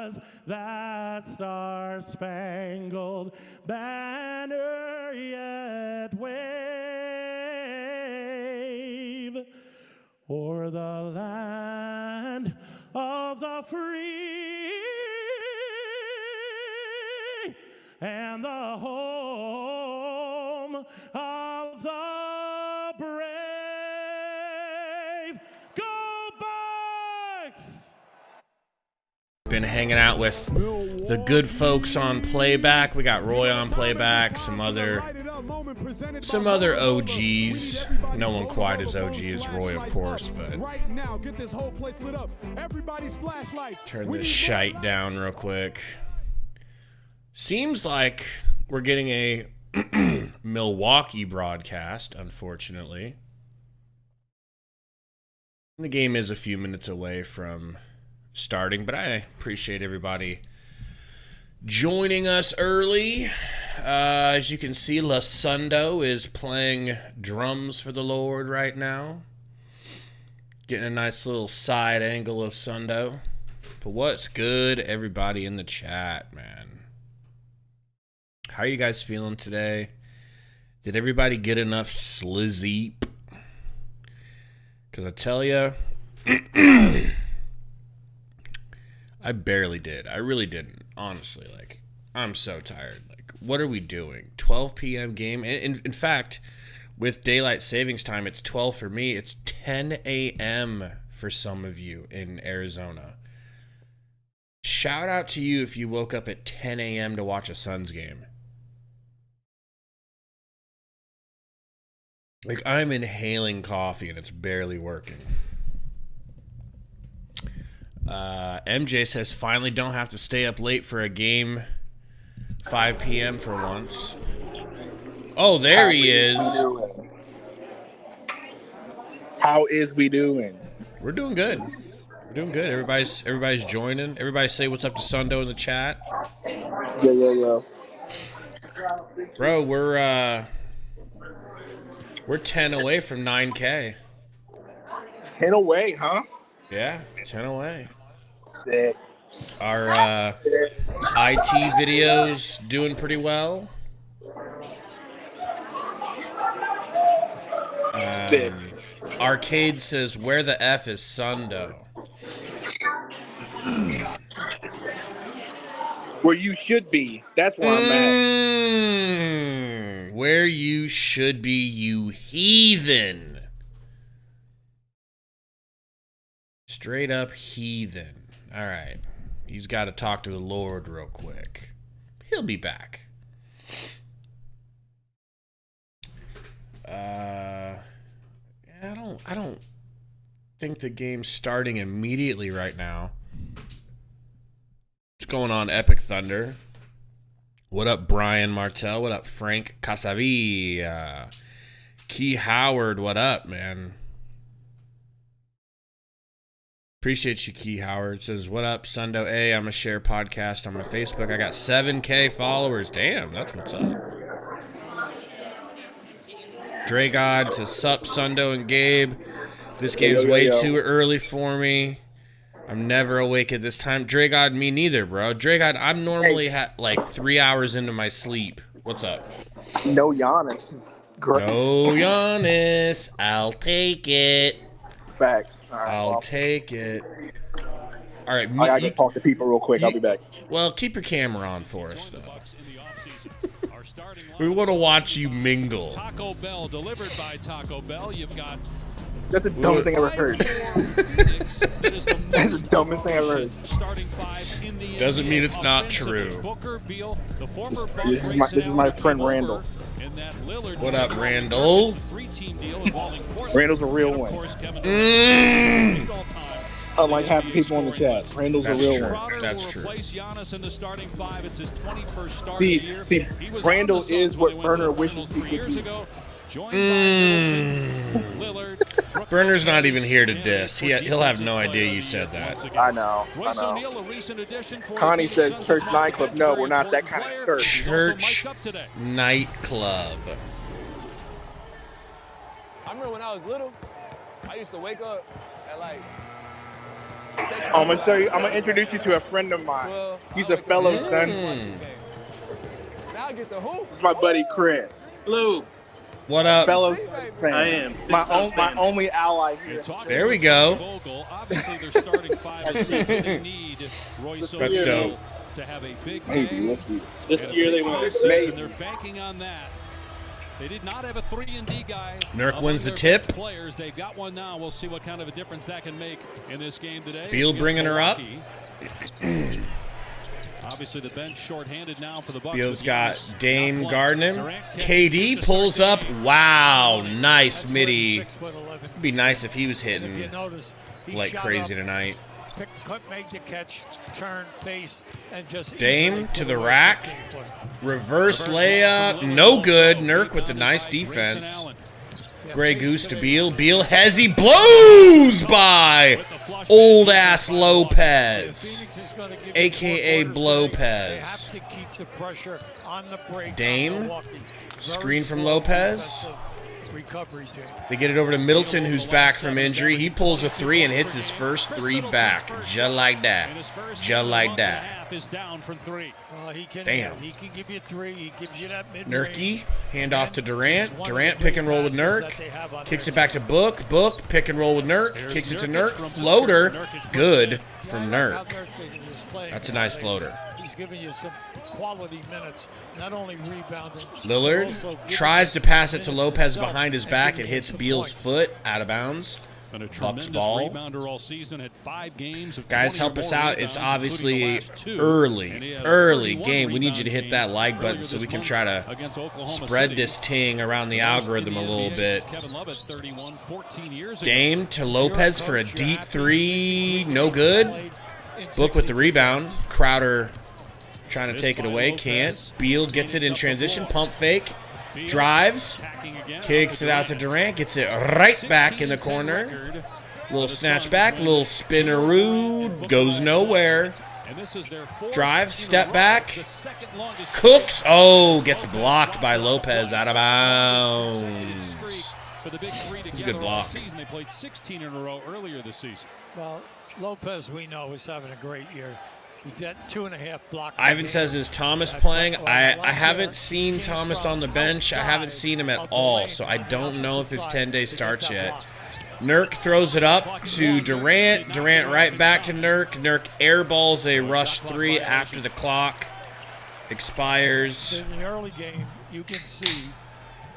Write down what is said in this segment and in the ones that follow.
does that star-spangled banner yet wave o'er the land of the free and the home of the brave? Go Bucks! Been hanging out with the good folks on playback. We got Roy on playback, some other OGs. No one quite as OG as Roy, of course, but turn this shite down real quick. Seems like we're getting a Milwaukee broadcast, unfortunately. The game is a few minutes away from starting, but I appreciate everybody joining us early. As you can see, Sundo is playing drums for the Lord right now. Getting a nice little side angle of Sundo. But what's good, everybody in the chat, man? How are you guys feeling today? Did everybody get enough sleep? Because I tell you, I barely did. I really didn't, honestly. Like, I'm so tired. Like, what are we doing? 12 p.m. game? In fact, with daylight savings time, it's 12 for me. It's 10 a.m. for some of you in Arizona. Shout out to you if you woke up at 10 a.m. to watch a Suns game. Like, I'm inhaling coffee and it's barely working. MJ says, finally don't have to stay up late for a game. 5 p.m. for once. Oh, there he is. How is we doing? We're doing good. We're doing good. Everybody's joining. Everybody say what's up to Sundo in the chat. Yeah. Bro, we're 10 away from 9K. 10 away, huh? Yeah, 10 away. Sick. Our IT videos doing pretty well. Sick. Arcade says, where the F is Sundo? Where you should be. That's where I'm at. Where you should be, you heathen. Straight up heathen. All right. He's got to talk to the Lord real quick. He'll be back. I don't think the game's starting immediately right now. What's going on, Epic Thunder? What up, Brian Martell? What up, Frank Casavi? Key Howard, what up, man? Appreciate you, Key Howard. Says, what up, Sundo A? I'm going to share podcast on my Facebook. I got 7K followers. Damn, that's what's up. Dre God to sup, Sundo and Gabe. This game's way too early for me. I'm never awake at this time. Dre God, me neither, bro. Dre God, I'm normally like 3 hours into my sleep. What's up? No Giannis. Great. No Giannis. I'll take it. Facts. All right, I'll take it. All right. I gotta talk to people real quick. I'll be back. Well, keep your camera on for us, though. We want to watch you mingle. Taco Bell, delivered by Taco Bell. You've got... That's the dumbest thing I've ever heard. That's the dumbest thing I've ever heard. Doesn't mean it's not true. This is my friend Randall. What up, Randall? Randall's a real one. Unlike half the people in the chat, Randall's a real one. That's true. See, Randall is what Burner wishes he could be. Burner's not even here to diss. He'll have no idea you said that. I know. Connie says church nightclub. No, we're not that kind of church. Church nightclub. I remember when I was little, I used to wake up at like I'm gonna introduce you to a friend of mine. He's a fellow Sun. This is my buddy Chris. Hello. What up? Fellow fan. I am. My only ally here. There we go. Obviously, they're starting 5 to 6. They need Royce That's dope. to have a big Maybe game. we'll see. This year they won. And they're banking on that. They did not have a 3-and-D guy. Nurk wins the Their tip. Players, they've got one now. We'll see what kind of a difference that can make in this game today. Beal against bringing her up. Milwaukee. Obviously, the bench shorthanded now for the Bucks. Beal's with got Giannis Dame not guarding him. playing. Durant KD catches pulls to start up. the game. Wow, nice midi. 6'11". It'd be nice if he was If you hitting notice, he like shot crazy up, tonight. made the catch, turn, face, and just Dame easily to put the away rack. 15-footer. Reverse layup. No good. Nurk with the nice Rebounded by Grayson defense. Allen. Grey Goose to Beal. Beal has he blows by old ass Lopez, Phoenix is gonna give you aka 4 quarters today. They Blopez. have to keep the pressure on the break on Dame. Milwaukee. Very Screen from slow Lopez. defensive recovery team. They get it over to Middleton, who's back from injury. He pulls a 3 and hits his first 3 back, just like that, In his first just game, like month and a that. half is down from 3. Well, he can, Damn. He can give you 3. He gives you that mid Nurky, hand off to Durant. Durant pick and roll with Nurk. Kicks it back to Book. Book, pick and roll with Nurk. Kicks it to Nurk. Floater, good from Nurk. That's a nice floater. He's giving you some quality minutes, not only rebounding. Lillard tries to pass it to Lopez behind his back. It hits Beal's foot out of bounds. Been a Bucks tremendous ball. rebounder all season. Had 5 games of Guys, 20 help or us more out. rebounds, It's obviously including the last 2. And he early had a 31 game. We need you to hit rebound that game like button earlier so we this can month try to against Oklahoma spread City. this ting around the algorithm a little bit. Kevin Love at 31, 14 years ago. Dame to Lopez for a deep 3. No good. Book with the rebound. Crowder trying to take it away. Can't. Beal gets it in transition. Pump fake. Drives. Kicks it out to Durant. Gets it right back in the corner. Little snatch back. Little spinneroo. Goes nowhere. Drive. Step back. Cooks. Oh, gets blocked by Lopez out of bounds. It's a good block. They played 16 in a row earlier this season. Well, Lopez, we know, is having a great year. He's got 2.5 blocks. Ivan says, is Thomas playing? I haven't seen Thomas on the bench. I haven't seen him at all, so I don't know if his 10-day starts yet. Nurk throws it up to Durant. Durant right back to Nurk. Nurk airballs a rush 3 after the clock expires. In the early game, you can see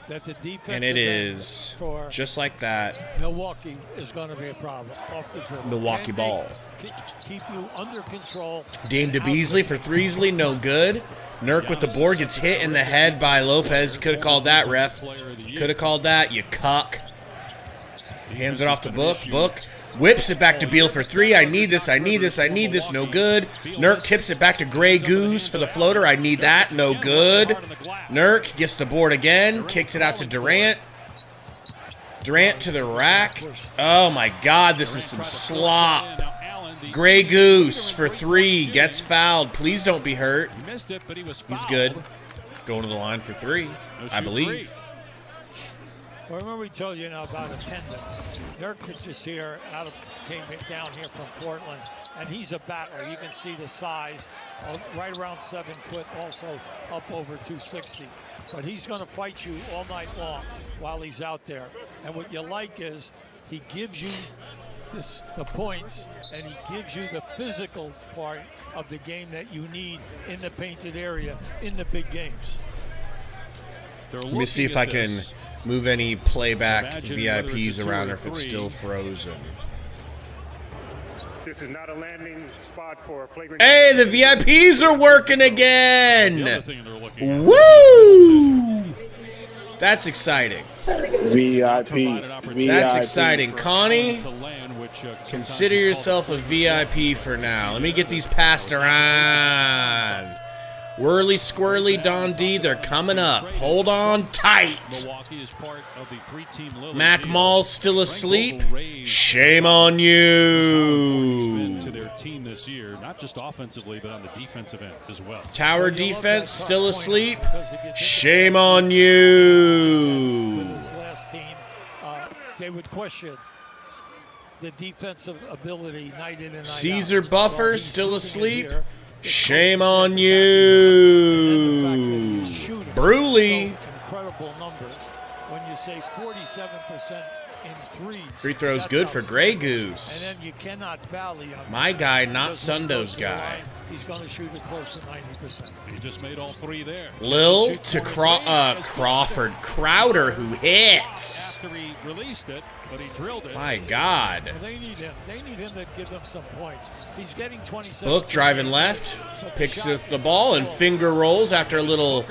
that the defense And it is for just like that. Milwaukee is going to be a problem off the dribble. Milwaukee Can ball. they keep you under control. Dame to Beasley for Threesley, no good. Nurk with the board gets hit in the head by Lopez. Could have called that, ref. Could have called that, you cuck. Hands it off to Book. Book whips it back to Beal for 3. I need this, I need this, I need this. No good. Nurk tips it back to Grey Goose for the floater. I need that. No good. Nurk gets the board again. Kicks it out to Durant. Durant to the rack. Oh my God, this is some slop. Grey Goose for 3. Gets fouled. Please don't be hurt. He's good. Going to the line for 3, I believe. Well, remember we told you now about attendance. Nurkic is here, came down here from Portland, and he's a battler. You can see the size, right around 7 foot, also up over 260. But he's going to fight you all night long while he's out there. And what you like is he gives you the points, and he gives you the physical part of the game that you need in the painted area in the big games. Let me see if I can move any playback VIPs around or if it's still frozen. This is not a landing spot for a flagrant. Hey, the VIPs are working again! Woo! That's exciting. VIP. That's exciting. Connie, consider yourself a VIP for now. Let me get these passed around. Whirly, squirrely, Don D, they're coming up. Hold on tight. Mac Mall's still asleep. Shame on you. To their team this year, not just offensively, but on the defensive end as well. Tower defense still asleep. Shame on you. His last team, they would question the defensive ability night in and night Caesar out. Buffer He's still moving asleep. in here. Shame on you. Bruley. Incredible numbers. When you say 47% in threes. Free throw's that's good for Grey outstanding. Goose. And then you cannot foul him. My guy, not Because when he goes Sundo's to the guy. line, he's going to shoot it close to 90%. He just made all three there. Lil to Crawford. Crowder who hits. After he released it, but he drilled it. My God. Well, they need him. They need him to give them some points. He's getting 27. Book driving left. Picks up the ball and finger rolls after a little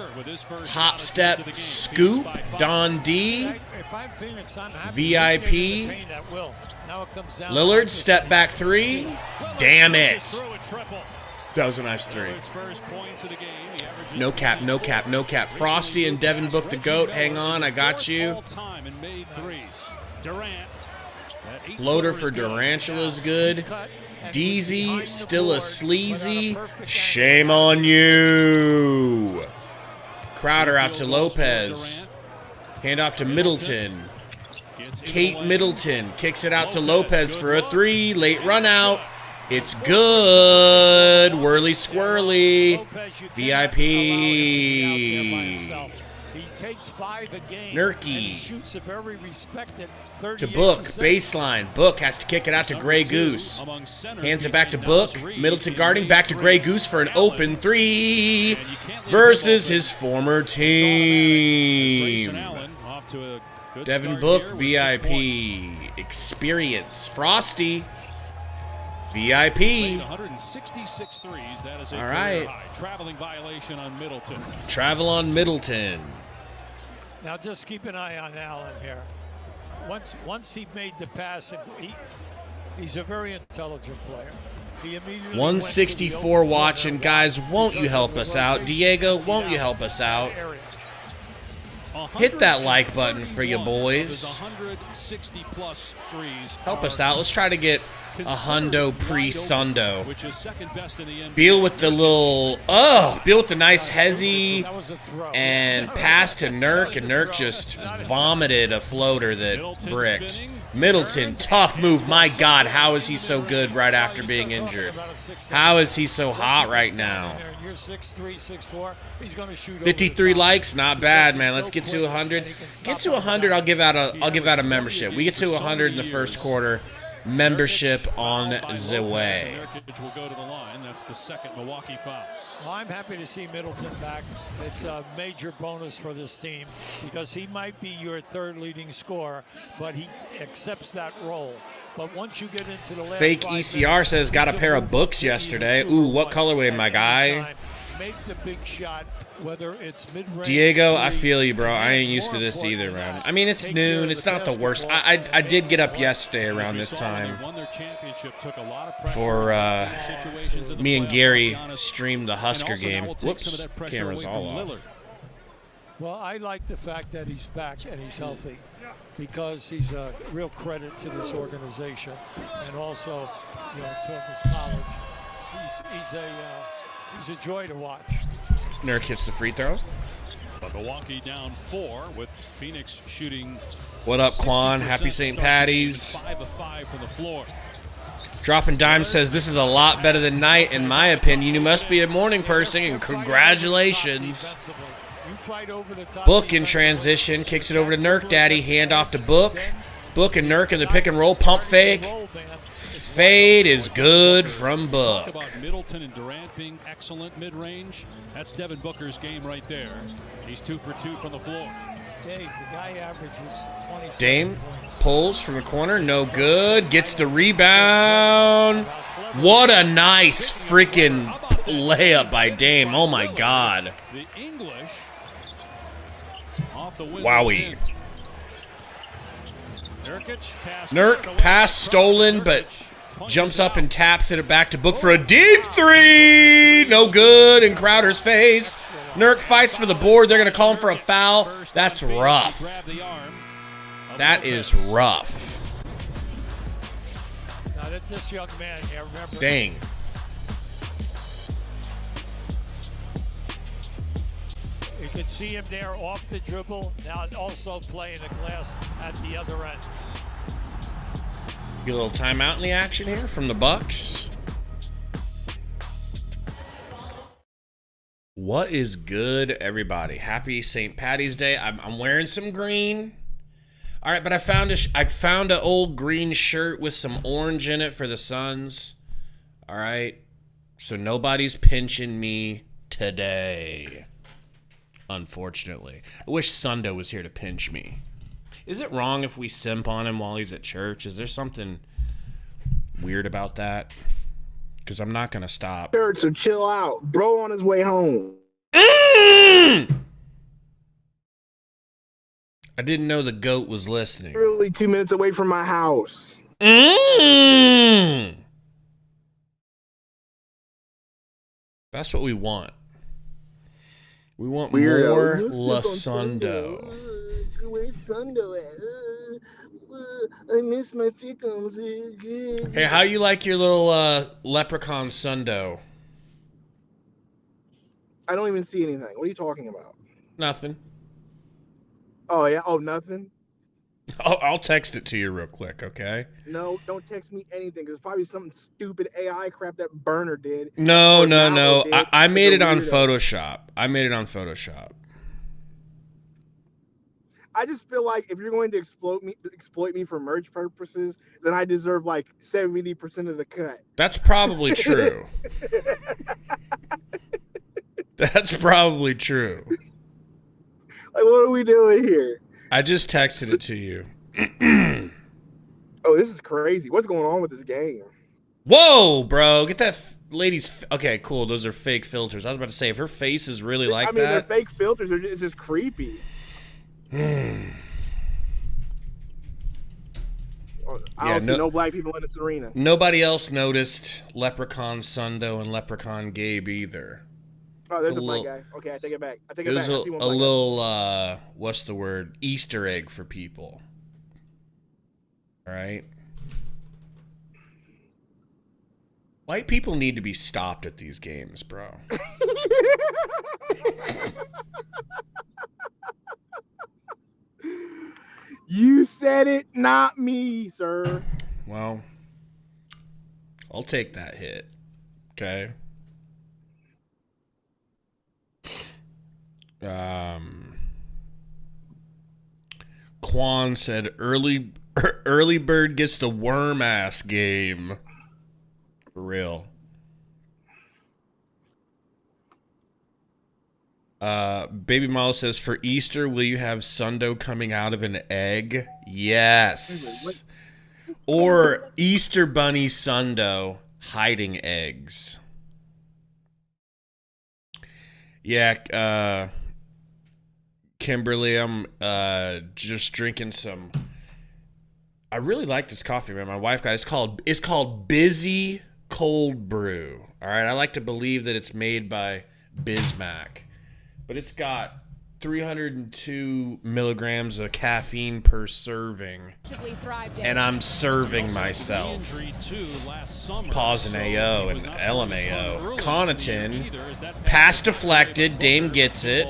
hop step scoop. Don D. If I'm Phoenix, I'm happy. VIP. Now it comes down Lillard, to step back three. Damn it. Through a triple. That was a nice three. Lillard's first points of the game. He averages No cap, no cap, no cap. Frosty and Devin Book the GOAT. Hang on, I got you. All time and made threes. Durant. That Floater for 8-footer is good. Durantula's good. Deezy, still a sleazy. Shame on you. Crowder out to Lopez. Hand off to Middleton. Kate Middleton kicks it out to Lopez for a three. Late run out. It's good. Whirly squirrely. VIP. He takes 5 a game. Nurkie. And he shoots a very respected To Book. 38%. Baseline. Book has to kick it out to Grey Goose. Hands it back to Book. Middleton guarding. Back to Grey Goose for an open three versus his former team. Devin Book, VIP. Experience. Frosty. VIP. 166 threes. That is a All right. high. Traveling violation on Middleton. Travel on Middleton. Now just keep an eye on Allen here. Once he made the pass, he's a very intelligent player. He immediately 164 watching. Guys, won't you help us out? Diego, won't you help us out? Hit that like button for you boys. 160 plus threes. Help us out. Let's try to get a hundo pre-Sundo. Which is second best in the NBA. Beal with the little, Beal with the nice hezzy and pass to Nurk, and Nurk just vomited a floater that bricked. Middleton, tough move. My God, how is he so good right after being injured? How is he so hot right now? 53 likes, not bad, man. Let's get to 100. Get to 100, I'll give out a membership. We get to 100 in the first quarter. Membership on the way. Will go to the line. That's the second Milwaukee foul. Well, I'm happy to see Middleton back. It's a major bonus for this team because he might be your third leading scorer, but he accepts that role. But once you get into the last Fake 5 ECR minutes, says got a pair of books yesterday. Ooh, what colorway, my guy? Make the big shot, whether it's mid-range. Diego, I feel you, bro. I ain't used to this either, man. I mean, it's noon. It's not the worst. I did get up yesterday around this time for me and Gary streamed the Husker game. Whoops, camera's all off. Well, I like the fact that he's back and he's healthy because he's a real credit to this organization and also, you know, to his college. He's a joy to watch. Nurk hits the free throw. But Milwaukee down 4 with Phoenix shooting. What up, Quan? Happy St. Patty's. 5 of 5 from the floor. Dropping Dime says this is a lot better than night, in my opinion. You must be a morning person, and congratulations. Book in transition, kicks it over to Nurk Daddy, hand off to Book. Book and Nurk in the pick and roll, pump fake. Fade is good from Book. Talk about Middleton and Durant being excellent mid-range. That's Devin Booker's game right there. He's 2 for 2 from the floor. Hey, the guy averages 27 Dame points. pulls from the corner, no good. Gets the rebound. What a nice freaking layup by Dame. Oh my God. The English off the window. Wowie. Nurk pass stolen, but jumps up and taps it back to Book for a deep three. No good in Crowder's face. Nurk fights for the board. They're going to call him for a foul. That's rough. That is rough. Now that this young man here, remember. Dang. You can see him there off the dribble. Now also playing the glass at the other end. Get a little timeout in the action here from the Bucks. What is good, everybody? Happy St. Patty's Day. I'm wearing some green. All right, but I found an old green shirt with some orange in it for the Suns. All right, so nobody's pinching me today. Unfortunately, I wish Sundo was here to pinch me. Is it wrong if we simp on him while he's at church? Is there something weird about that? Because I'm not gonna stop. So chill out, bro. On his way home. I didn't know the goat was listening. Literally 2 minutes away from my house. That's what we want. We want Weirdo. more La Sundo. Where's Sundo at? I miss my thickums. Hey, how you like your little leprechaun Sundo? I don't even see anything. What are you talking about? Nothing. Oh, yeah? Oh, nothing? I'll text it to you real quick, okay? No, don't text me anything. There's probably some stupid AI crap that Burner did. No. Did. I made it on Weirdo. Photoshop. I made it on Photoshop. I just feel like if you're going to exploit me for merch purposes, then I deserve like 70% of the cut. That's probably true. That's probably true. Like, what are we doing here? I just texted it to you. Oh, this is crazy. What's going on with this game? Whoa, bro. Get that lady's... Okay, cool. Those are fake filters. I was about to say, if her face is really like that... they're fake filters. It's just creepy. I don't see no black people in this arena. Nobody else noticed Leprechaun Sundo and Leprechaun Gabe either. Oh, there's a black guy. Okay, I take it back. It was a little, what's the word? Easter egg for people. All right? White people need to be stopped at these games, bro. You said it, not me, sir. Well, I'll take that hit. Okay? Quan said early bird gets the worm ass game. For real. Baby Miles says, for Easter, will you have Sundo coming out of an egg? Yes. Or Easter Bunny Sundo hiding eggs. Yeah, Kimberly, I'm just drinking some. I really like this coffee, man. My wife got it. It's called Busy Cold Brew. All right, I like to believe that it's made by Bismack, but it's got 302 milligrams of caffeine per serving, and I'm serving myself. Pause and AO and LMAO. Connaughton, pass deflected. Dame gets it.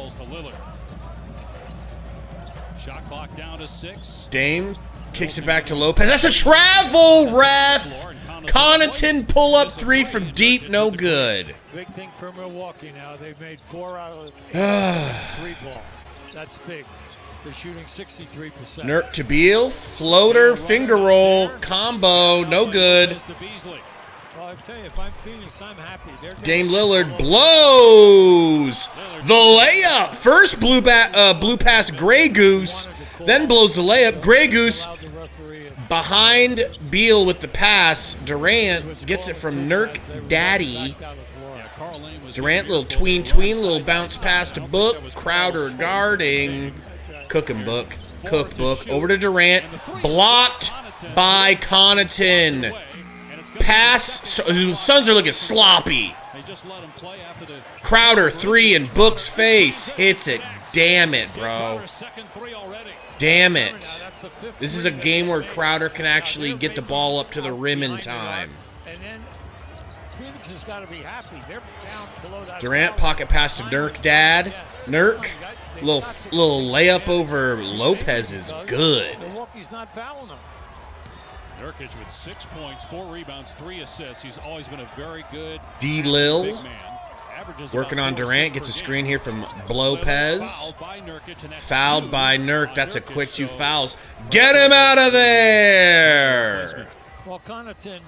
Shot clock down to 6. Dame kicks it back to Lopez. That's a travel, ref. Connaughton pull up 3 from deep, no good. Big thing for Milwaukee now. They've made 4 out of 3 ball. That's big. They're shooting 63%. Nurk to Beal, floater, finger roll, combo, no good. Well, I tell you, if I'm Phoenix, I'm happy. Dame Lillard blows the layup. First blue pass, Grey Goose, then blows the layup. Grey Goose behind Beal with the pass. Durant gets it from Nurk Daddy. Durant, little tween, little bounce pass to Book. Crowder guarding. Cooking Book. Cookbook. Over to Durant. Blocked by Connaughton. Pass. The Suns are looking sloppy. Crowder 3 in Book's face. Hits it. Damn it, bro. Damn it. This is a game where Crowder can actually get the ball up to the rim in time. Has got to be happy. They're down below that. Durant pocket pass to Nurk Dad. Nurk, little layup over Lopez is good. Milwaukee's not fouling them. Nurkic with 6 points, 4 rebounds, 3 assists. He's always been a very good D. Lil big man. Averages working about on 4 Durant. assists Gets a per screen game. here from Lopez. Fouled by Nurkic, and that's Fouled 2 by Nurk. on That's a Nurkic, quick 2 so- fouls. Get him out of there. Well, Connaughton,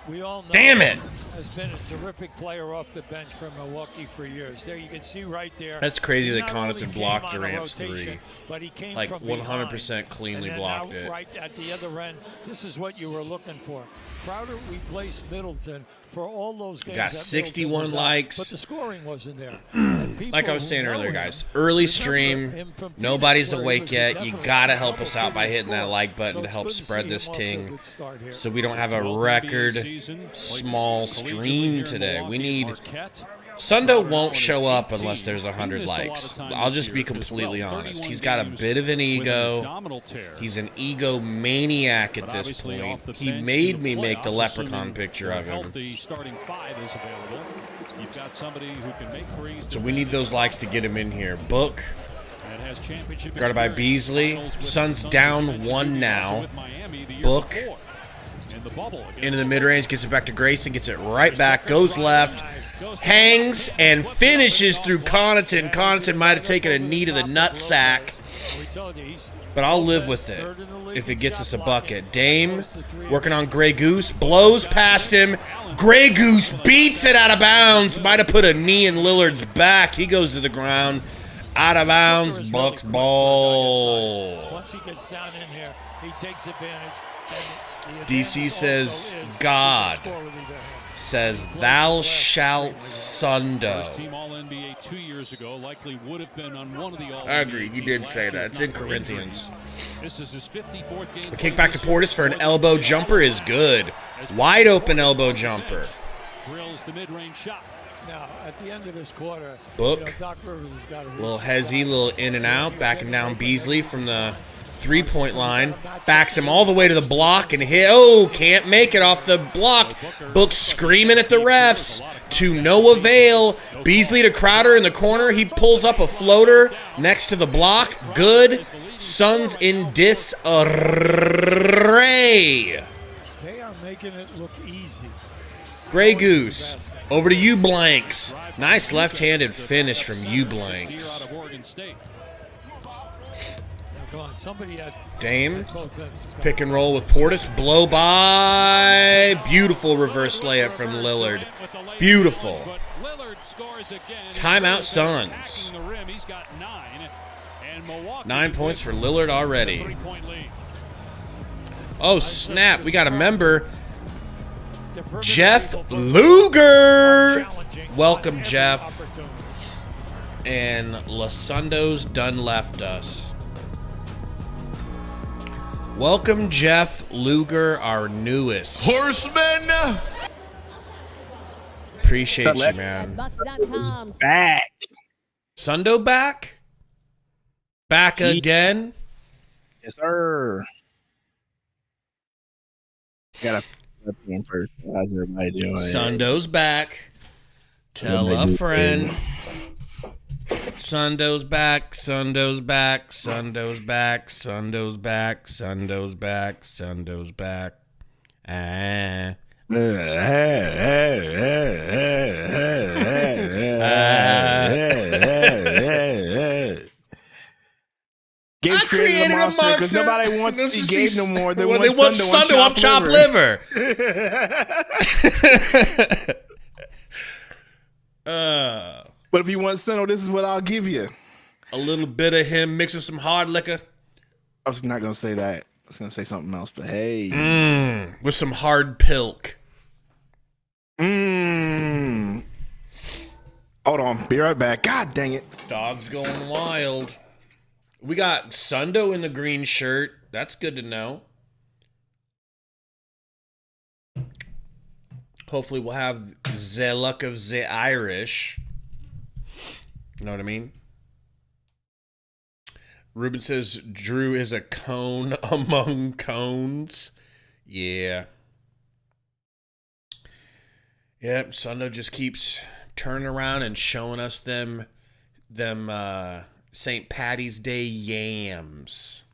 we all know, Damn it. has been a terrific player off the bench for Milwaukee for years. There you can see right there. That's crazy he that not only Connaughton came blocked on a Durant's rotation, three. But he came Like from 100% behind. cleanly And then blocked now, it. Right at the other end, this is what you were looking for. Crowder replaced Middleton for all those games. Got that 61 Middleton was out, likes. but the scoring wasn't there. And people Like I was who saying know earlier, him guys, early remember stream. him from Nobody's Phoenix, where he awake was yet. You definitely gotta a help us out by double-digit hitting that scorer. like button So to it's help good to spread see this him off to a ting. good start here. So we don't have a 12th NBA record season. small Played collegiately stream here in today. We Milwaukee, need Marquette. Sundo Crowder won't on his show up 18. unless there's He 100 missed a lot of likes. time I'll this just be year as completely well. honest. 31 He's got a games bit of an with ego. abdominal tear. He's an egomaniac at But this obviously point. off the He bench made in me make the playoffs, leprechaun assuming picture a of him. healthy starting 5 is available. You've got somebody who can make threes. So we need those likes to get him in here. Book. And has championship Guarded by experience. Beasley. Finals with Suns the down Suns, one also now. with Miami the year Book. before. In the bubble against Into the mid-range, gets it back to Grayson, gets it right back, goes left, hangs, and finishes through Connaughton. Connaughton might have taken a knee to the nutsack, but I'll live with it if it gets us a bucket. Dame working on Grey Goose, blows past him. Grey Goose beats it out of bounds. Might have put a knee in Lillard's back. He goes to the ground. Out of bounds, Bucks ball. Once he gets down in here, he takes advantage. And the DC advantage says, also is he can God score with either hand. says, thou shalt Sundo. First team All-NBA 2 years ago, likely would have been on one of the All-NBA I agree. You teams did last say year, that. if It's in not for Corinthians. injuries. This is his 54th game. The kick back to Portis for an elbow jumper is good. Wide open elbow jumper. Drills the mid-range shot. Now, at the end of this quarter, Book. you know, Doc Rivers has got to Little Hezzy, little in and out, backing down Beasley from the three-point line. Backs him all the way to the block and hit. Oh, can't make it off the block. Book screaming at the refs to no avail. Beasley to Crowder in the corner. He pulls up a floater next to the block. Good. Suns in disarray. They are making it look easy. Grey Goose. Over to you, Blanks. Nice left-handed finish from you, Blanks. Out of Oregon State. Now, come on, somebody at Dame. both ends has got Pick and roll with Portis. Blow by. Beautiful reverse layup from Lillard. Beautiful. But Lillard scores again. Timeout Suns. Attacking the rim. He's got 9. And Milwaukee 9 points for Lillard already. 3-point lead. Oh, snap. We got a member. the perimeter Jeff people Luger. challenging Welcome, on every Jeff. opportunity. And Lasundo's done left us. Welcome, Jeff Luger, our newest. Horseman Appreciate you, man. Bucks.com. back. Sundo back? Back again? Yes, sir. Gotta put in first. How's everybody doing? Sundo's back. Tell a Somebody friend. Sundo's back. Sundo's back. Sundo's back. Sundo's back. Sundo's back. Sundo's back. Ah. Gabe's I created a monster because nobody wants to see Gabe no more. They well, want they want Sundo Sundo on up chop liver. But if you want Sundo, this is what I'll give you. A little bit of him mixing some hard liquor I was not gonna say that. I was gonna say something else, but hey. with some hard pilk. Hold on, be right back. God dang it. Dog's going wild. We got Sundo in the green shirt. That's good to know. Hopefully we'll have the luck of the Irish. You know what I mean? Ruben says Drew is a cone among cones. Yeah. Yep, Sundo just keeps turning around and showing us them St. Patty's Day yams.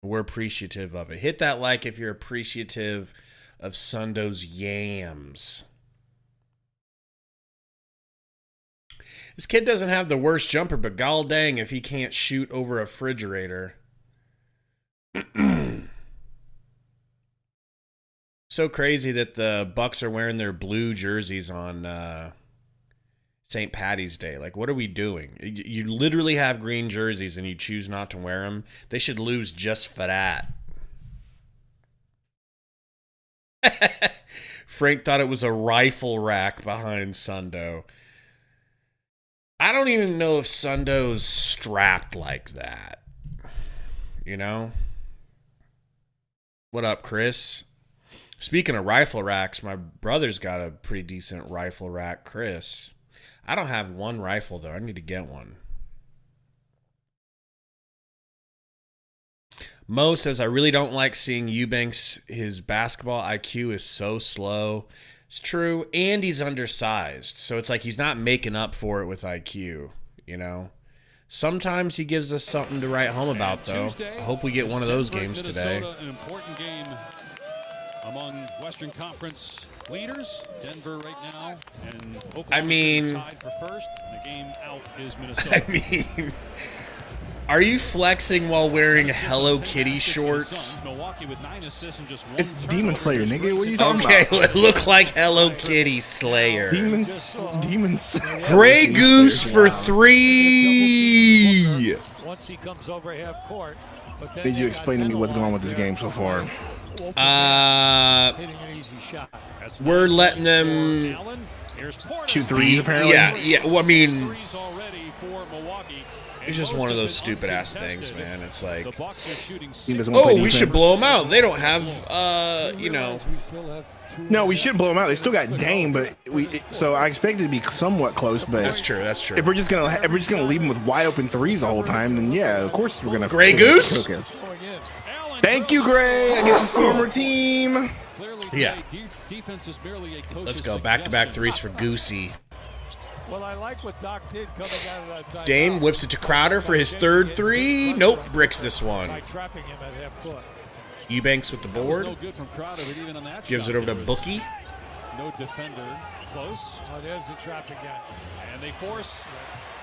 We're appreciative of it. Hit that like if you're appreciative of Sundo's yams. This kid doesn't have the worst jumper, but gall dang if he can't shoot over a refrigerator. So crazy that the Bucks are wearing their blue jerseys on St. Patty's Day. Like, what are we doing? You literally have green jerseys and you choose not to wear them. They should lose just for that. Frank thought it was a rifle rack behind Sundo. I don't even know if Sundo's strapped like that. You know? What up, Chris? Speaking of rifle racks, my brother's got a pretty decent rifle rack, Chris. I don't have one rifle, though. I need to get one. Mo says, I really don't like seeing Eubanks. His basketball IQ is so slow. It's true, and he's undersized. So it's like he's not making up for it with IQ, you know? Sometimes he gives us something to write home about, though. I hope we get one of those games today. An important game among Western Conference leaders. Denver right now, and Oklahoma City tied for first. And the game out is Minnesota. I mean, are you flexing while wearing Hello Kitty shorts? Milwaukee with 9 assists and just 1 It's Demon Slayer, nigga. What are you talking Okay, about? it look like Hello Kitty Slayer. Demons. Grey Goose for 3. Once he comes over half court. But then Did you they explain to got me what's Denver going on with this game so far? hitting an easy shot. We're letting them Shoot threes, apparently. Yeah. Well, I mean, it's just one of those stupid ass things, man. It's like, doesn't wanna play oh, we should defense. blow them out. They don't have, you know. No, we should blow them out. They still got Dame, but so I expect it to be somewhat close. But That's true. That's true. if we're just gonna leave them with wide open threes the whole time, then yeah, of course we're gonna. Grey Goose? Thank you, Gray, against his former team. Yeah. Let's go. Back-to-back threes for Goosey. Well, I like what Doc did coming out of that Dame whips it to Crowder for his third three. Nope, bricks this one. by trapping him at half court. Eubanks with the board. Gives it over to Bookie. No defender close. Oh, there's the trap again. And they force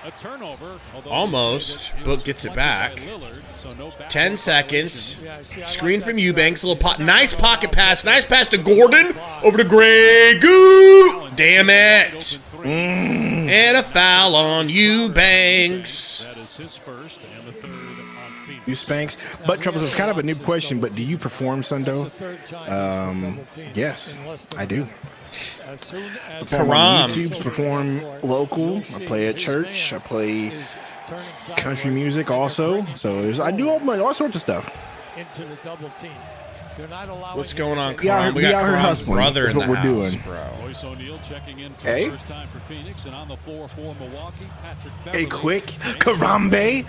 a turnover. Almost. Book gets it back. Lillard, so no back 10 seconds. Yeah, see, I Screen like from that Eubanks. A little strategy. nice pocket pass. Nice pass to Gordon. Over to Grey Goo. Damn it. And a foul on Eubanks. That is his first and the third on Phoenix. You Spanks. But Troubles is kind of a new question, but do you perform, Sundo? Yes, I do. Perform on Karam. YouTube, perform local. I play at church. I play country music also. So I do all sorts of stuff. Into the double team. They're not allowing What's him going to on, get- We out Karam? here- We we got out here Karam's hustling. brother That's in what the we're house, doing. bro. Royce O'Neal checking in for Hey. the first time for Phoenix, and on the floor for Milwaukee, Patrick A Beverly. quick Karambe.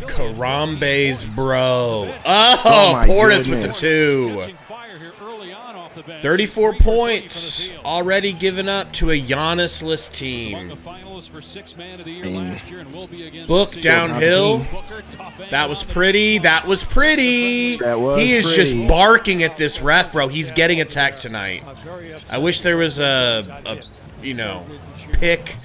Karambe's bro. Oh Oh, my Portis with the goodness. 2. Catching fire here early on off the bench. 34 3 for 30 points. from the field. Already given up to a Giannis-less Among the team. finalists for Sixth Man of the Year last year, and will be again Book this season. downhill. Booker, tough end That was on the pretty. That was pretty. That was He is pretty. just barking at this ref, bro. He's getting attacked tonight. I wish there was a pick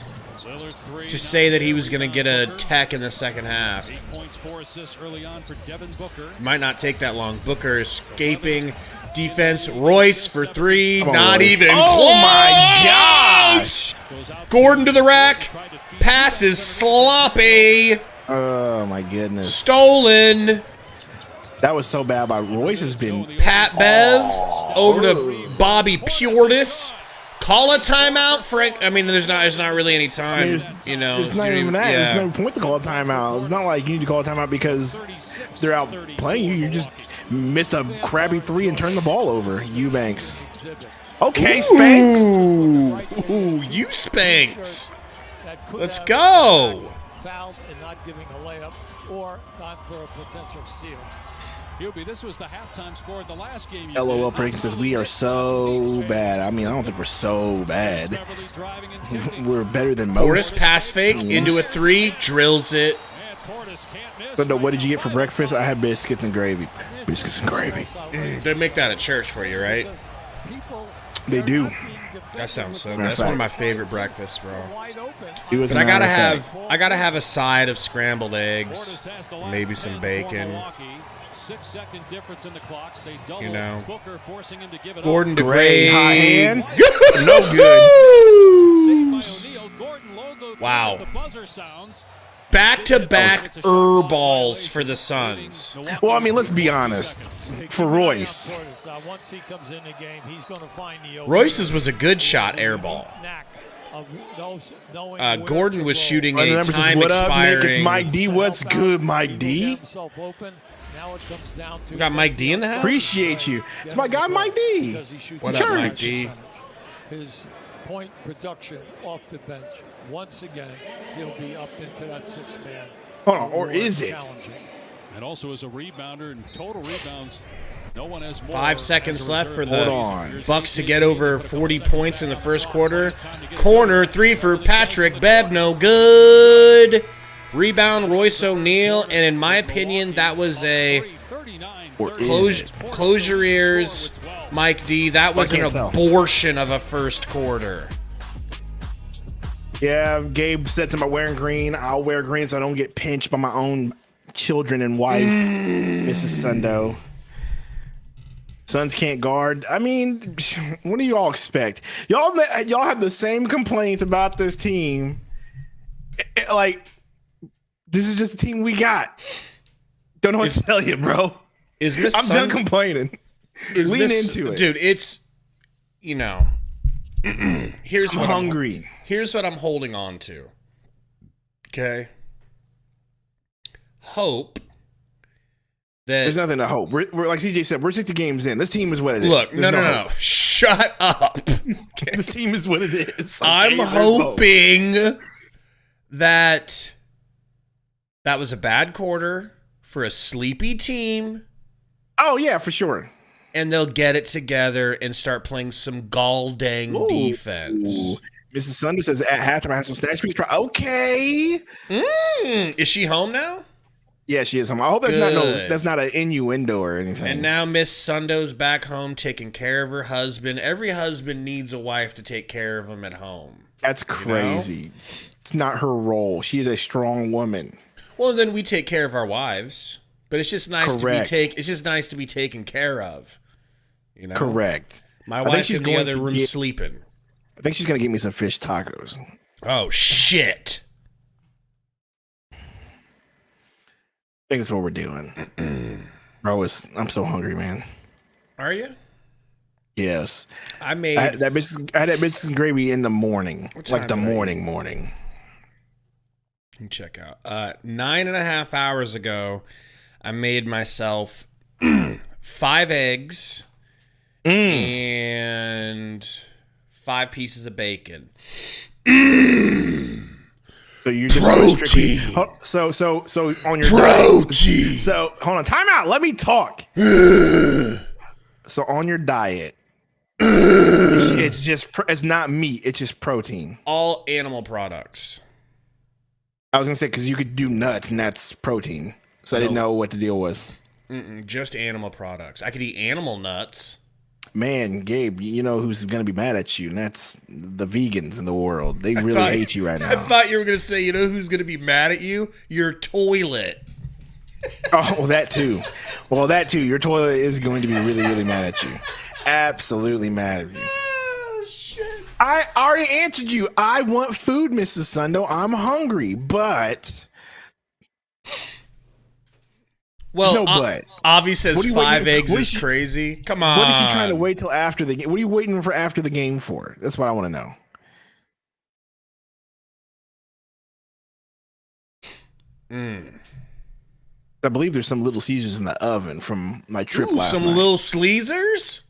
Lillard's three, to say that he was going to get a tech in the second half. 8 points, 4 assists early on for Devin Booker. Might not take that long. Booker escaping defense. Royce for 3. Come on, Not Royce. even Oh close. my gosh. Goes out Gordon to the rack. Pass is sloppy. Oh my goodness. Stolen. That was so bad by Royce has been. Pat Bev over to Bobby Portis. Call a timeout, Frank. I mean, there's not really any time. There's There's not even that. Yeah. There's no point to call a timeout. It's not like you need to call a timeout because they're out playing you. You just missed a crappy 3 and turned the ball over. Eubanks. Okay, Spanks. Ooh, you Spanks. Let's go. Fouled and not giving a layup or gone for a potential steal. Hubie, this was the halftime score at the last game. LOL Prank says we are so bad. I mean, I don't think we're so bad. Beverly driving and kicking. We're better than Portis most. pass fake into a 3, drills it. And Sundo, what did you get for breakfast? I had biscuits and gravy. Biscuits and gravy. They make that at church for you, right? They do. That sounds so good. That's one of my favorite breakfasts, bro. But I gotta have a side of scrambled eggs, maybe some bacon. 6-second difference in the clocks. They double. You know, Booker forcing him to give it Gordon up. DeGray, high hand. no good. Wow. The buzzer sounds. Back-to-back balls for the Suns. Well, I mean, let's be honest. For Royce, Royce's was a good shot airball. Gordon was shooting a time what up, expiring. Nick? It's Mike D. What's good, Mike D? We got Mike D in the house. Appreciate you. It's my guy, Mike D. What up, Mike D? His point production off the bench. Once again, he'll be up into that 6-man. Hold on, or is it? And also as a rebounder and total rebounds, no one has more. 5 seconds left for Hold the on. Bucks to get over 40 points in the first quarter. Corner 3 for Patrick Bev, no good. Rebound Royce O'Neal, and in my opinion, that was a close your ears, Mike D. That was an abortion of a first quarter. Yeah, Gabe said something about wearing green. I'll wear green so I don't get pinched by my own children and wife, Mrs. Sundo. Suns can't guard. I mean, what do you all expect? Y'all have the same complaints about this team. Like, this is just the team we got. Don't know what to tell you, bro. I'm done complaining. Lean into it. Dude, it's, you know, here's what here's what I'm holding on to. Okay? Hope that there's nothing to hope. We're like CJ said, we're 60 games in. This team is what it is. Look, no. Shut up. Okay. This team is what it is. Okay, I'm hoping that was a bad quarter for a sleepy team. Oh, yeah, for sure. And they'll get it together and start playing some gall-dang defense. Mrs. Sundo says at halftime I have some snacks for you to try. Okay. Is she home now? Yeah, she is home. I hope that's not an innuendo or anything. And now Miss Sundo's back home taking care of her husband. Every husband needs a wife to take care of him at home. That's crazy. You know? It's not her role. She is a strong woman. Well, then we take care of our wives. But it's just nice to be taken care of. You know? Correct. My wife's in the other room sleeping. I think she's gonna get me some fish tacos. Oh shit. I think that's what we're doing. Bro, I'm so hungry, man. Are you? Yes. I had that biscuits gravy in the morning. Like the morning. Let me check out. 9.5 hours ago, I made myself 5 eggs and 5 pieces of bacon. So you're just protein. So on your protein. Diet, so hold on, time out. Let me talk. So on your diet, it's not meat. It's just protein. All animal products. I was gonna say because you could do nuts and that's protein. So I didn't know what the deal was. Just animal products. I could eat animal nuts. Man, Gabe, you know who's going to be mad at you, and that's the vegans in the world. They really hate you right now. I thought you were going to say, you know who's going to be mad at you? Your toilet. Oh, well, that too. Your toilet is going to be really, really mad at you. Absolutely mad at you. Oh, shit. I already answered you. I want food, Mrs. Sundo. I'm hungry, but... Well, Avi says 5 eggs is crazy. Come on. What is she trying to wait till after the game? What are you waiting for after the game for? That's what I want to know. I believe there's some Little Caesars in the oven from my trip last night. Some Little Sleezers?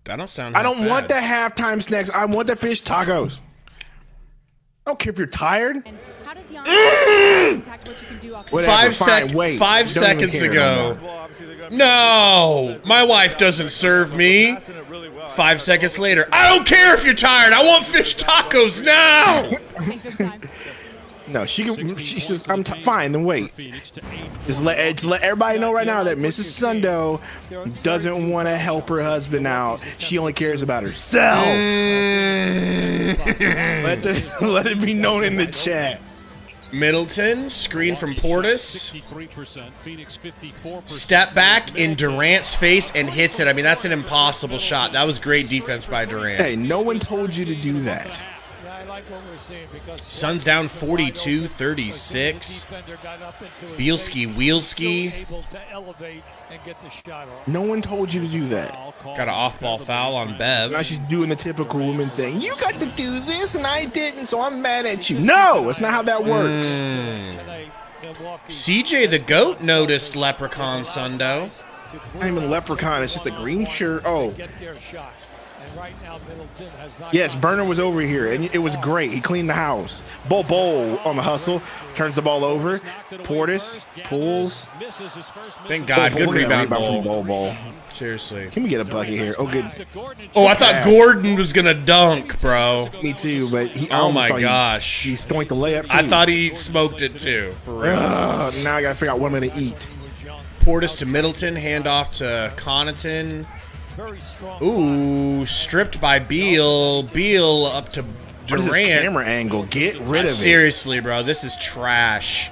That don't sound I don't want the halftime snacks. I want the fish tacos. I don't care if you're tired. How does impact what you can do off Whatever, 5 seconds ago. No, my wife doesn't serve me. 5 seconds later, I don't care if you're tired. I want fish tacos now. No, she can. She says, "I'm fine." Then wait. Just let everybody know right now that Mrs. Sundo doesn't want to help her husband out. She only cares about herself. Let it be known in the chat. Middleton, screen from Portis. Step back in Durant's face and hits it. I mean, that's an impossible shot. That was great defense by Durant. Hey, no one told you to do that. Suns down 42-36. Bielski. No one told you to do that. Got an off-ball foul on Bev. Now she's doing the typical woman thing. You got to do this and I didn't, so I'm mad at you. No, it's not how that works. CJ the GOAT noticed Leprechaun Sundo. Not even a leprechaun, it's just a green shirt. Oh. Yes, Burner was over here, and it was great. He cleaned the house. Bowl on the hustle. Turns the ball over. Portis pulls. Thank God. Good rebound from Bol. Seriously. Can we get a bucket here? Oh, good. Oh, I thought Gordon was going to dunk, bro. Me too, but he oh my gosh. He stoinked the layup, too. I thought he smoked it, too, for real. Now I got to figure out what I'm going to eat. Portis to Middleton. Handoff to Connaughton. Ooh, stripped by Beal. Beal up to Durant. What is this camera angle? Get rid of it. Seriously, bro, this is trash.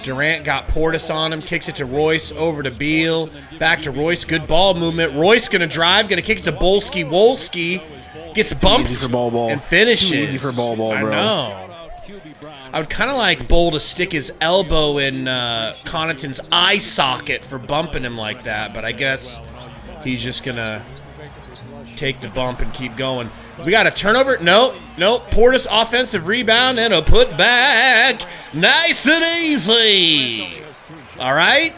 Durant got Portis on him, kicks it to Royce, over to Beal, back to Royce. Good ball movement. Royce gonna drive, gonna kick it to Wolski, gets bumped for Bol. and finishes. Too easy for Bol, bro. I know. I would kind of like Bol to stick his elbow in Connaughton's eye socket for bumping him like that, but I guess he's just gonna take the bump and keep going. We got a turnover. Nope. Portis offensive rebound and a put back. Nice and easy. All right.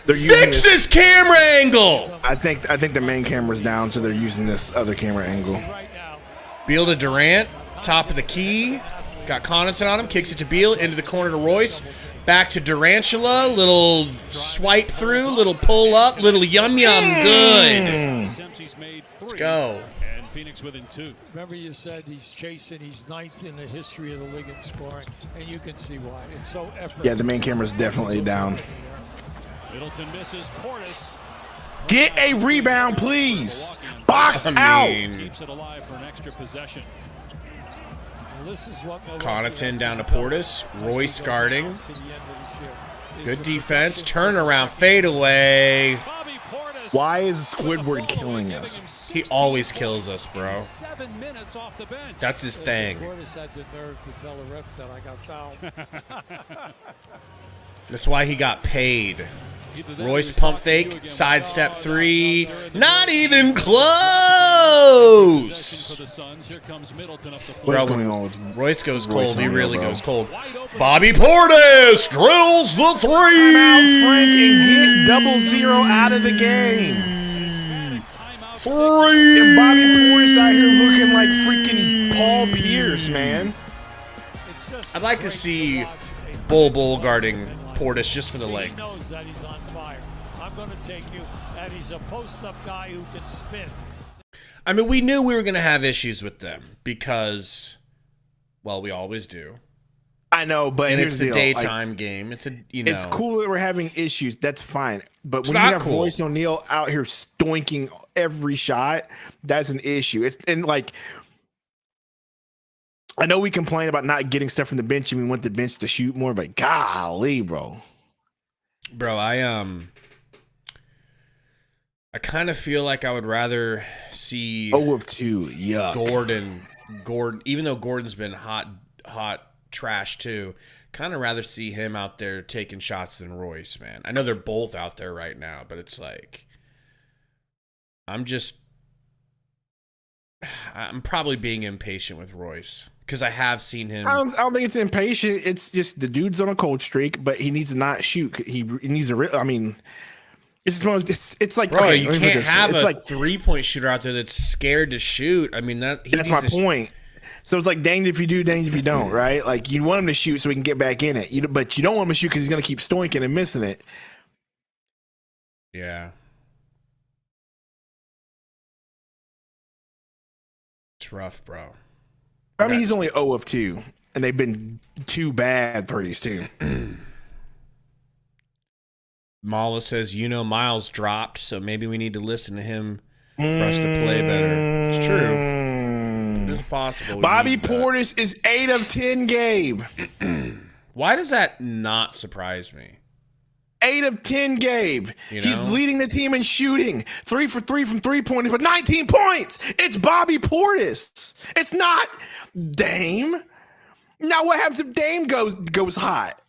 Fix this camera angle. I think the main camera's down, so they're using this other camera angle. Beal to Durant, top of the key. Got Connaughton on him. Kicks it to Beal into the corner to Royce. Back to Durantula, little swipe through, little pull up, little yum. Good. Let's go. And Phoenix within 2. Remember you said he's chasing, he's ninth in the history of the league in scoring, and you can see why. It's so effortless. Yeah, the main camera's definitely down. Middleton misses. Portis. Get a rebound, please. Box out. Keeps it alive for an extra possession. Connaughton down to Portis. Royce guarding. Good defense. Turnaround fadeaway. Why is Squidward killing us? He always kills us, bro. That's his thing. That's why he got paid. Royce pump fake, sidestep 3, not even close. What's going on with Royce goes cold. He really goes cold. Bobby Portis drills the 3. Timeout, Frank, and get 0-0 out of the game. 3. And Bobby Portis out here looking like freaking Paul Pierce, man. I'd like to see Bull guarding Portis just for the length. I'm going to take you, and he's a post-up guy who can spin. I mean, we knew we were going to have issues with them because, well, we always do. I know, but and here's it's a the daytime game. It's It's cool that we're having issues. That's fine. But it's when you have cool. Royce O'Neal out here stoinking every shot, that's an issue. I know we complain about not getting stuff from the bench and we want the bench to shoot more, but golly, bro. Bro, I kind of feel like I would rather see 0 of 2. Yuck. Gordon, even though Gordon's been hot trash too, kind of rather see him out there taking shots than Royce, man. I know they're both out there right now, but it's like I'm probably being impatient with Royce because I have seen him. I don't think it's impatient. It's just the dude's on a cold streak, but he needs to not shoot. He needs to. I mean, it's like, bro, okay, you can't have it's a like 3-point shooter out there that's scared to shoot. I mean, that's my point. So it's like danged if you do, danged if you don't, right? Like you want him to shoot so he can get back in it, but you don't want him to shoot because he's going to keep stoinking and missing it. Yeah. It's rough, bro. I mean, he's only 0 of 2. And they've been 2 bad threes, too. Mala says, Miles dropped, so maybe we need to listen to him for us to play better. It's true. It's possible. Bobby Portis is 8 of 10, Gabe. Why does that not surprise me? 8 of 10, Gabe. He's leading the team in shooting. 3 for 3 from three-pointers with 19 points. It's Bobby Portis. It's not Dame. Now what happens if Dame goes hot?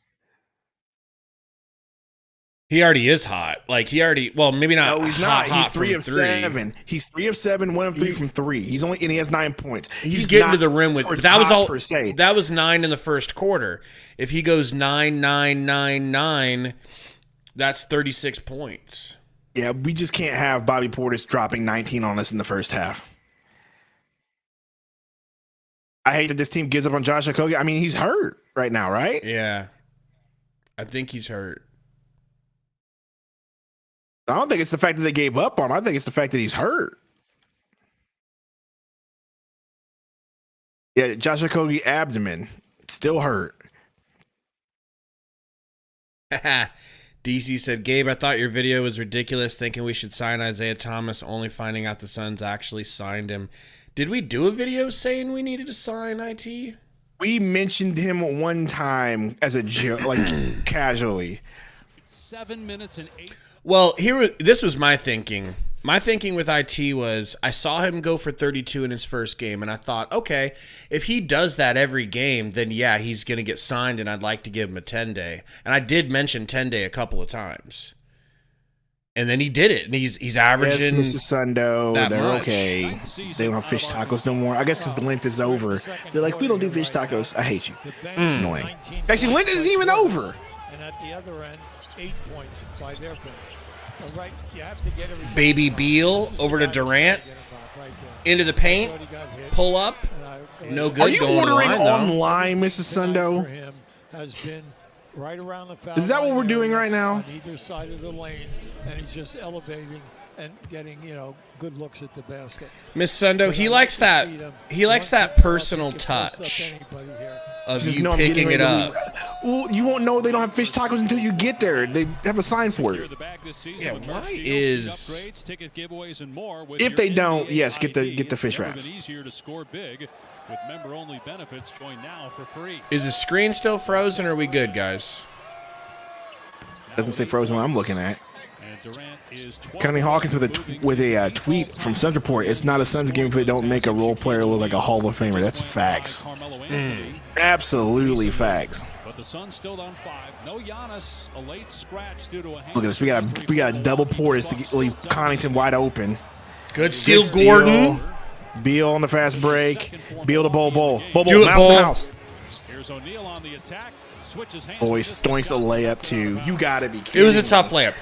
He already is hot. Like maybe not. No, he's hot, not. He's 3 of 7. He's 3 of 7, 1 of 3 from 3. He has 9 points. He's getting to the rim with. But that was all. Per se. That was 9 in the first quarter. If he goes 9, 9, 9, 9, that's 36 points. Yeah, we just can't have Bobby Portis dropping 19 on us in the first half. I hate that this team gives up on Josh Okogie. I mean, he's hurt right now, right? Yeah. I think he's hurt. I don't think it's the fact that they gave up on him. I think it's the fact that he's hurt. Yeah, Josh Okogie abdomen still hurt. DC said, Gabe, I thought your video was ridiculous, thinking we should sign Isaiah Thomas, only finding out the Suns actually signed him. Did we do a video saying we needed to sign IT? We mentioned him one time as a joke, like casually. 7 minutes and 8. Well, this was my thinking. My thinking with IT was I saw him go for 32 in his first game, and I thought, okay, if he does that every game, then yeah, he's going to get signed, and I'd like to give him a 10-day. And I did mention 10-day a couple of times. And then he did it, and he's averaging. Yes, Mrs. Sundo, they're much. Okay. They don't have fish tacos no more. I guess because the length is over. They're like, we don't do fish tacos. I hate you. Annoying. Actually, length isn't even over. And at the other end, 8 points by their bench. Right, you have to get Baby Beal over to Durant. Into the paint. Pull up. No good. Are you going ordering online, online, Mrs. Sundo? Right around the foul Is that what we're doing right now? On either side of the lane, and he's just elevating and getting, good looks at the basket. Miss Sundo, he likes that. He likes that personal touch of Just you know I'm picking it up. Well, you won't know they don't have fish tacos until you get there. They have a sign for it. Yeah, why is? If they don't, yes, get the fish wraps. With member-only benefits, join now for free. Is the screen still frozen, or are we good, guys? Doesn't say frozen when I'm looking at. Connie Hawkins with a tweet from Suns Report. It's not a Suns game if they don't make a role player look like a Hall of Famer. That's facts. Absolutely facts. But the Suns still down 5. No Giannis. A late scratch due to a Look at this. We got a double Portis to leave Connaughton wide open. Good steal, Gordon. Beal on the fast break. Beal to Bol. Do it, Bol. Here's O'Neal on the attack. Switches hands. Boy, Stoink's a layup too. You gotta be kidding. It was a tough layup.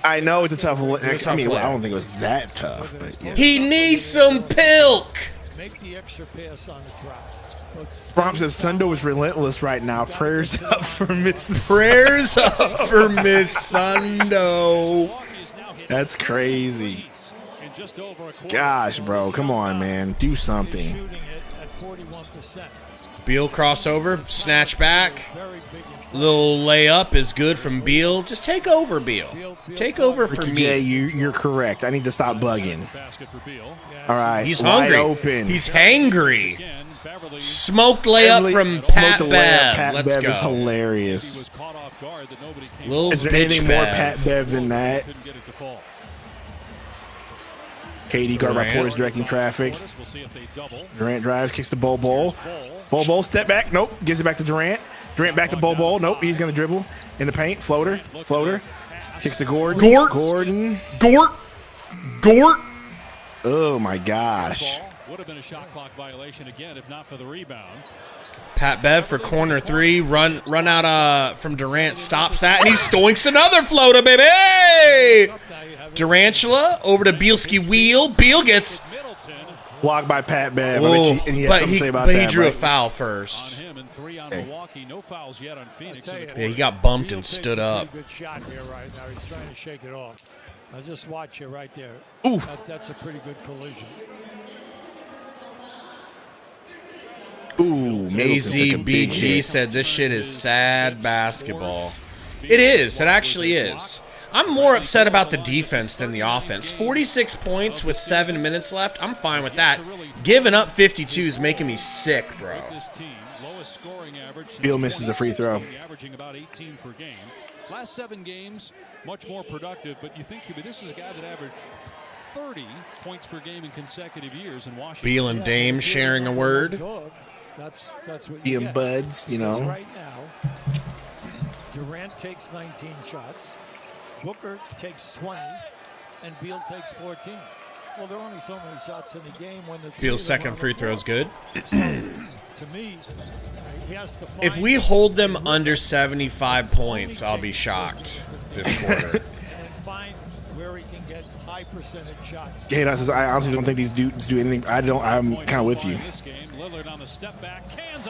I know it's a tough layup. I mean, I don't think it was that tough, but yeah. He needs some pilk. Make the extra pass on the drops. Brom says Sundo is relentless right now. Prayers up for Miss. Prayers up for Miss Sundo. That's crazy. Gosh, bro, come on, man, do something. Beal crossover, snatch back. Little layup is good from Beal. Just take over, Beal. Take over for me. Jay, you're correct. I need to stop bugging. All right, he's hungry. Open. He's hangry. Smoked layup from Pat Bev. Pat Let's Bev go. is hilarious. Little is there bitch anything Bev. more Pat Bev than that? KD guard by Portis directing traffic. Durant drives, kicks the Bol. Bol step back. Nope. Gives it back to Durant. Durant back to Bol. Nope. He's going to dribble in the paint. Floater. Kicks to Gordon. Gort. Oh, my gosh. Would have been a shot clock violation again if not for the rebound. Pat Bev for corner 3. Run out from Durant. Stops that. And he stoinks another floater, baby. Hey! Durantula over to Bielski wheel. Beal gets blocked by Pat Bev. But he drew right? a foul first. On him and 3 on Milwaukee. No fouls yet on Phoenix. Yeah, he got bumped and stood up. Good shot here right now. He's trying to shake it off. Now just watch it right there. Oof. That's a pretty good collision. Ooh, Middleton took a big AZBG hit. said this shit is sad basketball. It is. It actually is. I'm more upset about the defense than the offense. 46 points with 7 minutes left. I'm fine with that. Giving up 52 is making me sick, bro. Beal misses a free throw. Averaging about 18 per game. Last 7 games, much more productive, but you think this is a guy that averaged 30 points per game in consecutive years in Washington. Beal and Dame sharing a word. That's what Being you get. buds, you know. Right now, Durant takes 19 shots, Booker takes 20, and Beal takes 14. Well, there are only so many shots in the game when the Beal's second free throw is good. So, to me, he has to find If we hold them under 75 points, I'll be shocked this quarter. and find where he can get high percentage shots. Yeah, I honestly don't think these dudes do anything. I'm kind of with you.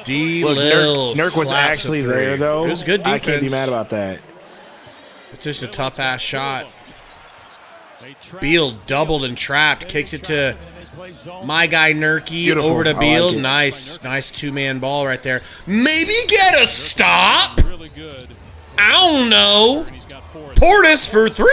D. Look, Lil Nurk was slaps a actually three. there, though. It was good defense. I can't be mad about that. It's just a tough-ass shot. Beal doubled and trapped. Kicks it to my guy Nurky. Beautiful. Over to I Beal. like it. Nice two-man ball right there. Maybe get a stop. I don't know. Portis for 3.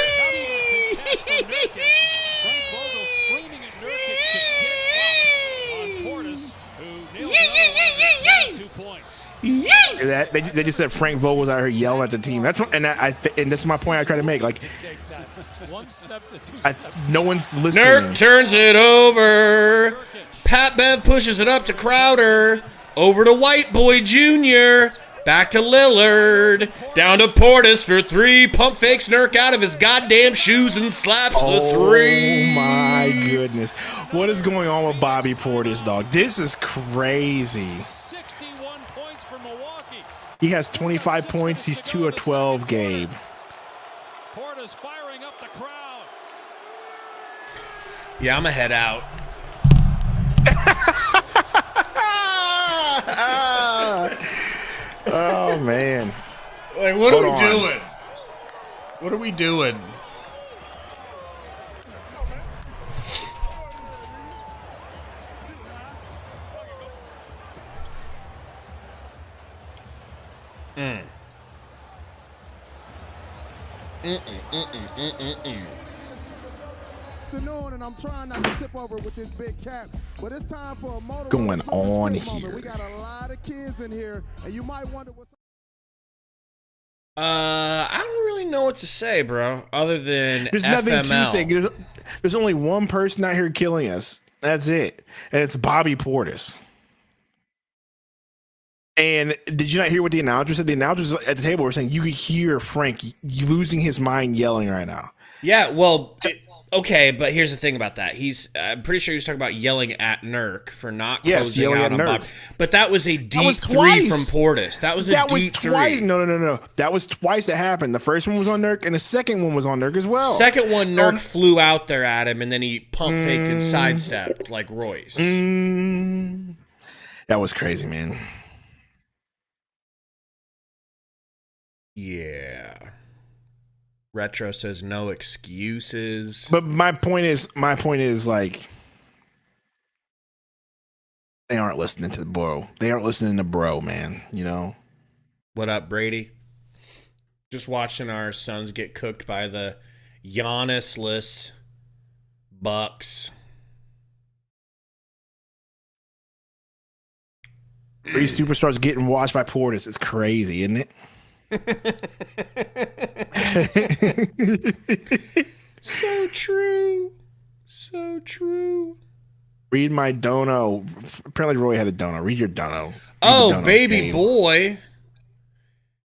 That they just said Frank Vogel's out here yelling at the team. That's what, and that's my point I try to make. Like, no one's listening. Nurk turns it over. Pat Bev pushes it up to Crowder. Over to White Boy Jr. Back to Lillard. Down to Portis for 3. Pump fakes Nurk out of his goddamn shoes and slaps the 3. Oh my goodness. What is going on with Bobby Portis, dog? This is crazy. 61 points for Milwaukee. He has 25 points. He's 2 of 12, Gabe. Portis firing up the crowd. Yeah, I'm going to head out. Oh, man. Like, what Hold are we on. doing? What are we doing? And I'm trying not to tip over with this big cap, but it's time for a motor Going on moment. here? We got a lot of kids in here, and you might wonder what's. I don't really know what to say, bro, other than There's FML. nothing to say. There's only one person out here killing us. That's it. And it's Bobby Portis. And did you not hear what the announcer said? The announcers at the table were saying you could hear Frank losing his mind yelling right now. Yeah, well, okay, but here's the thing about that. I'm pretty sure he was talking about yelling at Nurk for not closing yelling out at on Nurk. Bob. But that was a deep was three twice. from Portis. That was deep twice. three. No. That was twice that happened. The first one was on Nurk, and the second one was on Nurk as well. Second one, Nurk flew out there at him, and then he pump faked and sidestepped like Royce. That was crazy, man. Yeah. Retro says no excuses. But my point is like they aren't listening to the bro. They aren't listening to bro, man. You know. What up, Brady? Just watching our sons get cooked by the Giannis-less Bucks. 3 superstars getting watched by Portis. It's crazy, isn't it? So true. So true. Read my dono. Apparently Roy had a dono. Read your dono. Read the Oh, dono, baby Gabe. boy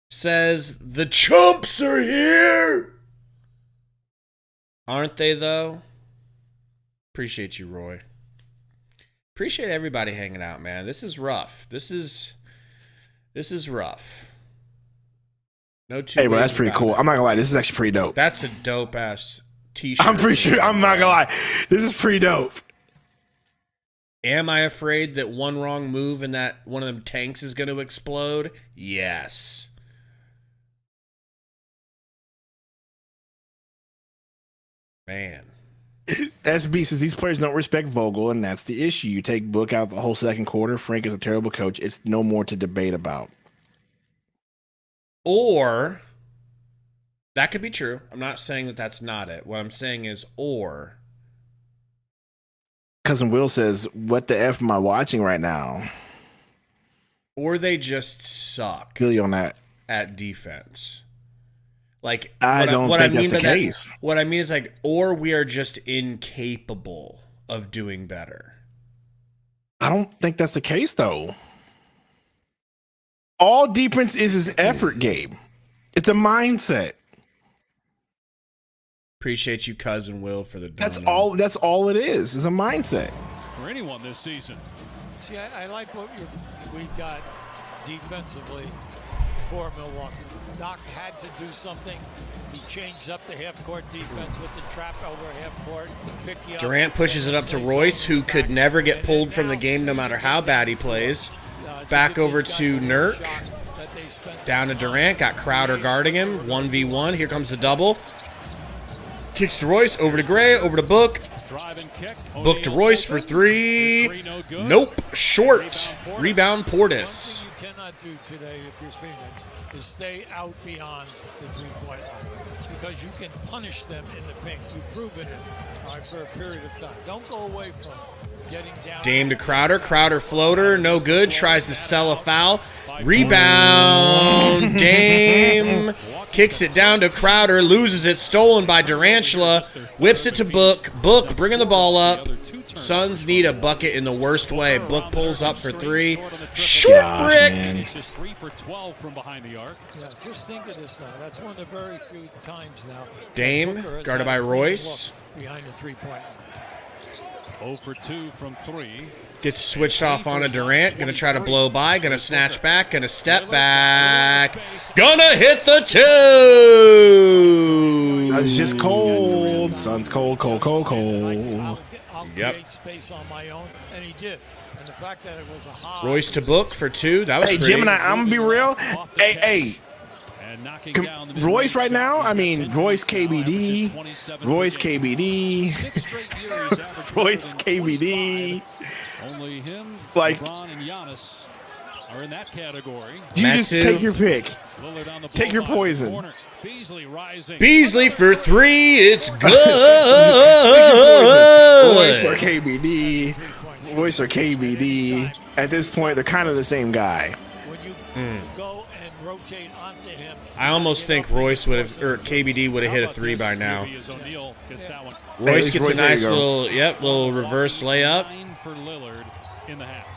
says the chumps are here. Aren't they, though? Appreciate you, Roy. Appreciate everybody hanging out, man. This is rough. This is rough. No two. Hey, bro, ways that's pretty about cool. it. I'm not gonna lie. This is actually pretty dope. That's a dope ass t-shirt. I'm pretty sure. I'm not gonna lie. This is pretty dope. Am I afraid that one wrong move and that one of them tanks is going to explode? Yes. Man. SB says these players don't respect Vogel, and that's the issue. You take Book out the whole second quarter. Frank is a terrible coach. It's no more to debate about. Or that could be true. I'm not saying that that's not it. What I'm saying is, or Cousin Will says, "What the f am I watching right now?" Or they just suck. Feel you on that. At defense. Like I don't think that's the case. What I mean is like, or we are just incapable of doing better. I don't think that's the case though. All defense is effort, Gabe. It's a mindset. Appreciate you, Cousin Will, for the That's all it is a mindset. For anyone this season. See, I like what we got defensively for Milwaukee. Doc had to do something. He changed up the half-court defense with the trap over half-court. Durant pushes it up to Royce, who could never get pulled from the game no matter how bad he plays. Back over to Nurk. Down to Durant. Got Crowder guarding him. 1v1. Here comes the double. Kicks to Royce. Over to Gray. Over to Book. Book to Royce for three. Nope. Short. Rebound Portis. One thing you cannot do today if you're Phoenix is stay out beyond the three-point line because you can punish them in the paint. You've proven it for a period of time. Don't go away from getting down. Dame to Crowder. Crowder floater. No good. Tries to sell a foul. Rebound. Dame. Kicks it down to Crowder. Loses it. Stolen by Durantula. Whips it to Book. Book bringing the ball up. Suns need a bucket in the worst way. Book pulls up for three. Short brick. He's just 3 for 12 from behind the arc. Yeah, just think of this now. That's one of the very few times now. Dame guarded by Royce. Behind the three-point line. 0 for 2 from 3. Gets switched off on a Durant. Gonna try to blow by. Gonna snatch back. Gonna step back. Gonna hit the two. It's just cold. Sun's cold, cold, cold, cold. Yep. Space on my own, and he did. And the fact that it was a high. Royce to Book for two. That was Hey, pretty. Gemini, I'm gonna be real. Hey. Royce right now, I mean, Royce KBD, Royce KBD, Royce KBD. Only him, like, LeBron and Giannis are in that category. You just take your pick. Take your poison. Beasley rising. Beasley for three. It's good. Royce or KBD. Royce or KBD. At this point, they're kind of the same guy. When you go and rotate onto him. I almost think Royce would have, or KBD would have hit a three by now. Royce gets a nice little reverse layup. For Lillard in the half.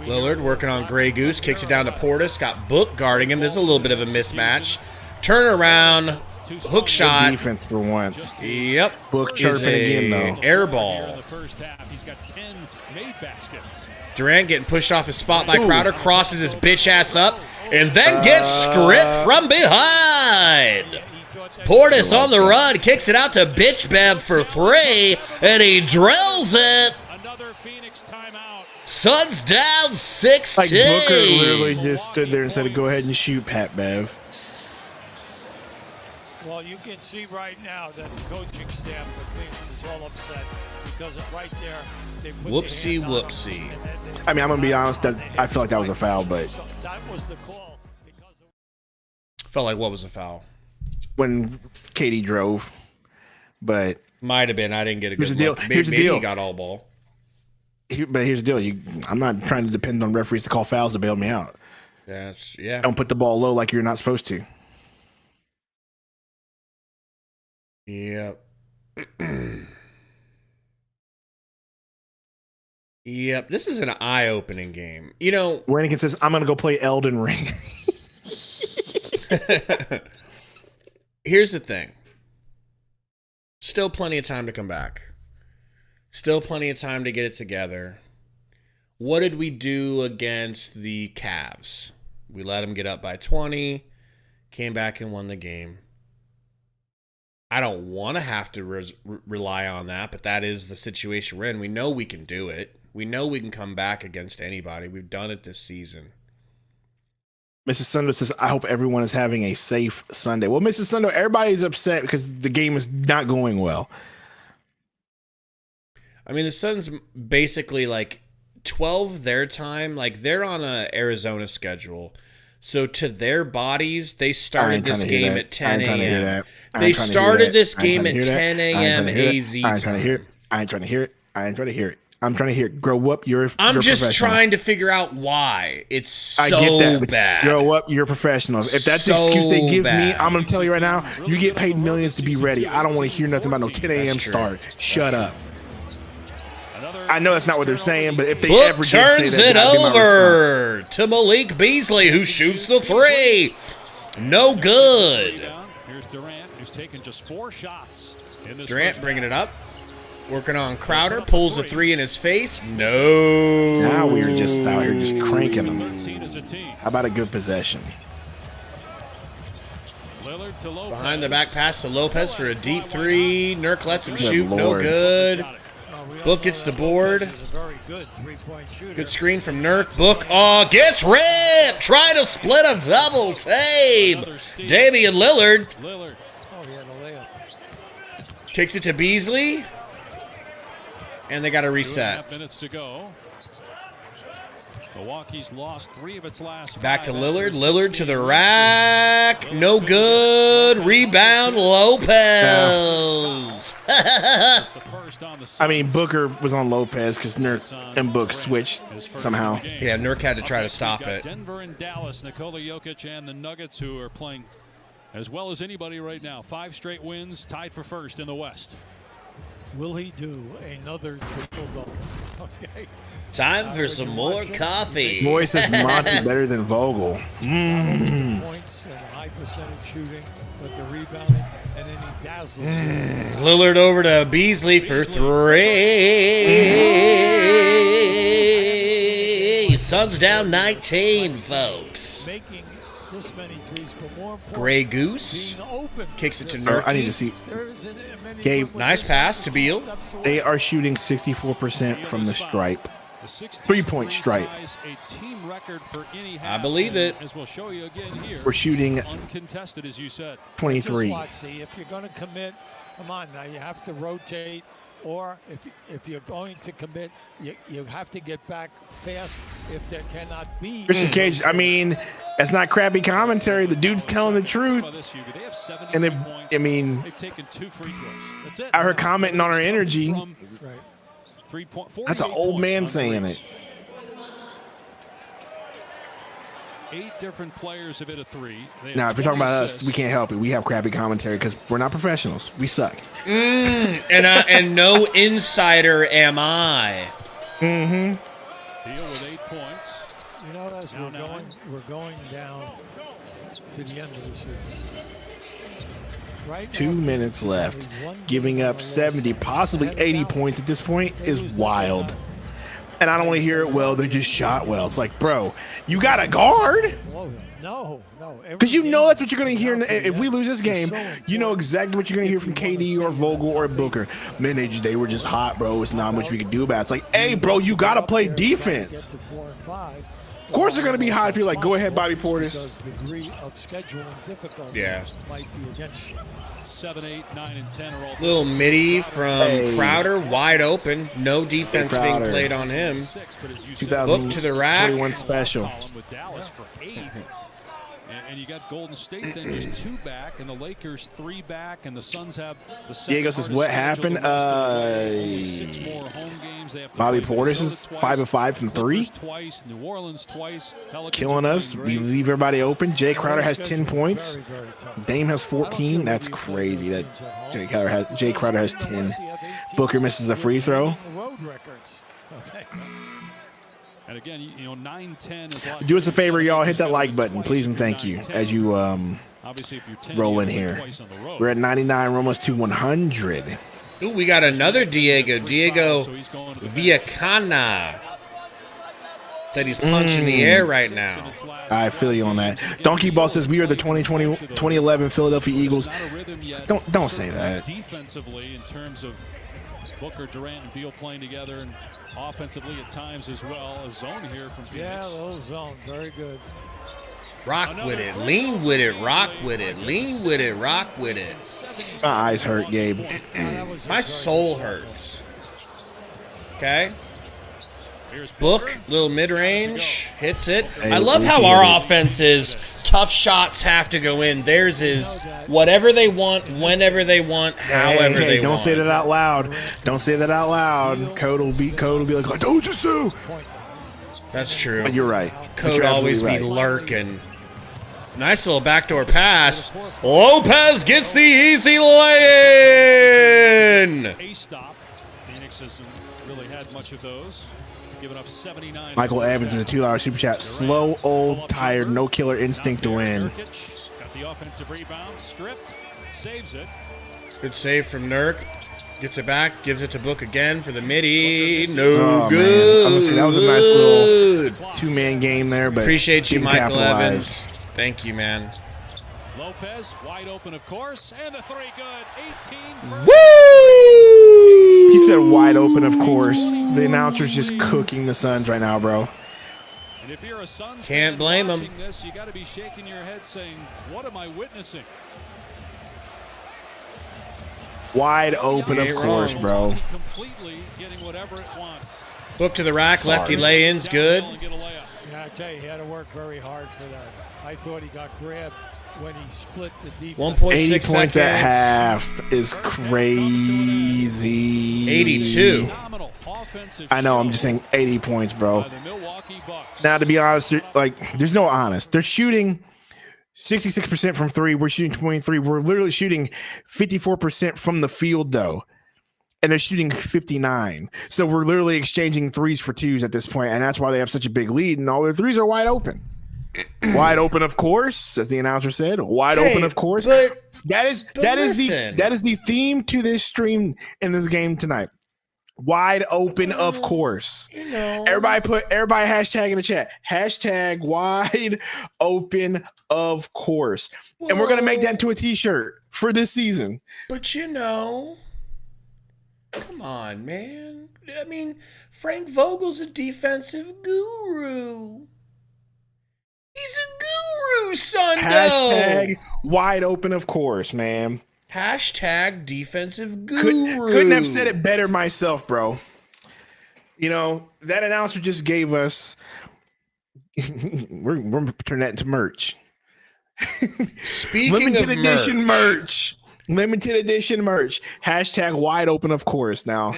Lillard working on Grey Goose, kicks it down to Portis. Got Book guarding him. This is a little bit of a mismatch. Turnaround, hook shot. Defense for once. Yep. Book chirping again though. Air ball. He's got 10 made baskets. Durant getting pushed off his spot by Crowder, crosses his bitch ass up, and then gets stripped from behind. Portis on the run, kicks it out to Bitch Bev for three, and he drills it. Another Phoenix timeout. Suns down 16. Like Booker literally just stood there and said, "Go ahead and shoot, Pat Bev." Well, you can see right now that the coaching staff for Phoenix is all upset because right there they put whoopsie whoopsie. I mean, I'm gonna be honest, that I feel like that was a foul, but that was the call. Felt like what was a foul? When Katie drove, but might have been. I didn't get a good here's the look. deal. Here's the Maybe deal. he got all ball. But here's the deal. I'm not trying to depend on referees to call fouls to bail me out. Yeah. Don't put the ball low like you're not supposed to. Yep. Yep. This is an eye-opening game. You know, Rannigan says, "I'm gonna go play Elden Ring." Here's the thing. Still plenty of time to come back. Still plenty of time to get it together. What did we do against the Cavs? We let them get up by 20, came back and won the game. I don't want to have to rely on that, but that is the situation we're in. We know we can do it. We know we can come back against anybody. We've done it this season. Mrs. Sundo says, I hope everyone is having a safe Sunday. Well, Mrs. Sundo, everybody's upset because the game is not going well. I mean, the Suns basically like 12 their time. Like, they're on a Arizona schedule. So to their bodies, they started this game at 10 a.m. They started this game at 10 a.m. AZ. I ain't trying to hear it. I ain't trying to hear it. I ain't trying to hear it. I'm trying to hear it. Grow up. I'm just professional. trying to figure out why it's so I get that, but bad. Grow up. You're professionals. If that's the excuse they give me, I'm going to tell you right now, you get paid millions to be ready. I don't want to hear nothing about no 10 a.m. start. Shut up. I know that's not what they're saying, but if they Book ever did say turns that, it over to Malik Beasley, who shoots the three. No good. Here's Durant, who's taken just 4 shots. Durant bringing it up. Working on Crowder. Pulls a three in his face. No. Now we're just out here just cranking them. How about a good possession? Behind the back pass to Lopez for a deep three. Nurk lets him shoot. No Lord. good. Book gets the board. Good screen from Nurk. Book, gets ripped. Trying to split a double team. Damian Lillard kicks it to Beasley. And they got to reset. 2.5 minutes to go. Milwaukee's lost 3 of its last 5. Back to Lillard. Lillard to the rack. No good. Rebound, Lopez. I mean, Booker was on Lopez because Nurk and Book switched somehow. Yeah, Nurk had to try to stop it. Denver and Dallas, Nikola Jokic and the Nuggets, who are playing as well as anybody right now. 5 straight wins, tied for first in the West. Will he do another triple-double? Okay. Time for some more coffee. Roy says Monty better than Vogel. Points and high percentage shooting, but the rebounding, and then he dazzles. Lillard over to Beasley for 3. Suns down 19, folks. Making this many threes, but more important, Grey Goose kicks it to Nurkic. I need to see. Gabe, nice pass to Beal. They are shooting 64% from the stripe. 3-point stripe. I believe it. As we'll show you again here. We're shooting uncontested, as you said. 23. See, if you're going to commit, come on now, you have to rotate, or if you're going to commit, you have to get back fast if there cannot be. Christian Cage, I mean, that's not crappy commentary. The dude's telling the truth. And they've taken 2 free throws. That's it. I heard commenting on our energy. Right. That's an old man saying it. 8 different players have hit a 3. Now, if you're talking about us, we can't help it. We have crappy commentary because we're not professionals. We suck. And no insider am I. Deal with 8 points. You know, as we're going down to the end of the season. Right 2 minutes left. Giving up 70, possibly 80 points at this point is wild. And I don't want to hear it, well, they just shot well. It's like, bro, you got a guard? No. Because you know that's what you're going to hear. If we lose this game, you know exactly what you're going to hear from KD or Vogel or Booker. Man, they were just hot, bro. It's not much we can do about it. It's like, hey, bro, you got to play defense. Of course they're going to be hot if you're like, go ahead, Bobby Portis. Yeah. Might be against you. 7, 8, 9, and 10 are all Little midi from Crowder, wide open. No defense being played on him. 2000 to the rack. 21 special. With Dallas for 8. And you got Golden State then just 2 back, and the Lakers 3 back, and the Suns have the Diego says, what happened? 6 more home games. They have to Bobby play Portis is 5 of 5 from 3. Twice, New Orleans twice, Killing us. We leave everybody open. Jay Crowder has 10 points. Dame has 14. That's crazy. That Jay Crowder has 10. Booker misses a free throw. And again, 9-10 is Do us a favor, y'all. Hit that like button, please, and thank you as you roll in here. We're at 99. We're almost to 100. Ooh, we got another Diego Villacana. Said he's punching the air right now. I feel you on that. Donkey Ball says we are the 2011 Philadelphia Eagles. Don't say that. Defensively, in terms of Booker, Durant, and Beal playing together, and offensively at times as well. A zone here from Phoenix. Yeah, a little zone. Very good. Rock with it, lean with it, rock with it, lean with it, rock with it. My eyes hurt, Gabe. My soul hurts. Okay. Book, little mid-range, hits it. I love how our offense is tough shots have to go in. Theirs is whatever they want, whenever they want, however they want. Don't say that out loud. Don't say that out loud. Code will be like, I told you so. That's true. But you're right. Code always be lurking. Nice little backdoor pass. Lopez gets the easy lay-in. A stop. Phoenix hasn't really had much of those. Giving up 79. Michael Evans in the $2 super chat. Slow, old, tired, no killer instinct to win. Got the offensive rebound, stripped, saves it. Good save from Nurk. Gets it back, gives it to Book again for the midi. No good. Man. I'm gonna say that was a nice little two-man game there, but appreciate you, didn't Michael capitalize. Evans. Thank you, man. Lopez wide open, of course, and the three good. 18. Woo! He said wide open, of course. The announcer's just cooking the Suns right now, bro. And if you're a Suns Can't blame him. This, you got to be shaking your head saying, what am I witnessing? Wide open, of course, bro. Completely getting whatever it wants. Book to the rack, lefty lay-in's good. Yeah, I tell you, he had to work very hard for that. I thought he got grabbed when he split the defense. 1.6 80 seconds. points at half is crazy. 82. I know, I'm just saying 80 points, bro. Now, to be honest, like, there's no honest. They're shooting 66% from three. We're shooting 23. We're literally shooting 54% from the field, though. And they're shooting 59. So we're literally exchanging threes for twos at this point, and that's why they have such a big lead, and all their threes are wide open. Wide open, of course, as the announcer said. Wide open, of course. That is the theme to this stream in this game tonight. Wide open, of course. You know. Everybody hashtag in the chat. Hashtag wide open, of course. Whoa. And we're gonna make that into a t-shirt for this season. But you know, come on, man. I mean, Frank Vogel's a defensive guru. He's a guru, Sundo. Hashtag wide open, of course, man. Hashtag defensive guru. Couldn't have said it better myself, bro. You know, that announcer just gave us we're turning that into merch. Speaking limited of edition merch. Limited edition merch. Hashtag wide open, of course. Now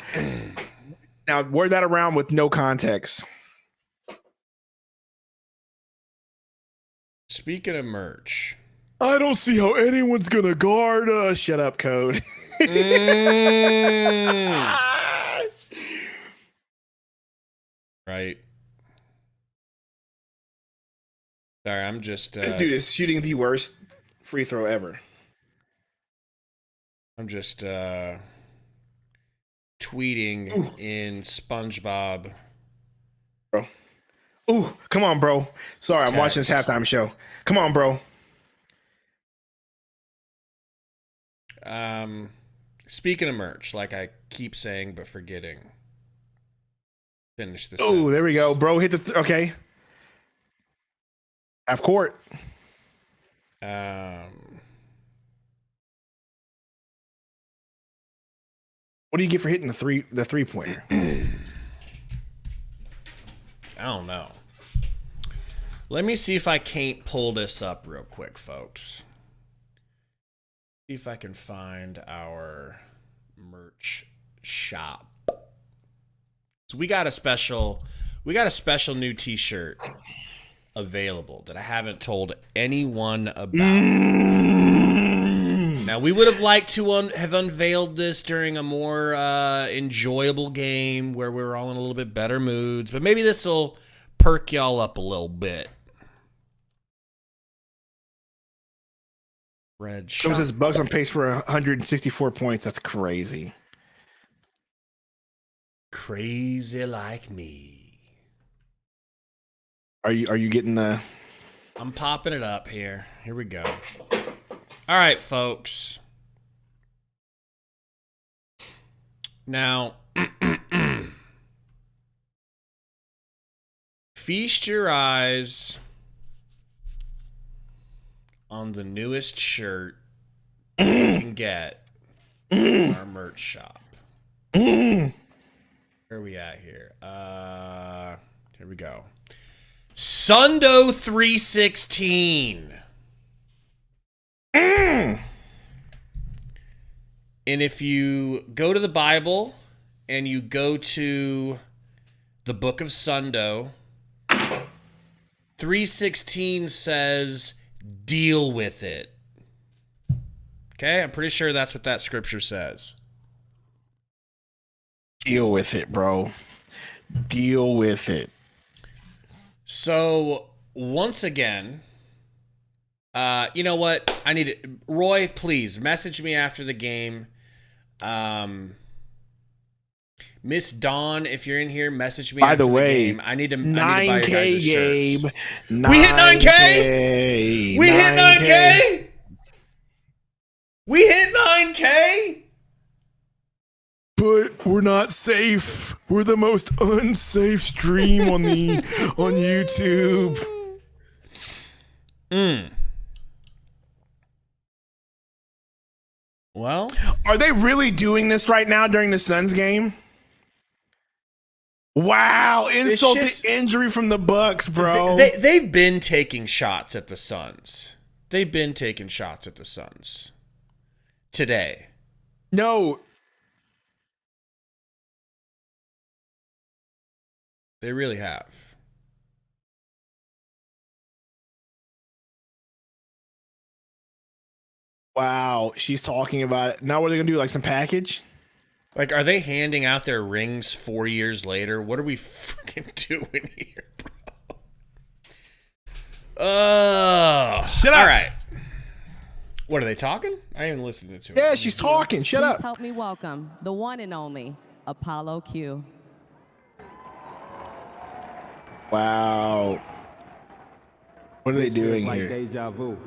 word that around with no context. Speaking of merch, I don't see how anyone's gonna guard us. Shut up, Code. Right. Sorry, I'm just. This dude is shooting the worst free throw ever. I'm just tweeting in SpongeBob. Bro. Ooh, come on, bro. Sorry, I'm watching this halftime show. Come on, bro. Speaking of merch, like I keep saying but forgetting. Finish this. Oh, there we go. Bro, hit the okay. Half court. What do you get for hitting the three pointer? I don't know. Let me see if I can't pull this up real quick, folks. See if I can find our merch shop. So we got a special new t-shirt available that I haven't told anyone about. Now, we would have liked to have unveiled this during a more enjoyable game where we were all in a little bit better moods, but maybe this will perk y'all up a little bit. Red shop. Says Bucks on pace for 164 points. That's crazy. Crazy like me. Are you getting the? I'm popping it up here. Here we go. All right, folks. Now, feast your eyes on the newest shirt you can get in our merch shop. Where are we at here? Here we go. Sundo 316. And if you go to the Bible and you go to the book of Sundo, 316 says, deal with it. Okay, I'm pretty sure that's what that scripture says. Deal with it, bro. Deal with it. So, once again, you know what? I need it. Roy, please message me after the game. Miss Dawn, if you're in here, message me. By after the way, game. I need to 9K, buy your guys' Gabe. shirts. 9K. We hit 9K. We hit 9K. We hit 9K. But we're not safe. We're the most unsafe stream on YouTube. Well, are they really doing this right now during the Suns game? Wow, insult to injury from the Bucks, bro. They've been taking shots at the Suns. They've been taking shots at the Suns today. No. They really have. Wow, she's talking about it. Now what are they going to do, like some package? Like, are they handing out their rings 4 years later? What are we freaking doing here, bro? All right. What are they talking? I ain't listening to it. Yeah, she's talking. Shut up. Please help me welcome the one and only Apollo Q. Wow. What are they doing like here? Deja vu.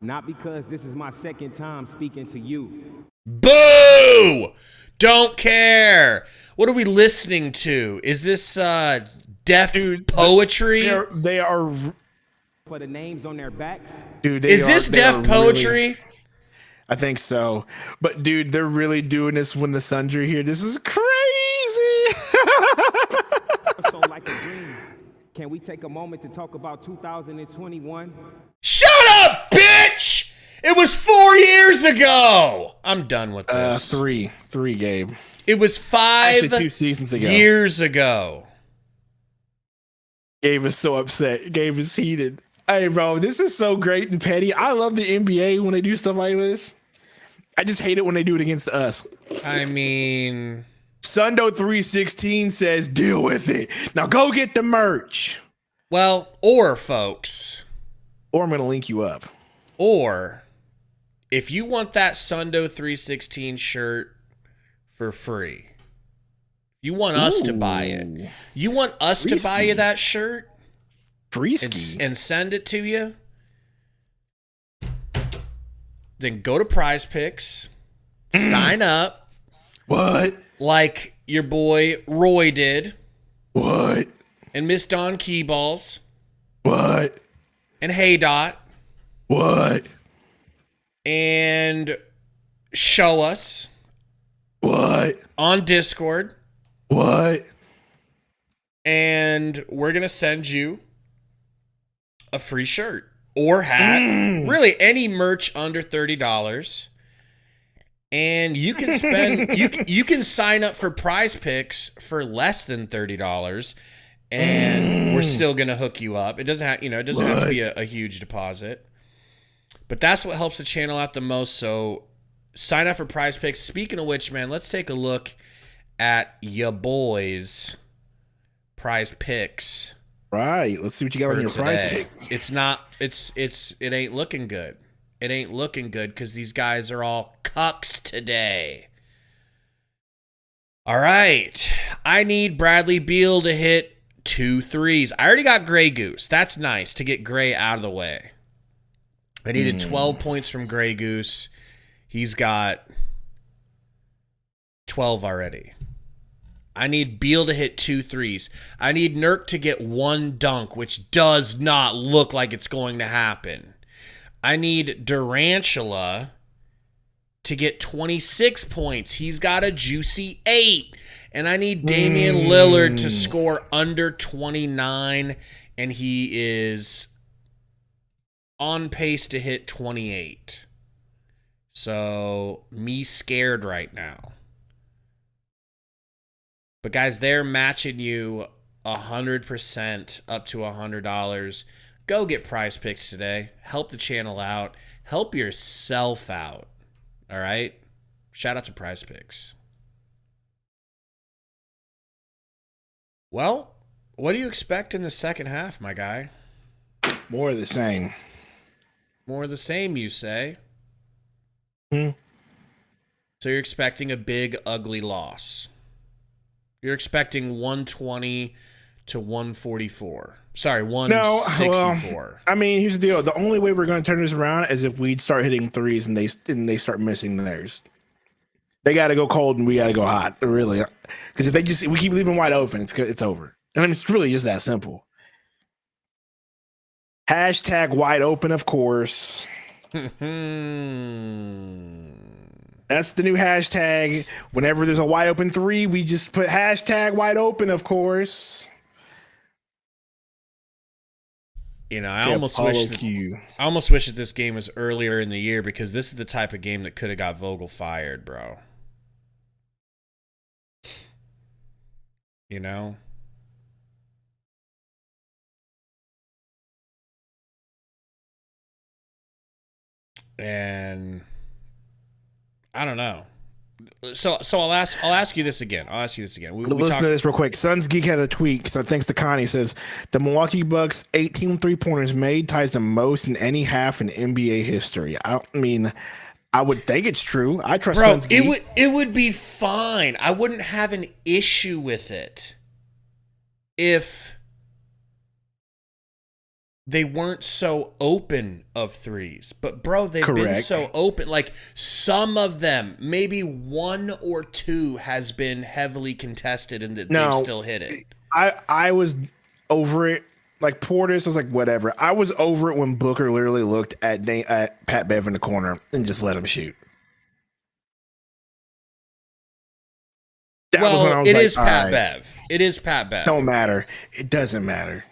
Not because this is my second time speaking to you. Boo! Don't care. What are we listening to? Is this deaf poetry? They are for the names on their backs. Dude, is this deaf poetry? Really, I think so. But dude, they're really doing this when the Suns are here. This is crazy. So like a dream, can we take a moment to talk about 2021? Shut up, bitch! It was 4 years ago. I'm done with this. Three, Gabe. It was 5 Actually, 2 seasons ago. Years ago. Gabe is so upset. Gabe is heated. Hey, bro, this is so great and petty. I love the NBA when they do stuff like this. I just hate it when they do it against us. I mean, Sundo 316 says, deal with it. Now go get the merch. Well, or folks. Or I'm going to link you up. Or if you want that Sundo 316 shirt for free, you want us to buy it. You want us to buy you that shirt and send it to you? Then go to Prize Picks, sign up. What? Like your boy Roy did. What? And Miss Dawn Keyballs. What? And Hey Dot. What? And show us. What? On Discord. What? And we're going to send you a free shirt or hat. Really, any merch under $30. And you can spend, you can sign up for Prize Picks for less than $30. And we're still going to hook you up. It doesn't have, it doesn't have to be a huge deposit. But that's what helps the channel out the most. So sign up for Prize Picks. Speaking of which, man, let's take a look at ya boys' Prize Picks. Right. Let's see what you got on your Prize Picks. It ain't looking good. It ain't looking good because these guys are all cucks today. All right. I need Bradley Beal to hit 2 threes. I already got Grey Goose. That's nice to get Gray out of the way. I needed 12 points from Grey Goose. He's got 12 already. I need Beal to hit 2 threes. I need Nurk to get 1 dunk, which does not look like it's going to happen. I need Durantula to get 26 points. He's got a juicy 8. And I need Damian Lillard to score under 29, and he is on pace to hit 28. So, me scared right now. But guys, they're matching you 100% up to $100. Go get Prize Picks today. Help the channel out. Help yourself out. All right? Shout out to Prize Picks. Well, what do you expect in the second half, my guy? More of the same. More of the same, you say? Hmm. So you're expecting a big, ugly loss. You're expecting 120 to 144. Sorry, 164. Well, I mean, here's the deal. The only way we're going to turn this around is if we start hitting threes and they start missing theirs. They got to go cold and we got to go hot, really. Because if we keep leaving wide open, it's over. I mean, it's really just that simple. Hashtag wide open, of course. That's the new hashtag. Whenever there's a wide open 3, we just put hashtag wide open, of course. You know, I almost wish that this game was earlier in the year, because this is the type of game that could have got Vogel fired, bro. You know? And I don't know. So I'll ask you this again. Listen to this real quick. Suns Geek had a tweet. So thanks to Connie, says the Milwaukee Bucks 18 3-pointers made ties the most in any half in NBA history. I mean, I would think it's true. I trust Suns Geek. It would be fine. I wouldn't have an issue with it if they weren't so open of threes. But, bro, they've been so open. Like, some of them, maybe 1 or 2 has been heavily contested and that they still hit it. I was over it. Like, Portis was like, whatever. I was over it when Booker literally looked at Pat Bev in the corner and just let him shoot. It is Pat Bev. It is Pat Bev. Don't matter. It doesn't matter.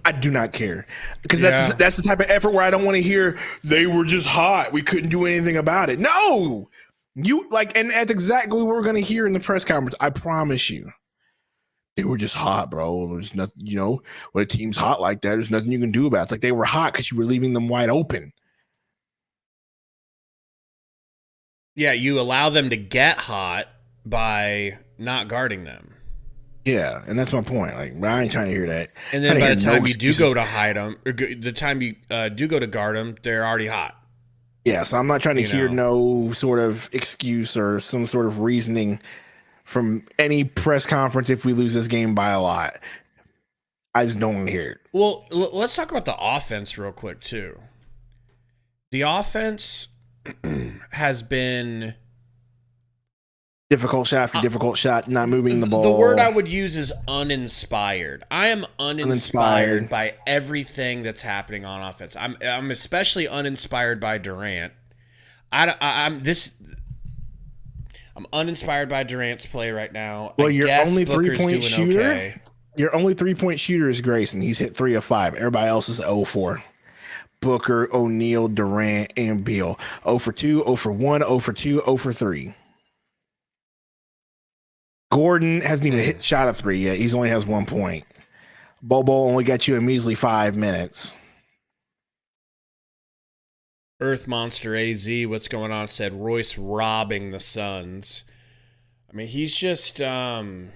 I do not care, because that's the type of effort where I don't want to hear they were just hot. We couldn't do anything about it. No, and that's exactly what we're going to hear in the press conference. I promise you, they were just hot, bro. There's nothing, when a team's hot like that, there's nothing you can do about it. It's like they were hot because you were leaving them wide open. Yeah, you allow them to get hot by not guarding them. Yeah, and that's my point. Like, I ain't trying to hear that. And then by the time you do go to hide them, or the time you do go to guard them, they're already hot. Yeah, so I'm not trying to hear no sort of excuse or some sort of reasoning from any press conference if we lose this game by a lot. I just don't want to hear it. Well, let's talk about the offense real quick, too. The offense has been... difficult shot after difficult shot, not moving the ball. The word I would use is uninspired. I am uninspired by everything that's happening on offense. I'm especially uninspired by Durant. I'm uninspired by Durant's play right now. Well, your only 3-point shooter. Okay. Your only 3-point shooter is Grayson. He's hit 3 of 5. Everybody else is 0-4. Booker, O'Neal, Durant, and Beal. 0 for 2, 0 for 1, 0 for 2, 0 for 3. Gordon hasn't even hit shot of 3 yet. He only has 1 point. Bobo only got you a measly 5 minutes. Earth Monster AZ, what's going on? Said Royce robbing the Suns. I mean, he's just. I'm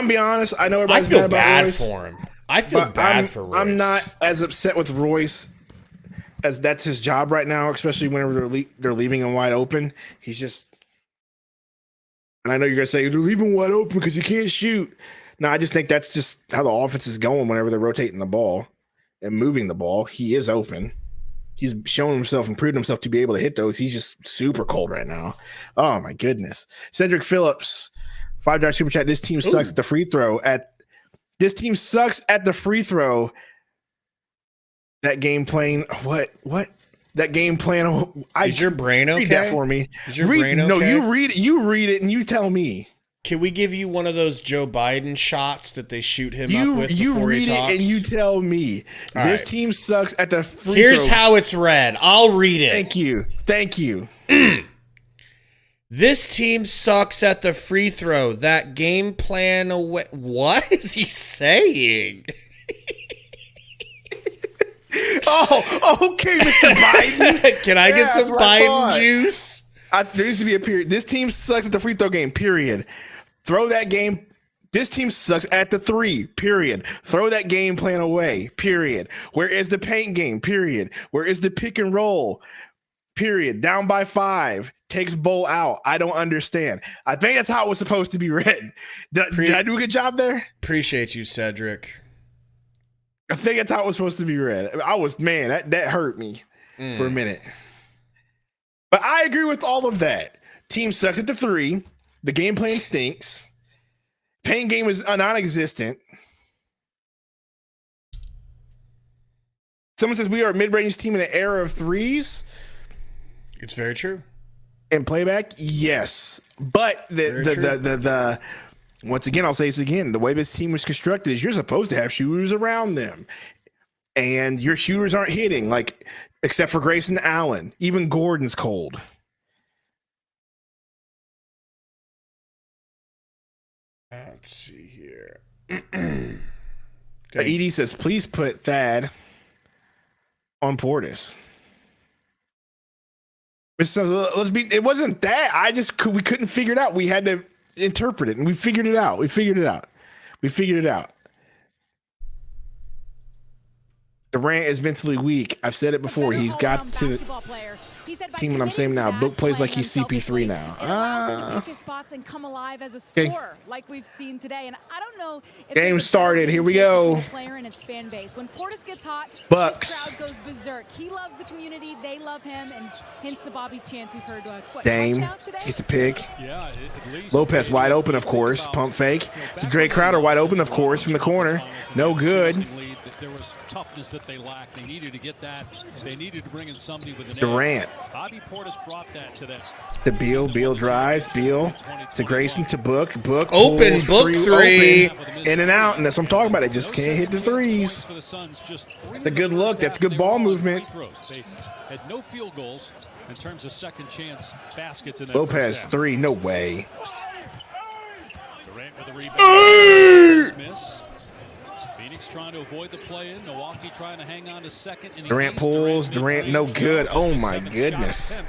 be honest. I know everybody's I feel bad for him. I feel bad for Royce. I'm not as upset with Royce as that's his job right now, especially whenever they're leaving him wide open. He's just. And I know you're going to say, they're leaving wide open because he can't shoot. No, I just think that's just how the offense is going whenever they're rotating the ball and moving the ball. He is open. He's shown himself and proven himself to be able to hit those. He's just super cold right now. Oh, my goodness. Cedric Phillips, $5 super chat. This team sucks at the free throw. This team sucks at the free throw. That game plan. What? That game plan. Is your brain okay? Read that for me. Is your brain okay? No, you read it. You read it and you tell me. Can we give you one of those Joe Biden shots that they shoot him up with before he talks? You read it and you tell me. All this right. team sucks at the free Here's throw. how it's read. I'll read it. Thank you. This team sucks at the free throw. That game plan away. What is he saying? Oh, okay, Mr. Biden. Can I get some Biden juice? There needs to be a period. This team sucks at the free throw game, period. Throw that game. This team sucks at the three, period. Throw that game plan away, period. Where is the paint game, period? Where is the pick and roll, period? Down by 5, takes Bull out. I don't understand. I think that's how it was supposed to be read. Did I do a good job there? Appreciate you, Cedric. I think that's how it was supposed to be read. That hurt me for a minute. But I agree with all of that. Team sucks at the 3. The game plan stinks. Paint game is non-existent. Someone says we are a mid-range team in an era of 3s. It's very true. And playback, yes. But the once again, I'll say this again. The way this team was constructed is you're supposed to have shooters around them. And your shooters aren't hitting, like, except for Grayson Allen. Even Gordon's cold. Let's see here. Edie says, please put Thad on Portis. It wasn't that. We couldn't figure it out. We had to interpret it, and we figured it out. Durant is mentally weak. I've said it before. He's got to team what I'm saying now. Book plays like he's CP3 now. Spots and come alive as a scorer like we've seen today. And I don't know if game started. Here we go. Player and its fan base. When Portis gets hot, Bucks. this crowd goes berserk. He loves the community. They love him, and hence the Bobby's chance we've heard. Dame, it's a pick. Lopez wide open, of course. Pump fake. To Drake Crowder wide open, of course, from the corner. No good. There was toughness that they lacked. They needed to get that. They needed to bring in somebody with an Durant. Bobby Portis brought that to them. To Beal. Beal drives. Beal to Grayson to Book. Book open. Book three. Open, in and out. And that's what I'm talking about. It just can't hit the threes. It's a good look. That's good ball movement. They had no field goals in terms of second chance baskets in that Lopez 3. No way. Durant with a rebound. Miss. Phoenix trying to avoid the play-in. Milwaukee trying to hang on to second. Durant pulls. Durant no good. Oh my goodness.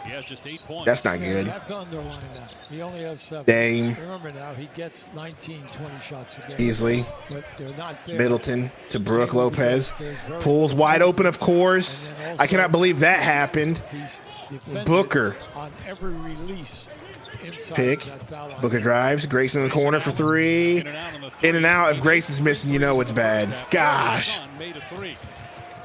He has just 8 points. That's not good. You have to underline that. He only has 7. Dame. Remember now, he gets 19, 20 shots a game. Easily. But they're not there. Middleton to Brooke Lopez. Pulls wide open, of course. I cannot believe that happened. Booker. On every release. Pick. Booker drives. Grayson in the corner for 3. In and out. If Grayson's missing, you know it's bad. Gosh.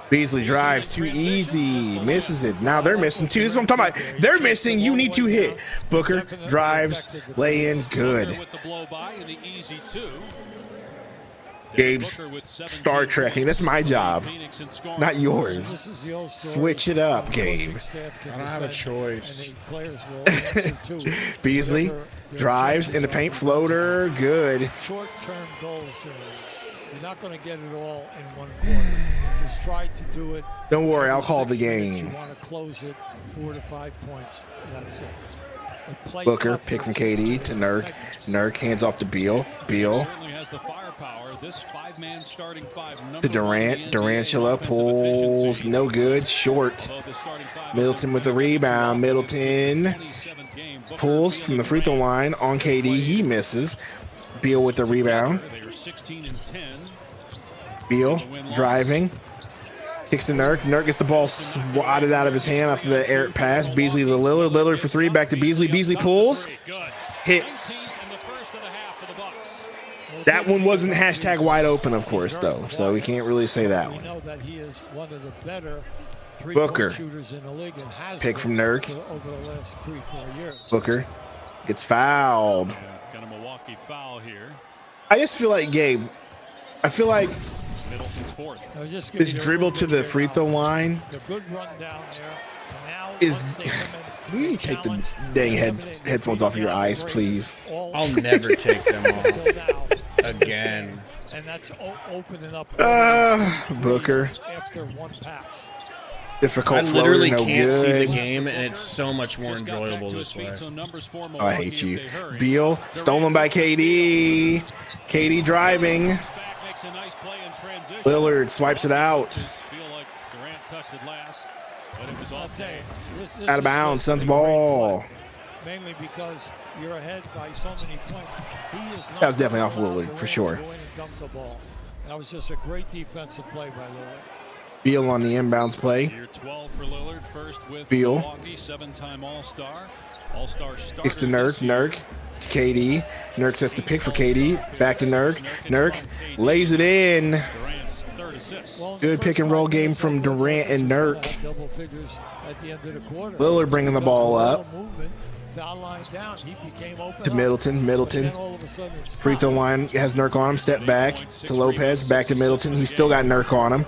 Beasley drives too easy. Misses it. Now they're missing too. This is what I'm talking about. They're missing. You need to hit. Booker drives. Lay in. Good. Gabe's Star Trekking. That's my job, not yours. Switch it up, Gabe. I don't have a choice. Beasley drives in the paint. Floater. Good. Short-term goals. You're not going to get it all in one quarter. Just try to do it. Don't worry, I'll call the game. You want to close it 4 to 5 points. That's it. Booker, pick from KD to Nurk. Nurk hands off to Beal. Beal to Durant. Durantula pulls. No good. Short. Middleton with the rebound. Middleton pulls from the free throw line on KD. He misses. Beal with the rebound. Beal driving. Kicks to Nurk. Nurk gets the ball swatted out of his hand after the air pass. Beasley to Lillard. Lillard for 3. Back to Beasley. Beasley pulls. Hits. That one wasn't hashtag wide open, of course, though. So we can't really say that one. Booker. Pick from Nurk. Booker gets fouled. Got a Milwaukee foul here. I just feel like, Gabe, I feel like Middleton's fourth. This dribble to the free throw line The good run down there. And now is. once they come in, We they need to take the challenge, dang they eliminate, they headphones beat off your down eyes, the please. all I'll never take them off until now. again. And that's opening up Booker. after one pass. Difficult I literally floater, no can't see the good. game, and it's so much more Just got back enjoyable to this his feet, way. so numbers for Oh, I Milwaukee hate if you. they hurry. Beal, stolen by KD. KD driving. Back makes a nice play in transition. Lillard swipes it out. Feel like Durant touched it last, but it was I'll off. tell you, this Out of is bounds, a Suns great ball. play, mainly because you're ahead by so many points. He is not That was definitely off allowed Lillard, Durant for to sure. go in and dunk the ball. That was just a great defensive play by Lillard. Beal on the inbounds play. Year 12 for Lillard, first with Beal. Milwaukee, 7-time All-Star. All-Star starter. Kicks to Nurk. Nurk to KD. Nurk sets the pick for KD. Back to Nurk. Nurk lays it in. Durant's third assist. Well, Good pick and roll game from Durant and Nurk. Double figures at the end of the quarter. Lillard bringing the ball up. Movement, foul line down. He became open To up. Middleton. Middleton. But then all of a sudden it's Free throw stopped. line has Nurk on him. Step back to Lopez. Back to Middleton. He's still got Nurk on him.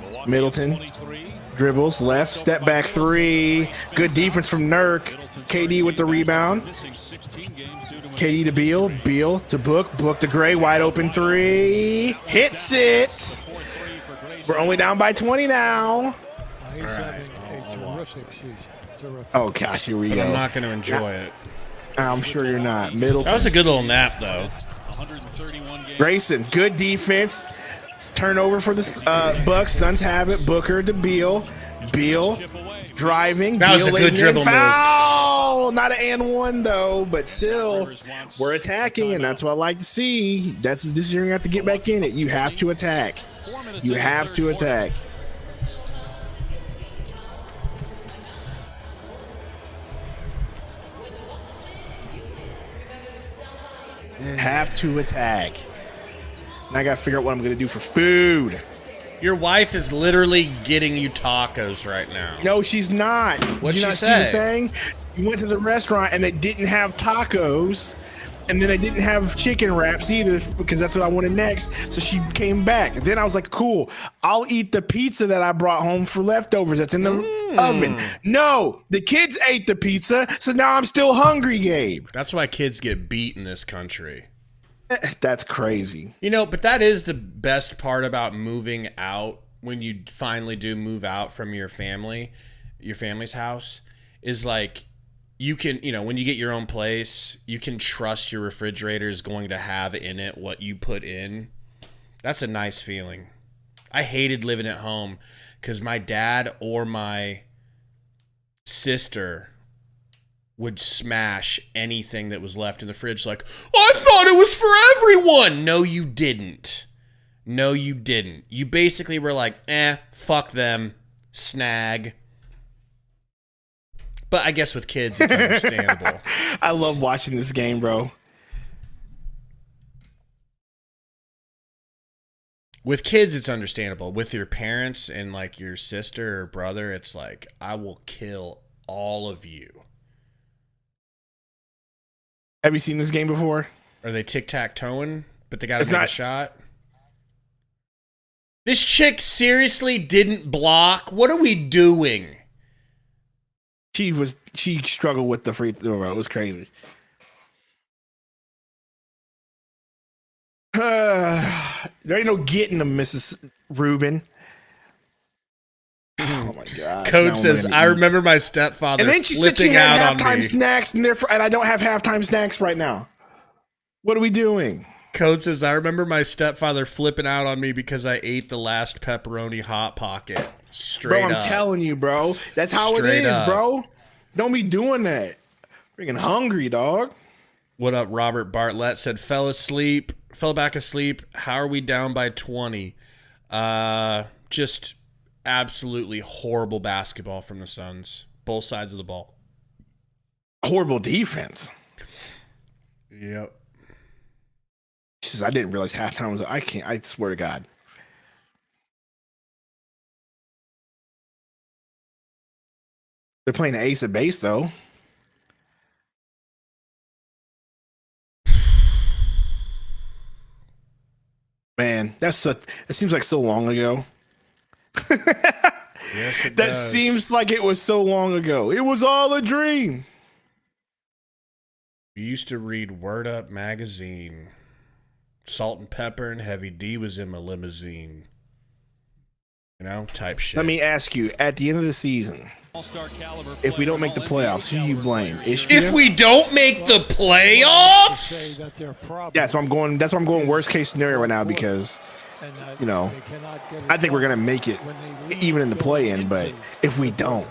Milwaukee Middleton. 23. Dribbles left. Step back three. Good defense from Nurk. KD with the rebound. Missing 16 games due to an KD to Beal. Beal to Book. Book to Gray. Wide open three. Hits it. 4-3 for Grace. We're only down by 20 now. He's having a terrific season. Terrific. Oh, gosh, here we But go. I'm not going to enjoy it. I'm sure you're not. That Middleton. was a good little nap, though. 131 games. Grayson, good defense. Turnover for the Bucks. Suns have it. Booker to Beal. Beal driving. That was Beal a lays good it in. dribble move. Foul! Not an and one though, but still, we're attacking, and that's what I like to see. This is you're gonna have to get back in it. You have to attack. 4 minutes You in the have third to quarter. attack. Have to attack. Now I gotta figure out what I'm gonna do for food. Your wife is literally getting you tacos right now. No, she's not. What'd Did you she not see say? this thing? You went to the restaurant and they didn't have tacos, and then they didn't have chicken wraps either because that's what I wanted next. So she came back. Then I was like, cool, I'll eat the pizza that I brought home for leftovers that's in the oven. No, the kids ate the pizza, so now I'm still hungry, Gabe. That's why kids get beat in this country. That's crazy. You know, but that is the best part about moving out when you finally do move out from your family's house, is like you can, when you get your own place, you can trust your refrigerator is going to have in it what you put in. That's a nice feeling. I hated living at home because my dad or my sister would smash anything that was left in the fridge like, I thought it was for everyone. No, you didn't. No, you didn't. You basically were like, fuck them, snag. But I guess with kids, it's understandable. I love watching this game, bro. With kids, it's understandable. With your parents and like your sister or brother, it's like, I will kill all of you. Have you seen this game before? Are they tic-tac-toeing, but they got to It's make not- a shot? This chick seriously didn't block? What are we doing? She struggled with the free throw. It was crazy. There ain't no getting them, Mrs. Rubin. Oh my God! Code says, I remember my stepfather And then she said she flipping had out on halftime me. snacks, and I don't have halftime snacks right now. What are we doing? Code says, I remember my stepfather flipping out on me because I ate the last pepperoni Hot Pocket. Straight Bro, I'm up. telling you, bro. That's how Straight it is, up. bro. Don't be doing that. Freaking hungry, dog. What up, Robert Bartlett said, fell back asleep. How are we down by 20? Just absolutely horrible basketball from the Suns. Both sides of the ball. Horrible defense. Yep. I didn't realize halftime was. I swear to God. They're playing the ace of base though. Man, that seems like so long ago. Yes, it That does. seems like it was so long ago. It was all a dream. We used to read Word Up magazine. Salt and Pepper and Heavy D was in my limousine. You know, type shit. Let me ask you, at the end of the season, if we don't make the playoffs, who you blame? Ishbia? If we don't make the playoffs? That's why I'm going. That's why I'm going worst case scenario right now because, you know, I think we're gonna make it even in the play-in. But if we don't,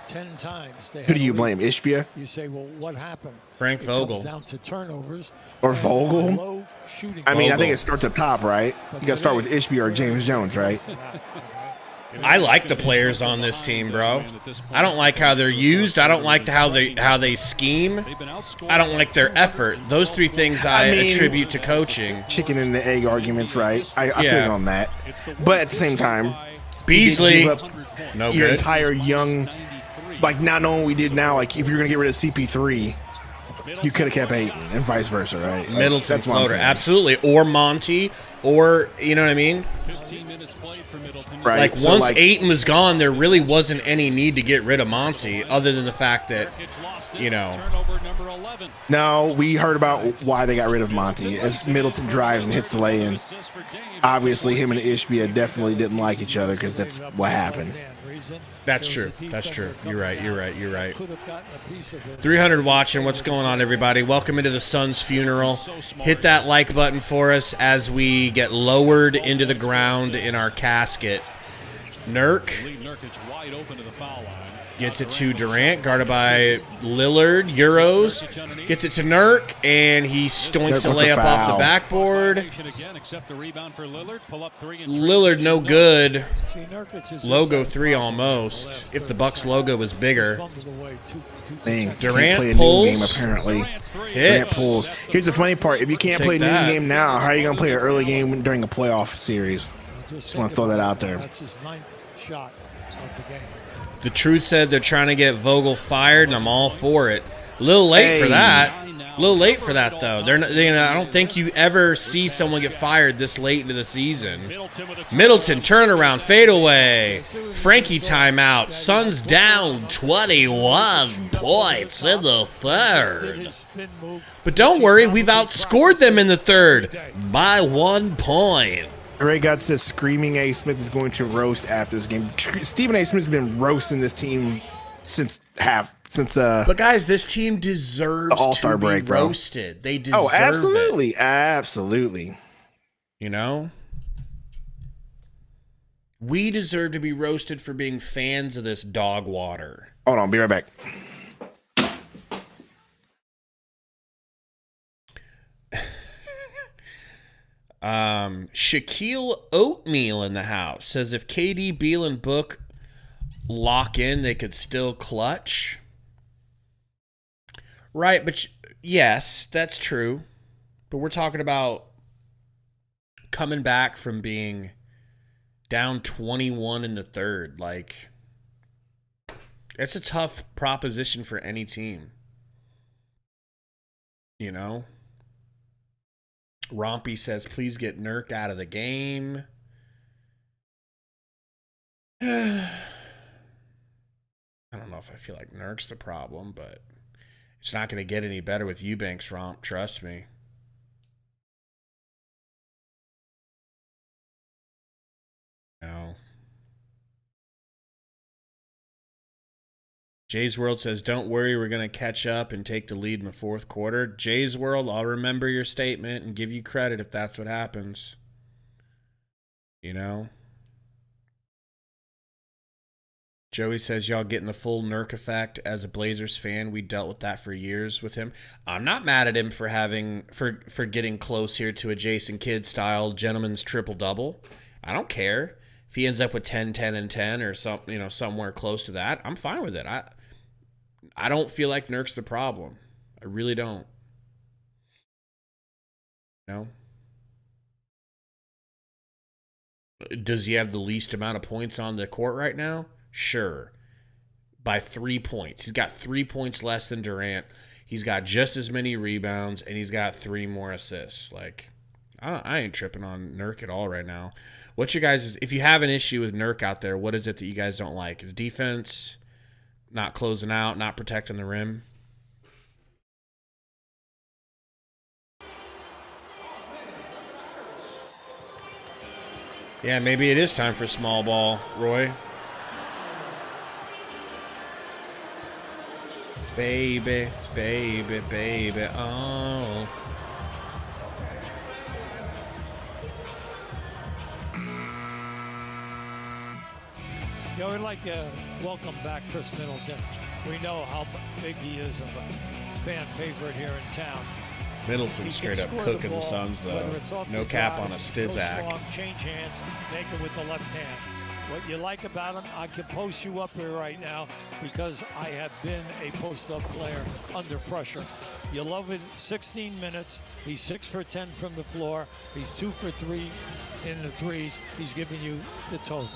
10 times who do you blame? Ishbia? You say, well, what happened? Frank It Vogel. comes down to turnovers Or and Vogel? low shooting. I mean, I Vogel. think it starts up top, right? You got to start with Ishbia or James Jones, right? I like the players on this team, bro. I don't like how they're used. I don't like how they scheme. I don't like their effort. Those three things I mean, attribute to coaching. Chicken and the egg arguments, right? I feel Yeah. you on that. But at the same time, Beasley, you give up no your good. entire young, like not knowing what we did now, like if you're going to get rid of CP3, you could have kept Ayton and vice versa, right? Like, Middleton that's what I'm floater, saying. absolutely. Or Monty, or, you know what I mean? 15 minutes played for Middleton. Right. Like, So, once like- Ayton was gone, there really wasn't any need to get rid of Monty, other than the fact that, you know, Turnover number 11. No, we heard about why they got rid of Monty. As Middleton drives and hits the lay-in, obviously him and Ishbia definitely didn't like each other because that's what happened. that's true. That's true. You're right. 300 watching. What's going on, everybody? Welcome into the Suns' funeral. Hit that like button for us as we get lowered into the ground in our casket. Nurk Nurkic wide open to the foul line. gets it to Durant, guarded by Lillard. Euros gets it to Nurk, and he stoinks a Nurk wants a layup off the foul. backboard. Again, except the rebound for Lillard. Pull up three and Lillard no good. See, Nurkic is Logo just 3 almost. If the Bucks logo was bigger. fumbled away two Dang, Durant can't play a pulls. noon game apparently. Durant Hits. pulls. Here's the funny part: if you can't Take play a noon that. game now, how are you gonna play an early game during a playoff series? Just want to throw that out there. That's his 9th shot of the game. The truth said they're trying to get Vogel fired, and I'm all for it. A little late for Hey. that. A little late for that, though. They're not, I don't think you ever see someone get fired this late into the season. Middleton, turnaround, fadeaway. Frankie timeout. Suns down 21 points in the third. His spin move. But don't worry, we've outscored them in the third by 1 point. Ray God says Screaming A. Smith is going to roast after this game. Stephen A. Smith's been roasting this team since But guys, this team deserves the All-Star to be break, bro. roasted. They deserve it. Absolutely. You know? We deserve to be roasted for being fans of this dog water. Hold on, be right back. Shaquille Oatmeal in the house says if KD, Beal, and Book lock in, they could still clutch. Right, but yes, that's true. But we're talking about coming back from being down 21 in the third. Like, it's a tough proposition for any team. You know? Rompy says, please get Nurk out of the game. I don't know if I feel like Nurk's the problem, but it's not going to get any better with Eubanks, Romp. Trust me. No. Jay's World says, don't worry, we're going to catch up and take the lead in the fourth quarter. Jay's World, I'll remember your statement and give you credit if that's what happens. You know? Joey says, y'all getting the full Nurk effect. As a Blazers fan, we dealt with that for years with him. I'm not mad at him for getting close here to a Jason Kidd style gentleman's triple-double. I don't care. If he ends up with 10, 10, and 10 or somewhere close to that, I'm fine with it. I don't feel like Nurk's the problem. I really don't. No. Does he have the least amount of points on the court right now? Sure. By 3 points. He's got 3 points less than Durant. He's got just as many rebounds, and he's got 3 more assists. Like, I ain't tripping on Nurk at all right now. What's your guys' if you have an issue with Nurk out there, what is it that you guys don't like? Is defense, not closing out, not protecting the rim? Yeah, maybe it is time for small ball, Roy. Baby, baby, baby, oh. You know, we'd like to welcome back Chris Middleton. We know how big he is of a fan favorite here in town. Middleton straight up cooking the Suns, though. No cap on a Stizak. Change hands, make it with the left hand. What you like about him, I can post you up here right now because I have been a post-up player under pressure. You love it, 16 minutes. He's 6 for 10 from the floor. He's 2 for 3 in the threes. He's giving you the total.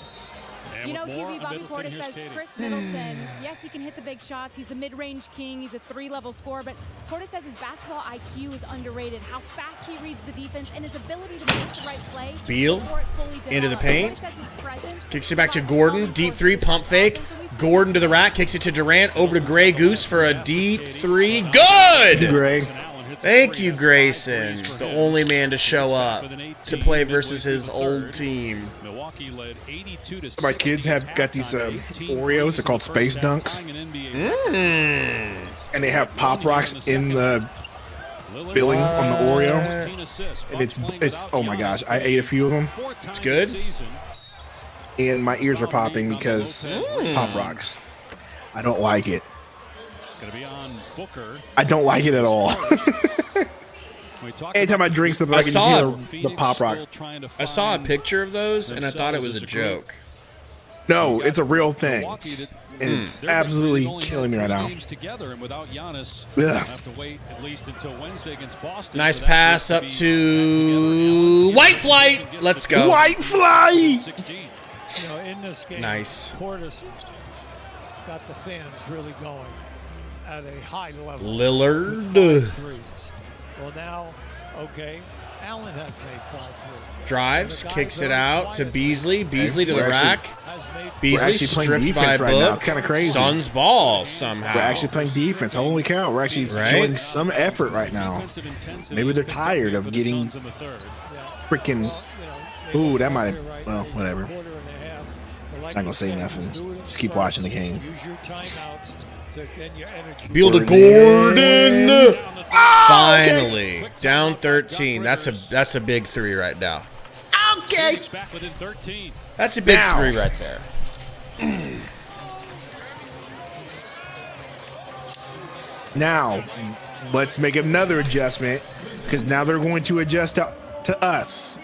You know, QB Bobby Portis says Chris Middleton, yes, he can hit the big shots. He's the mid-range king. He's a 3-level scorer. But Portis says his basketball IQ is underrated. How fast he reads the defense and his ability to make the right play. Beal into the paint. Kicks it back to Gordon. Deep three, pump fake. Gordon to the rack. Kicks it to Durant. Over to Grey Goose for a deep three. Good! Gray. Thank you, Grayson. The only man to show up to play versus his old team. Milwaukee led 82 to 6. My kids have got these Oreos. They're called Space Dunks. And they have Pop Rocks in the filling on the Oreo. And it's oh my gosh, I ate a few of them. It's good. And my ears are popping because Pop Rocks. I don't like it. Gonna be on Booker. I don't like it at all. Anytime I drink something, I can just hear the Pop Rocks. I saw a picture of those, and I thought it was a joke. No, it's a real thing. And it's absolutely killing me right now. Nice pass up to White Flight. Let's go. White Flight. You know, in this game, nice. Portis got the fans really going at a high level. Lillard. Well, now, okay, Allen has made 5 threes. Drives, kicks it out to Beasley. Beasley to the rack. Beasley stripped by right Book. now. It's kind of crazy. Suns ball somehow. We're actually playing defense. Holy cow. We're actually showing some effort right now. Maybe they're tired of getting freaking... Ooh, that might have... Well, whatever. I'm not going to say nothing. Just keep watching the game. Beal to Gordon. Finally, down 13. That's a big three right now. Okay. That's a big three right there. Now, let's make another adjustment because now they're going to adjust to us.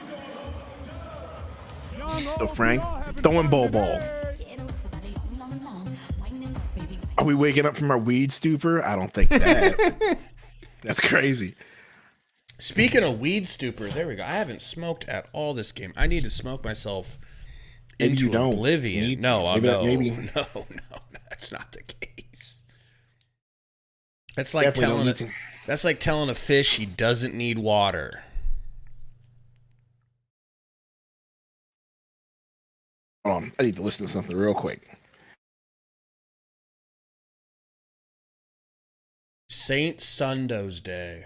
So Frank, throwing ball. Are we waking up from our weed stupor? I don't think that. That's crazy. Speaking of weed stupor, there we go. I haven't smoked at all this game. I need to smoke myself into oblivion. No, maybe. No, that's not the case. That's like telling a fish he doesn't need water. Hold on, I need to listen to something real quick. Saint Sundo's Day.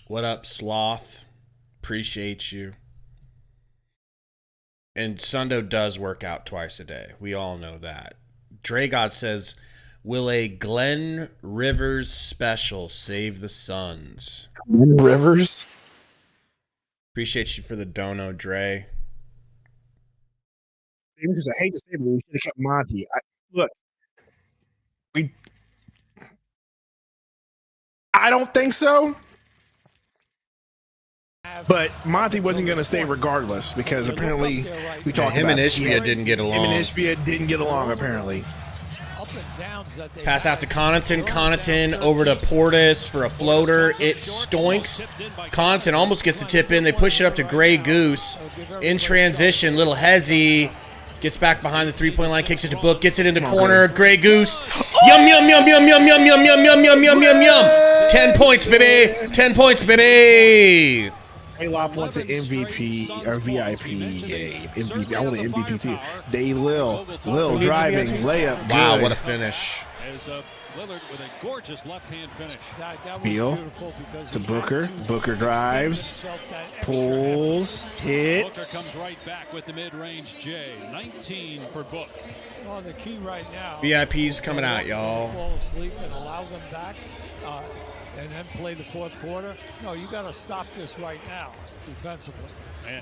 What up, Sloth? Appreciate you. And Sundo does work out twice a day. We all know that. Dragod says, will a Glenn Rivers special save the Suns? Glenn Rivers? Appreciate you for the dono, Dre. I hate to say it, but we should have kept Monty. I don't think so. But Monty wasn't going to stay regardless because apparently we talked him about and Ishbia didn't get along. Him and Ishbia didn't get along apparently. Pass out to Connaughton. Connaughton over to Portis for a floater. It stoinks. Connaughton almost gets the tip in. They push it up to Grey Goose. In transition, little hezzy. Gets back behind the three-point line, kicks it to Book, gets it in the corner. Grey Goose. Yum, yum, yum, yum, yum, yum, yum, yum, yum, yum, yum, yum, yum. 10 points, baby. 10 points, baby. A-Lop wants an MVP or VIP game. MVP. I want an MVP too. Day Lil driving, layup. Good. Wow, what a finish. Lillard with a gorgeous left-hand finish. Beal to Booker. Booker drives, pulls, hits. Booker comes right back with the mid-range J. 19 for Book. Well, the key right now. VIP's coming out, y'all. Fall asleep and allow them back, and then play the fourth quarter. No, you got to stop this right now defensively.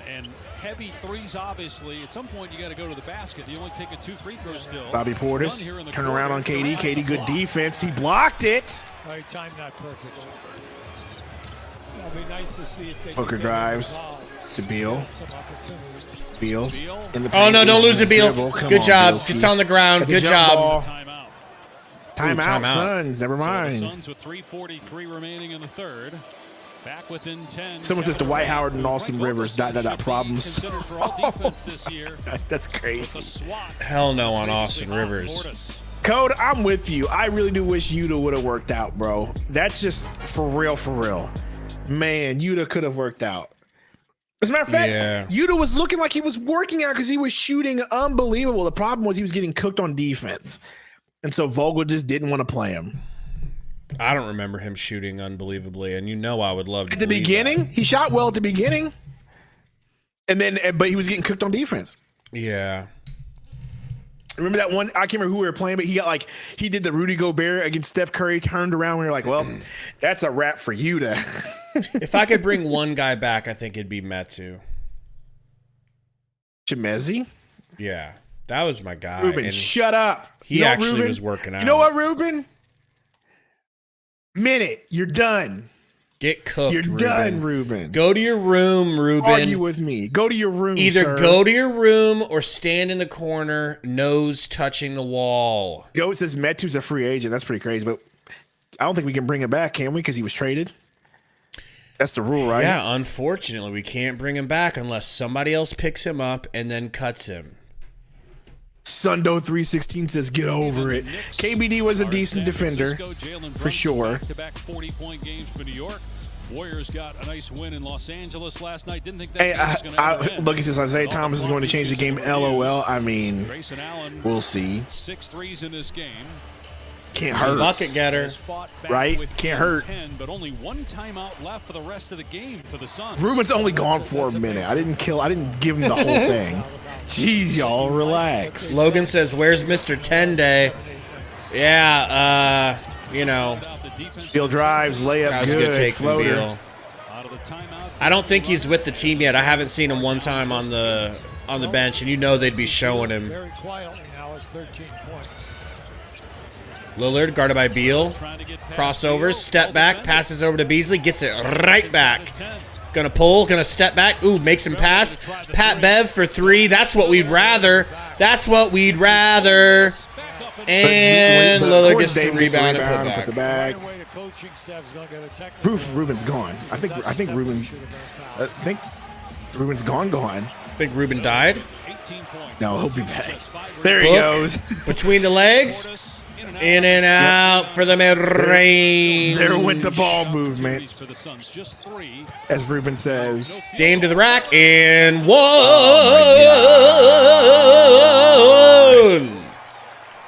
And heavy threes, obviously. At some point, you got to go to the basket. You only taking 2 free throws still. Bobby Portis, turn around on KD. KD, good defense. He blocked it. Oh, he timed that perfectly. It'll be nice to see it. Booker drives to Beal. Beal in the paint. Oh, no, don't lose it, Beal. Good job. Bielski. Gets on the ground. Good job. Timeout, Suns. Never mind. So the Suns with 3:43 remaining in the third. Back within 10. Someone says Dwight Howard and Austin Rivers problems. This year. That's crazy. Hell no on Austin Rivers. Code, I'm with you. I really do wish Yuta would have worked out, bro. That's just for real, for real. Man, Yuta could have worked out. As a matter of fact, Yuta was looking like he was working out because he was shooting unbelievable. The problem was he was getting cooked on defense. And so Vogel just didn't want to play him. I don't remember him shooting unbelievably, and you know I would love to. At the beginning, he shot well at the beginning, and then but he was getting cooked on defense. Yeah. Remember that one? I can't remember who we were playing, but he did the Rudy Gobert against Steph Curry. Turned around, and we were like, "Well, that's a wrap for Yuta." If I could bring one guy back, I think it'd be Metu. Chimezi? Yeah, that was my guy. Ruben, shut up. He actually was working out. You know what, Ruben? Minute, you're done. Get cooked, You're Ruben. done, Ruben. Go to your room, Ruben. Argue with me. Go to your room, Either go to your room or stand in the corner, nose touching the wall. Goat says Metu's a free agent. That's pretty crazy, but I don't think we can bring him back, can we? Because he was traded. That's the rule, right? Yeah, unfortunately, we can't bring him back unless somebody else picks him up and then cuts him. Sundo 316 says, get over it. KBD was a decent defender, for sure. Back-to-back 40-point games for New York. Warriors got a nice win in Los Angeles last night. Didn't think that was going to end. Look, he says Isaiah Thomas is going to change the game. LOL. I mean, we'll see. 6 threes in this game. Can't hurt. Bucket getter. Right? Can't hurt. 10, but only 1 timeout left for the rest of the game for the Suns. Ruben's only gone for a minute. I didn't give him the whole thing. Jeez, y'all, relax. Logan says, where's Mr. 10-Day? Yeah, you know. Beal drives, layup, that was good, a good take floater. from Beal. I don't think he's with the team yet. I haven't seen him one time on the bench, and you know they'd be showing him. Very quietly now, it's 13 points. Lillard guarded by Beal. Crossovers, step back, passes over to Beasley, gets it right back. Gonna pull, gonna step back. Ooh, makes him pass. Pat Bev for 3. That's what we'd rather. That's what we'd rather. And Lillard gets the rebound and puts it back. Ruben's gone. I think Ruben's gone. Think Ruben died? No, he'll be back. There he goes. Between the legs. In and out for the mid-range. There went the ball movement. As Ruben says. Dame to the rack and one.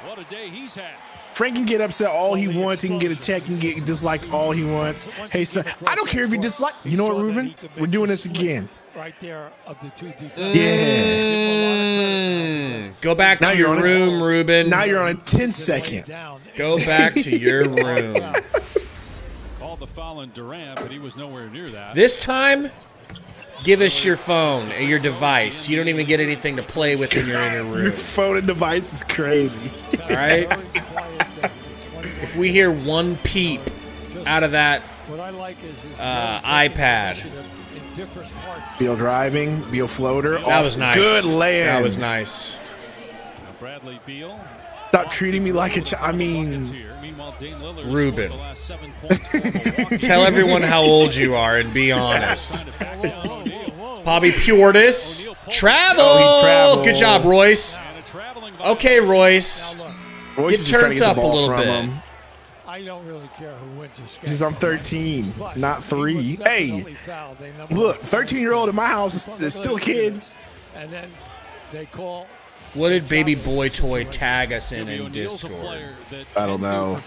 What a day he's had. Frank can get upset all he wants. He can get a check. He can get disliked all he wants. Hey, son, I don't care if you dislike. You know what, Ruben? We're doing this again. Right there of the 2 defenders. Yeah. Go back to your room, Ruben. Now you're on a 10-second. Go back to your room. Called the foul on Durant, but he was nowhere near that. This time, give us your phone and your device. You don't even get anything to play with in your inner room. Your phone and device is crazy. All right? If we hear one peep out of that iPad. Beal driving, Beal floater. That was nice. Good land. That was nice. Bradley Beal. Stop treating me like a child. I mean, Ruben. Tell everyone how old you are and be honest. Bobby Portis. Travel. Good job, Royce. Okay, Royce. Get turned up a little bit. I don't really care who wins this game. Because I'm 13, not 3. Hey, look, 13-year-old in my house is still a kid. And then they call. What did Baby Boy Toy tag us in Discord? I don't know.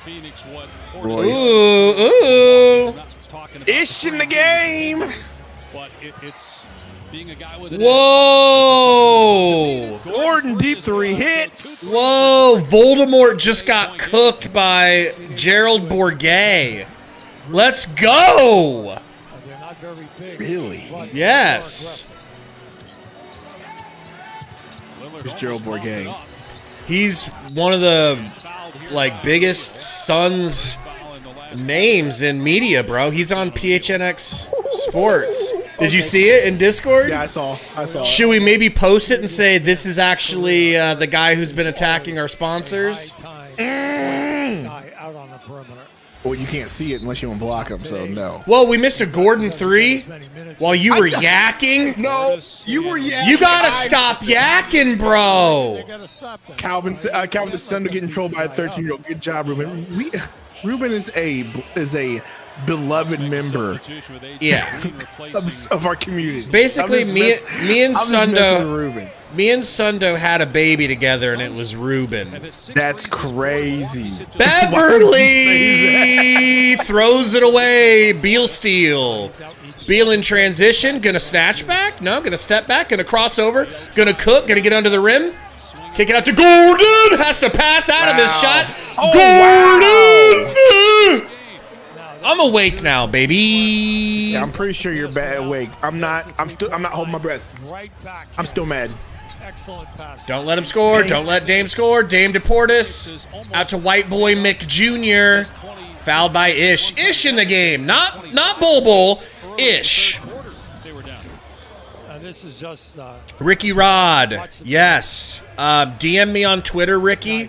Royce. Ooh. Ish in the game. But it's being a guy with Whoa! Gordon deep 3 hits. Whoa! Voldemort just got cooked by Gerald Bourguet. Let's go! They're not very big. Really? Yes. Who's Gerald Bourguet? He's one of the biggest Suns names in media, bro. He's on PHNX Sports. Did you see it in Discord? Yeah, I saw. Should we maybe post it and say this is actually the guy who's been attacking our sponsors? Out on the perimeter. Well, you can't see it unless you unblock him, so no. Well, we missed a Gordon 3 while you were yakking. No, you were yakking. You gotta stop yakking, bro. Calvin Sundo getting trolled by a 13-year-old. Good job, Ruben. Ruben is a beloved member. Yeah. of our community. Basically, me and Sundo had a baby together, and it was Ruben. That's crazy. Beverly throws it away. Beal steal. Beal in transition. Gonna snatch back? No, gonna step back. Gonna cross over. Gonna cook. Gonna get under the rim. Kick it out to Gordon. Has to pass out of his shot. Gordon! Wow. I'm awake now, baby. Yeah, I'm pretty sure you're awake. I'm not holding my breath. I'm still mad. Excellent pass. Don't let him score. Don't let Dame score. Dame to Portis. Out to White Boy Mick Jr. Fouled by Ish. Ish in the game. Not Bull. Ish. This is just Ricky Rod. Yes. DM me on Twitter, Ricky.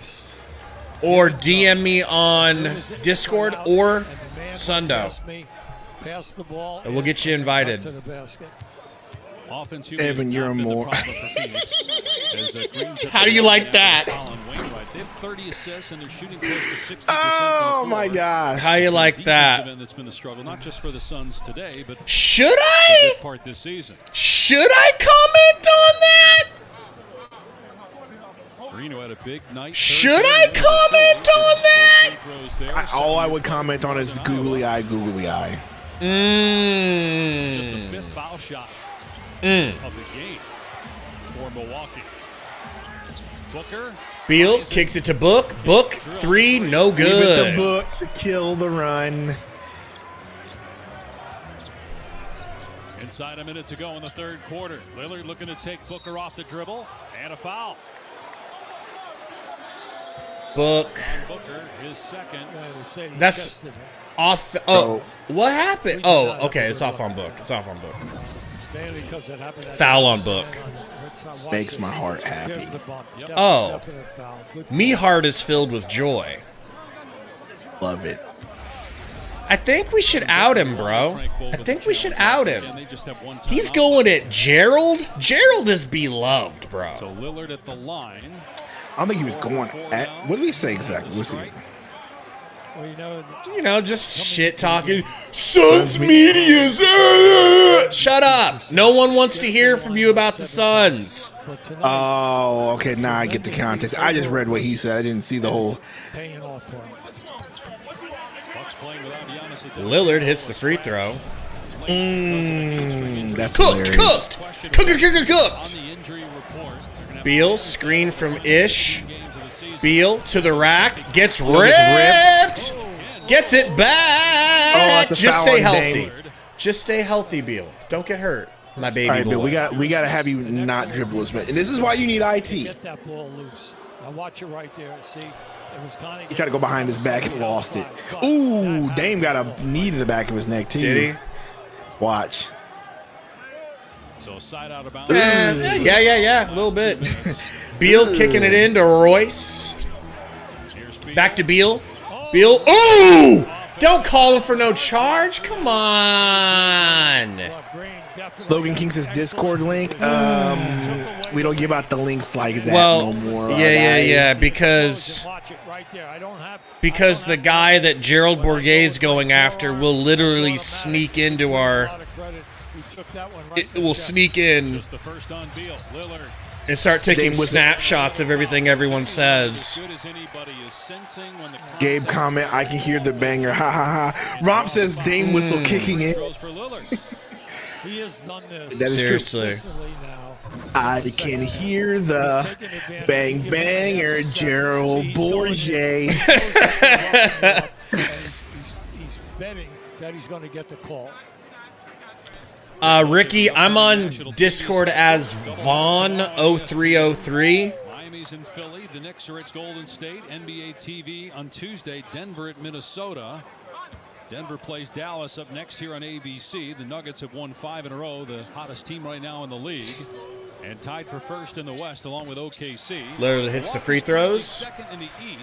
Or DM me on Discord or Sundo. Pass the ball. And we'll get you invited. To the basket. Evan, you're more. How do you like that? They have 30 assists and they're shooting close to 60%. Oh my gosh. How you like that? That's been a struggle, not just for the Suns today, but should I? Part this season. Should I comment on that? Reno had a big night. Should I comment on that? All I would comment on is googly eye. Just the 5th foul shot of the game for Milwaukee. Booker. Beal kicks it to Book. Book 3, no good. Give it to Book to kill the run. Inside a minute to go in the 3rd quarter. Lillard looking to take Booker off the dribble and a foul. Book. Booker, his second. That's off. Oh, what happened? Oh, okay. It's off on Book. Foul on Book. Makes my heart happy. Oh, me heart is filled with joy. Love it. I think we should out him, bro. I think we should out him. He's going at Gerald. Gerald is beloved, bro. So Lillard at the line. I don't think he was going at. What did he say exactly? Let's see. You know, just shit talking. Suns media's. Shut up. No one wants to hear from you about the Suns. Oh, okay. Now I get the context. I just read what he said. I didn't see the whole. Lillard hits the free throw. That's cooked. Cooked. On the injury report, Beal, screen from Ish. Beal to the rack. Gets ripped. Gets it back. Just stay healthy. Just stay healthy, Beal. Don't get hurt, my baby. All right, boy. Bill, we got to have you not dribble as much. And this is why you need IT. Get that ball loose. Now watch it right there. See, it was kind of. He tried to go behind his back and lost it. Ooh, Dame got a knee to the back of his neck, too. Did he? Watch. So side out of bounds. Yeah, a little bit. Beal kicking it into Royce. Back to Beal. Beal. Ooh! Don't call him for no charge. Come on. Logan King says Discord link. We don't give out the links like that Well, no more. yeah, because the guy that Gerald Bourguet's going after will literally sneak into our. It will sneak in and start taking snapshots of everything everyone says. Gabe comment, I can hear the banger. Ha ha ha. Romp says Dame whistle kicking it. He has done this. That is Seriously. I can hear the bang banger, Gerald Bourget. He's betting that he's going to get the call. Ricky, I'm on Discord as Vaughn0303. Miami's in Philly. The Knicks are at Golden State. NBA TV on Tuesday. Denver at Minnesota. Denver plays Dallas up next here on ABC. The Nuggets have won 5 in a row, the hottest team right now in the league, and tied for first in the West along with OKC. Lillard hits the free throws.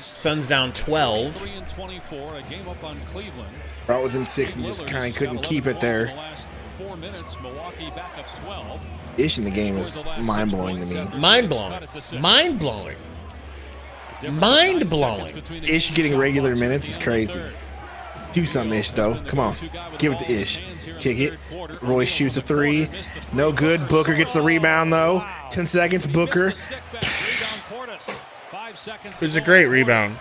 Suns down 12. 3-24, a game up on Cleveland. Bro was in 6 and just kind of couldn't keep it there. 4 minutes, Milwaukee back up 12. Ish in the game is mind-blowing to me. Mind-blowing. Mind-blowing. Mind-blowing. Ish getting regular minutes is crazy. Do something, Ish, though. Come on. Give it to Ish. Kick it. Royce shoots a 3. No good. Booker gets the rebound, though. 10 seconds. Booker. It was a great rebound.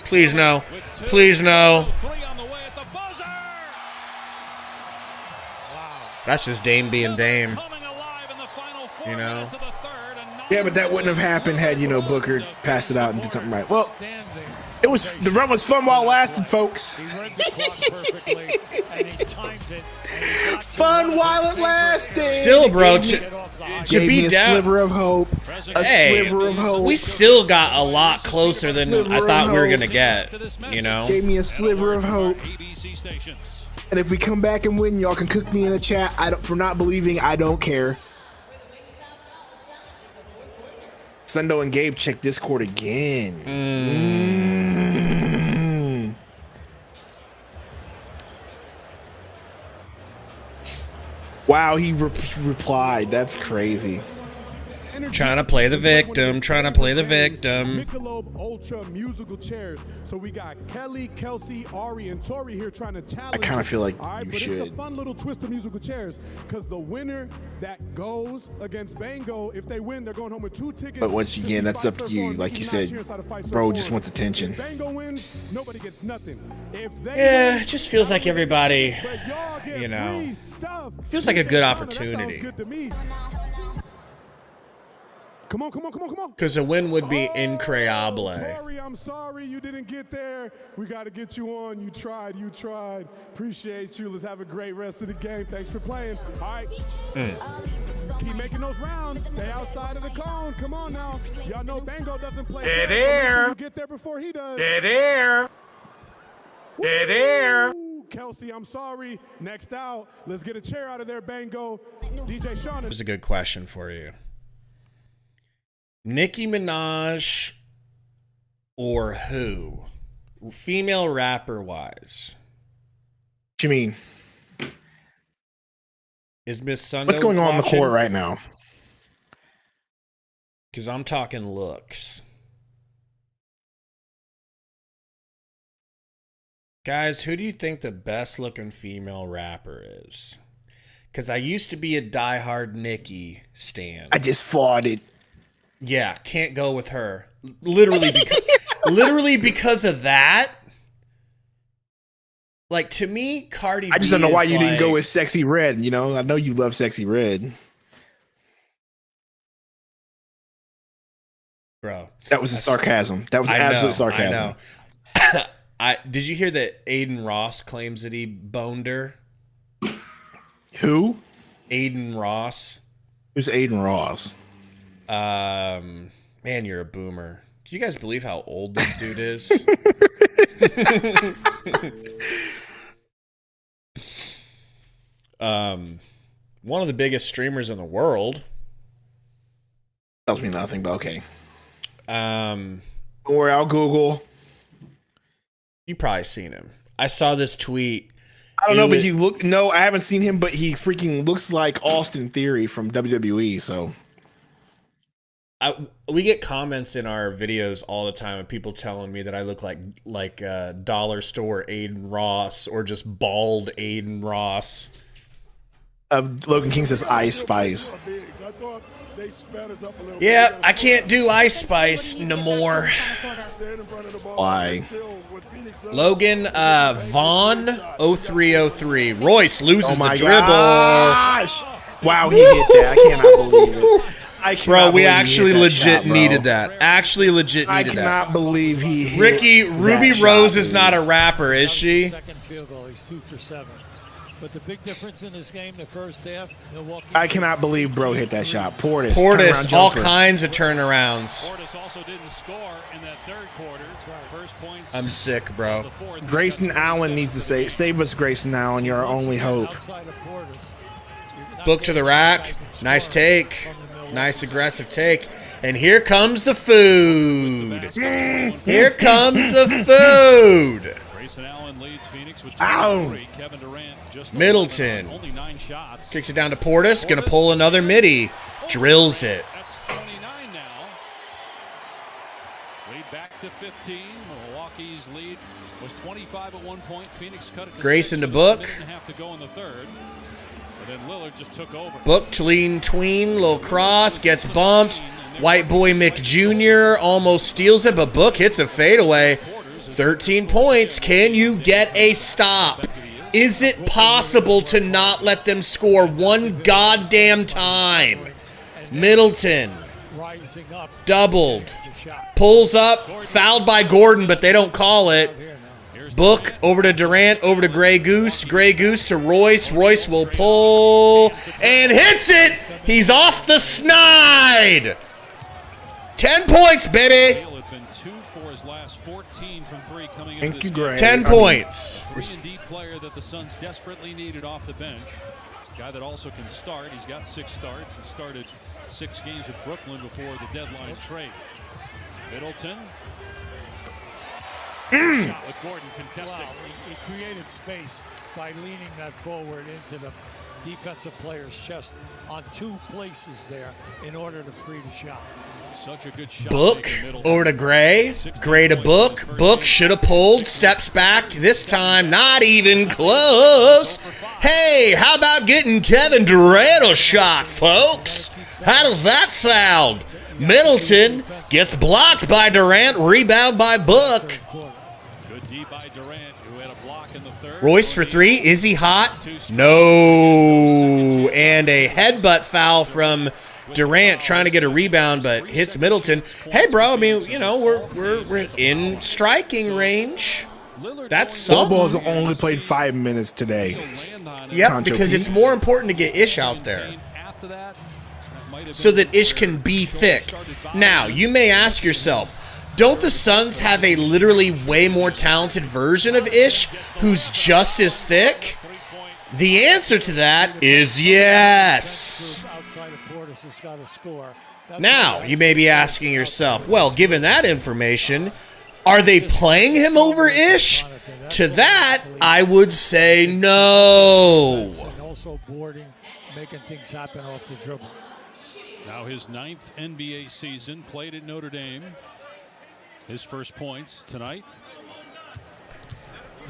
Please no. Please no. That's just Dame being Dame. You know? Yeah, but that wouldn't have happened had, Booker passed it out and did something right. Well, the run was fun while it lasted, folks. Fun while it lasted. Still, bro, to be down. A sliver of hope. Sliver of hope. We still got a lot closer than I thought we were going to get, Gave me a sliver of hope. And if we come back and win, y'all can cook me in a chat. For not believing, I don't care. Sundo and Gabe check Discord again. Wow, he replied. That's crazy. Trying to play the victim. Trying to play the victim. Michelob Ultra musical chairs. So we got Kelly, Kelsey, Ari, and Tori here trying to challenge. I kind of feel like you should. It's a fun little twist of musical chairs because the winner that goes against Bango, if they win, they're going home with 2 tickets. But once again, that's up to you. Like you said, bro just wants attention. If Bango wins, nobody gets nothing. It just feels like everybody, feels like a good opportunity. Come on. Because a win would be incredible. Tori, I'm sorry you didn't get there. We got to get you on. You tried. Appreciate you. Let's have a great rest of the game. Thanks for playing. All right. Keep making those rounds. Stay outside of the cone. Come on now. Y'all know Bango doesn't play. Dead air. You get there before he does. Dead air. Dead air. Kelsey, I'm sorry. Next out. Let's get a chair out of there, Bango. DJ Sean. Here's a good question for you. Nicki Minaj or who? Female rapper wise. What you mean? Is Miss Sundo What's going on the watching? court right now? Because I'm talking looks. Guys, who do you think the best looking female rapper is? Because I used to be a diehard Nicki stan. I just fought it. Yeah, can't go with her. Literally because of that. Like, to me, Cardi B I just don't know why you like, didn't go with Sexy Red. I know you love Sexy Red. Bro. That was a sarcasm. That was absolute sarcasm. I know. Did you hear that Aiden Ross claims that he boned her? Who? Aiden Ross. Who's Aiden Ross? Man, you're a boomer. Can you guys believe how old this dude is? One of the biggest streamers in the world. Tells me nothing, but okay. Don't worry, I'll Google. You probably seen him. I saw this tweet. I don't know, but I haven't seen him, but he freaking looks like Austin Theory from WWE. So we get comments in our videos all the time of people telling me that I look like dollar store Aiden Ross or just bald Aiden Ross. Logan King says Ice Spice. Yeah, I can't do Ice Spice no more. Why? Logan Vaughn 0303. Royce loses the dribble. Gosh. Wow, he hit that. I cannot believe it. Bro, we actually legit needed that. Actually legit needed that. I cannot believe he hit Ricky, Ruby Rose is dude. not a rapper, is she? Second field goal, he's 2 for 7. But the big difference in this game, the first half, Milwaukee. I cannot believe bro hit that shot. Portis, all kinds of turnarounds. Portis also didn't score in that third quarter. First points. I'm sick, bro. Grayson Allen needs to save us, Grayson Allen. You're our only hope. Book to the rack. Nice take. Nice aggressive take. And here comes the food. Here comes the food. Grayson Allen leads Phoenix with Ow. Kevin Durant just Middleton only 9 shots. kicks it down to Portis. Gonna pull another midi. Drills it. That's 29 now. Lead back to 15. Milwaukee's lead was 25 at one point. Phoenix cut it to Grayson 6 to with Book. a minute and a half to go in the third. But then Lillard just took over. Book to lean tween. Little cross. Gets bumped. White boy Mick Jr. almost steals it, but Book hits a fadeaway. 13 points. Can you get a stop? Is it possible to not let them score one goddamn time? Middleton. Doubled. Pulls up. Fouled by Gordon, but they don't call it. Book over to Durant, over to Grey Goose. Grey Goose to Royce. Royce will pull and hits it. He's off the snide. 10 points, baby. Thank you, Greg. 10 points. 3-and-D player that the Suns desperately needed off the bench. Guy that also can start. He's got 6 starts and started 6 games with Brooklyn before the deadline trade. Middleton. Shot with Gordon contesting. Wow, he created space by leaning that forward into the defensive player's chest on 2 places there in order to free the shot. Such a good shot. Book over to Gray. Gray to Book. Book should have pulled. Steps back. This time, not even close. Hey, how about getting Kevin Durant a shot, folks? How does that sound? Middleton gets blocked by Durant. Rebound by Book. Good D by Durant, who had a block in the third. Royce for 3. Is he hot? No. And a headbutt foul from Durant trying to get a rebound, but hits Middleton. Hey, bro, I mean, you know, we're in striking range. That's something. Bobo's only played 5 minutes today. Yep, because it's more important to get Ish out there so that Ish can be thick. Now, you may ask yourself, don't the Suns have a literally way more talented version of Ish who's just as thick? The answer to that is yes. Now, you may be asking yourself, well, given that information, are they playing him over Ish? To that, I would say no. Also boarding, making things happen off the dribble. Now his 9th NBA season, played at Notre Dame. His first points tonight.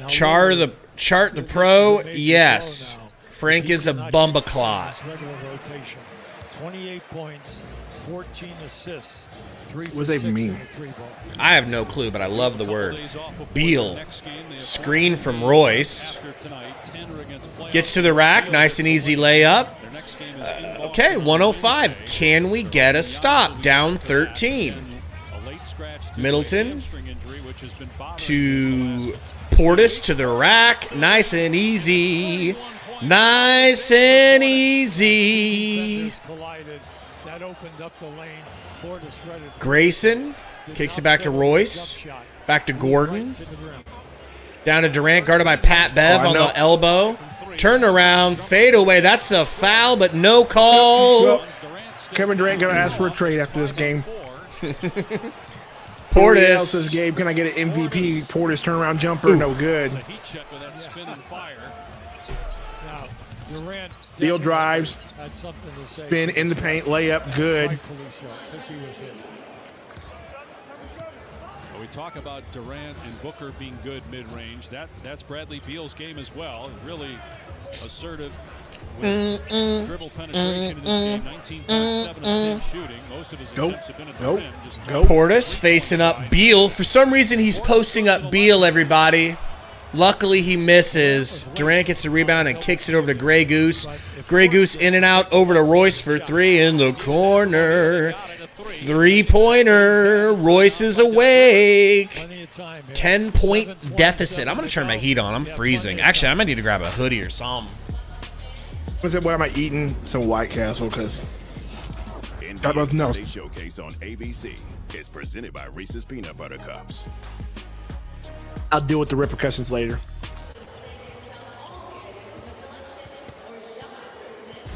Chart the pro, yes. Frank is a bumbaclot. Regular rotation. 28 points, 14 assists. What does that mean? I have no clue, but I love the word. Beal, screen from Royce. Gets to the rack, nice and easy layup. Okay, 105. Can we get a stop? Down 13. Middleton to Portis to the rack. Nice and easy. Nice and easy. Grayson kicks it back to Royce. Back to Gordon. Down to Durant, guarded by Pat Bev on the elbow. Turn around, fade away. That's a foul, but no call. Well, Kevin Durant going to ask for a trade after this game. Portis Portis. says, Gabe, can I get an MVP? Portis turnaround jumper, no good. It's a heat check with that spin and fire. Now, Durant Field drives, had something to say. spin in the paint, layup, good. Rightfully so, because he was hit. Well, we talk about Durant and Booker being good mid-range. That's Bradley Beal's game as well. Really assertive with dribble penetration in this game. 19.7 of 10 shooting. Most of his attempts have been at the rim. Just Portis facing up Beal. For some reason, he's posting up Beal, everybody. Luckily, he misses. Durant gets the rebound and kicks it over to Grey Goose. Grey Goose in and out over to Royce for three in the corner. Three-pointer. Royce is awake. 10-point deficit. I'm going to turn my heat on. I'm freezing. Actually, I might need to grab a hoodie or something. What am I eating? Some White Castle, because NBA Sunday Showcase on ABC is presented by Reese's Peanut Butter Cups. I'll deal with the repercussions later.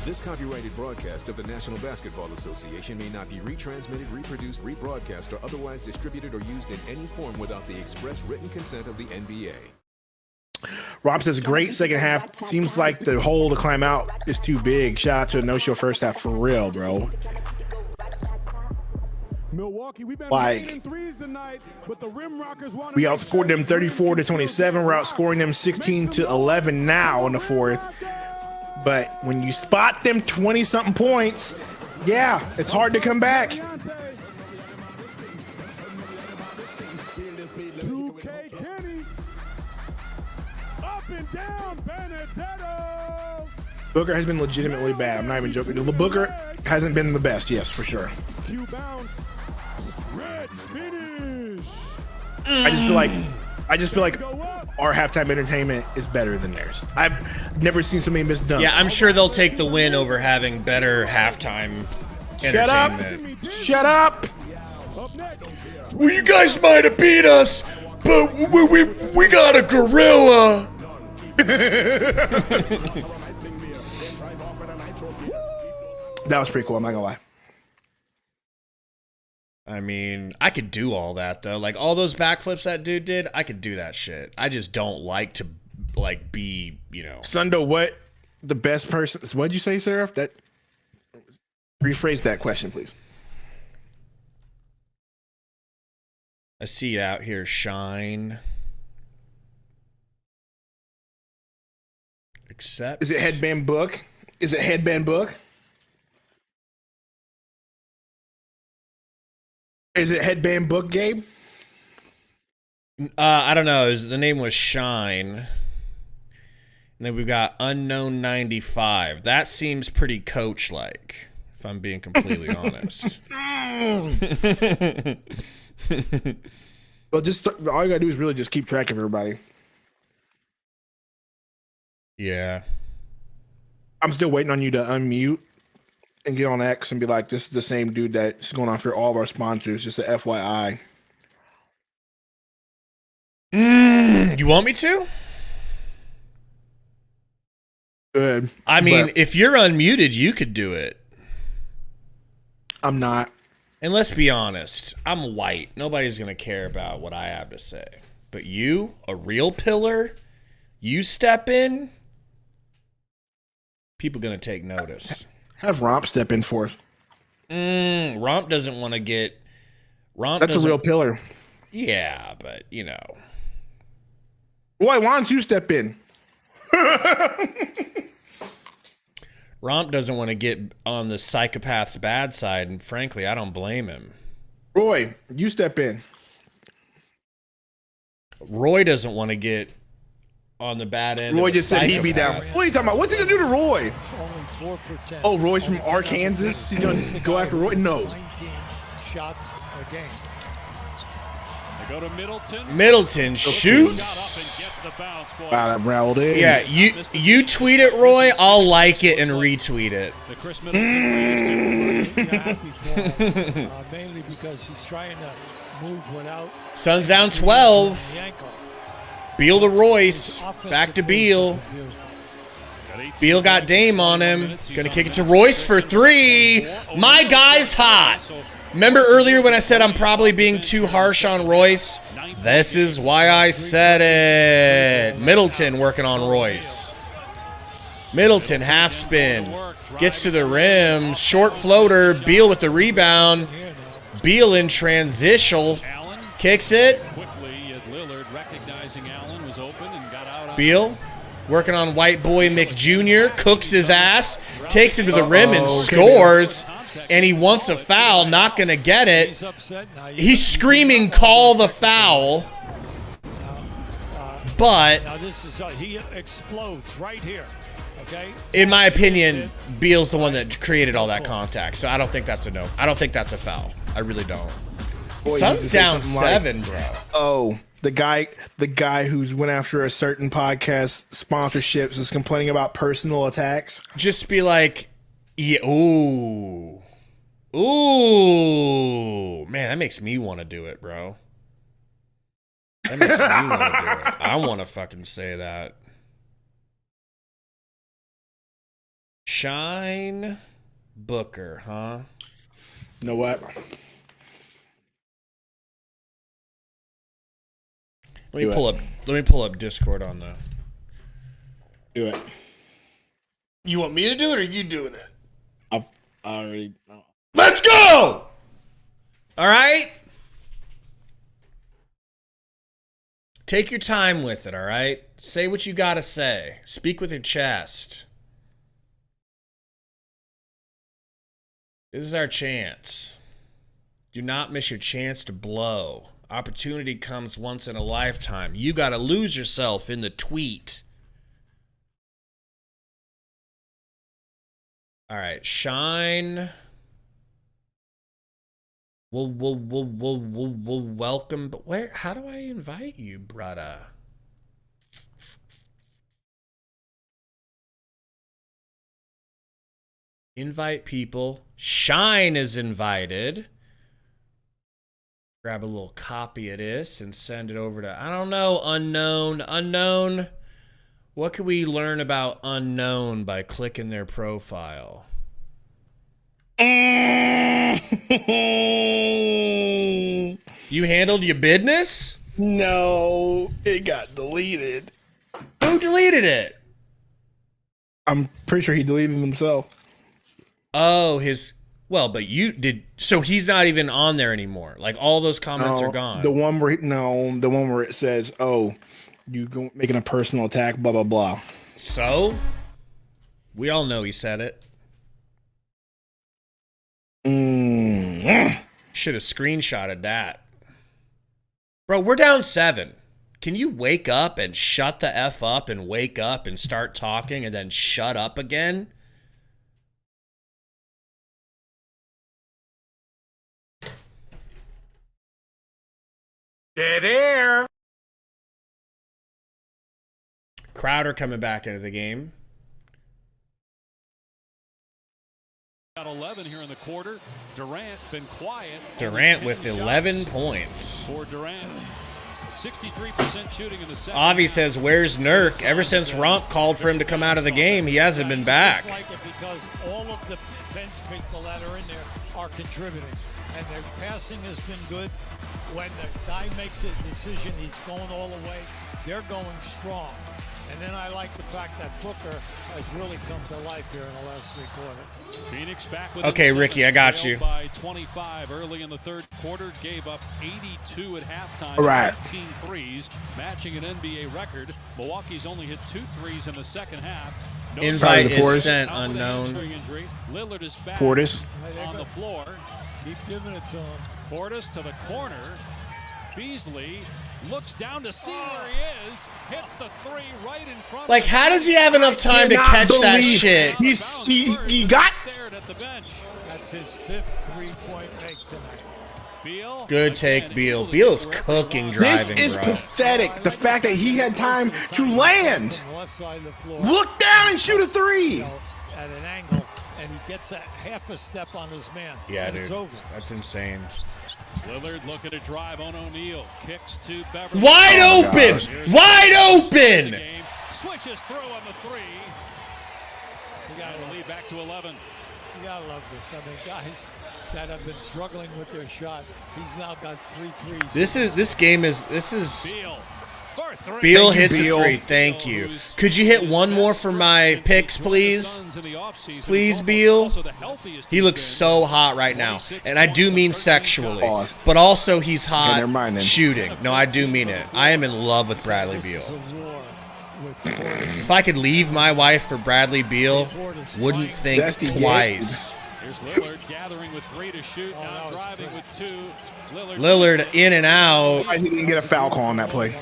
This copyrighted broadcast of the National Basketball Association may not be retransmitted, reproduced, rebroadcast, or otherwise distributed or used in any form without the express written consent of the NBA. Rob says, great second half. Seems like the hole to climb out is too big. Shout out to a no-show first half for real, bro. Milwaukee, we've been Like, threes tonight, but the Rim Rockers want we outscored them 34-27. We're outscoring them 16-11 now in the fourth. But when you spot them 20-something points, yeah, it's hard to come back. 2K Kenny. Up and down, Benedetto. Booker has been legitimately bad. I'm not even joking. Booker hasn't been the best, yes, for sure. Q bounce. Stretch finish. I just feel like our halftime entertainment is better than theirs. I've never seen so many missed dunks. Yeah, I'm sure they'll take the win over having better halftime entertainment. Shut up! Well, you guys might have beat us, but we got a gorilla. That was pretty cool, I'm not gonna lie. I mean, I could do all that though. Like all those backflips that dude did, I could do that shit. I just don't like to be, Sundo, what the best person? What'd you say, Seraph? That rephrase that question, please. I see you out here shine. Except, is it Headband Book? Is it Headband Book? Is it Headband Book, Gabe? I don't know. The name was Shine. And then we've got Unknown 95. That seems pretty coach-like, if I'm being completely honest. Well, just all you gotta do is really just keep track of everybody. Yeah. I'm still waiting on you to unmute and get on X and be like, this is the same dude that's going on for all of our sponsors. Just a FYI. You want me to? Good. I mean, if you're unmuted, you could do it. I'm not. And let's be honest, I'm white. Nobody's going to care about what I have to say. But you, a real pillar, you step in, people going to take notice. Have Romp step in for us. Romp doesn't want to get... That's a real pillar. Yeah, but, Roy, why don't you step in? Romp doesn't want to get on the psychopath's bad side, and frankly, I don't blame him. Roy, you step in. Roy doesn't want to get on the bad end. Roy of just said he'd be down. What are you talking about? What's he gonna do to Roy? Only 4 for 10. Oh, Roy's from Arkansas. He's gonna go after Roy? No. 19 shots a game. They go to Middleton. Middleton shoots. Wow, that rattled in. Yeah, you tweet it, Roy. I'll like it and retweet it. The Chris Middleton happy for him, mainly because he's trying to move without. Suns down 12. Beal to Royce. Back to Beal. Beal got Dame on him. Gonna kick it to Royce for 3. My guy's hot. Remember earlier when I said I'm probably being too harsh on Royce? This is why I said it. Middleton working on Royce. Middleton, half spin. Gets to the rim. Short floater. Beal with the rebound. Beal in transition. Kicks it. Beal working on white boy Mick Jr. Cooks his ass. Takes him to the rim and scores. And he wants a foul. Not going to get it. He's screaming, call the foul. But he explodes right here. Okay. In my opinion, Beal's the one that created all that contact. So I don't think that's a no. I don't think that's a foul. I really don't. Boy, Suns down 7, like, bro. Oh, the guy who's went after a certain podcast sponsorships is complaining about personal attacks. Just be like, yeah, ooh, man, that makes me want to do it, bro. That makes me want to do it. I want to fucking say that. Shine Booker, huh? Know what? Let me pull up Discord on the. Do it. You want me to do it or you doing it? I already. Let's go! All right? Take your time with it, all right? Say what you got to say. Speak with your chest. This is our chance. Do not miss your chance to blow. Opportunity comes once in a lifetime. You got to lose yourself in the tweet. All right, Shine. We'll welcome. But where? How do I invite you, brother? Invite people. Shine is invited. Grab a little copy of this and send it over to, I don't know, Unknown. What can we learn about Unknown by clicking their profile? You handled your business? No, it got deleted. Who deleted it? I'm pretty sure he deleted it himself. Oh, well, but you did. So he's not even on there anymore. Like all those comments are gone. The one where it says, "Oh, you making a personal attack," blah blah blah. So we all know he said it. Should have screenshotted that. Bro, we're down 7. Can you wake up and shut the F up and wake up and start talking and then shut up again? Dead air. Crowder coming back into the game. Got 11 here in the quarter. Durant been quiet. Durant with 11 points. For Durant, 63% shooting in the second. Avi says, "Where's Nurk?" Ever since Ronk called for him to come out of the game, he hasn't been back. Like it because all of the bench people that are in there are contributing, and their passing has been good. When the guy makes a decision, he's going all the way. They're going strong. And then I like the fact that Booker has really come to life here in the last 3 quarters. Phoenix back with okay, Ricky, I got you. By 25 early in the third quarter, gave up 82 at halftime. Right. 15 threes, matching an NBA record. Milwaukee's only hit 2 threes in the second half. No Invite is Portis. sent unknown. Lillard is back Portis on the floor. Keep giving it to him. Portis to the corner. Beasley looks down to see where he is. Hits the 3 right in front. Like, how does he have enough time to catch that shit? He got. Stared at the bench. That's his 5th 3-point make tonight. Beal. Good take, Beal. Beal is cooking driving, This is bro. pathetic. The fact that he had time to land, Left side of the floor. look down and shoot a 3. At an angle, and he gets a half a step on his man. Yeah, and dude. It's over. That's insane. Lillard looking to drive on O'Neal. Kicks to Beverly. Wide open! Wide open! Swishes through on the 3. You got to lead back to 11. You gotta love this. I mean, guys, that have been struggling with their shot. He's now got 3 threes. This is Beal hits a three. Thank you. Could you hit one more for my picks, please? Please, Beal. He looks so hot right now, and I do mean sexually, but also he's hot shooting. No, I do mean it. I am in love with Bradley Beal. If I could leave my wife for Bradley Beal, wouldn't think twice. Here's Lillard gathering with 3 to shoot, now driving with 2. Lillard in and out. He didn't get a foul call on that play.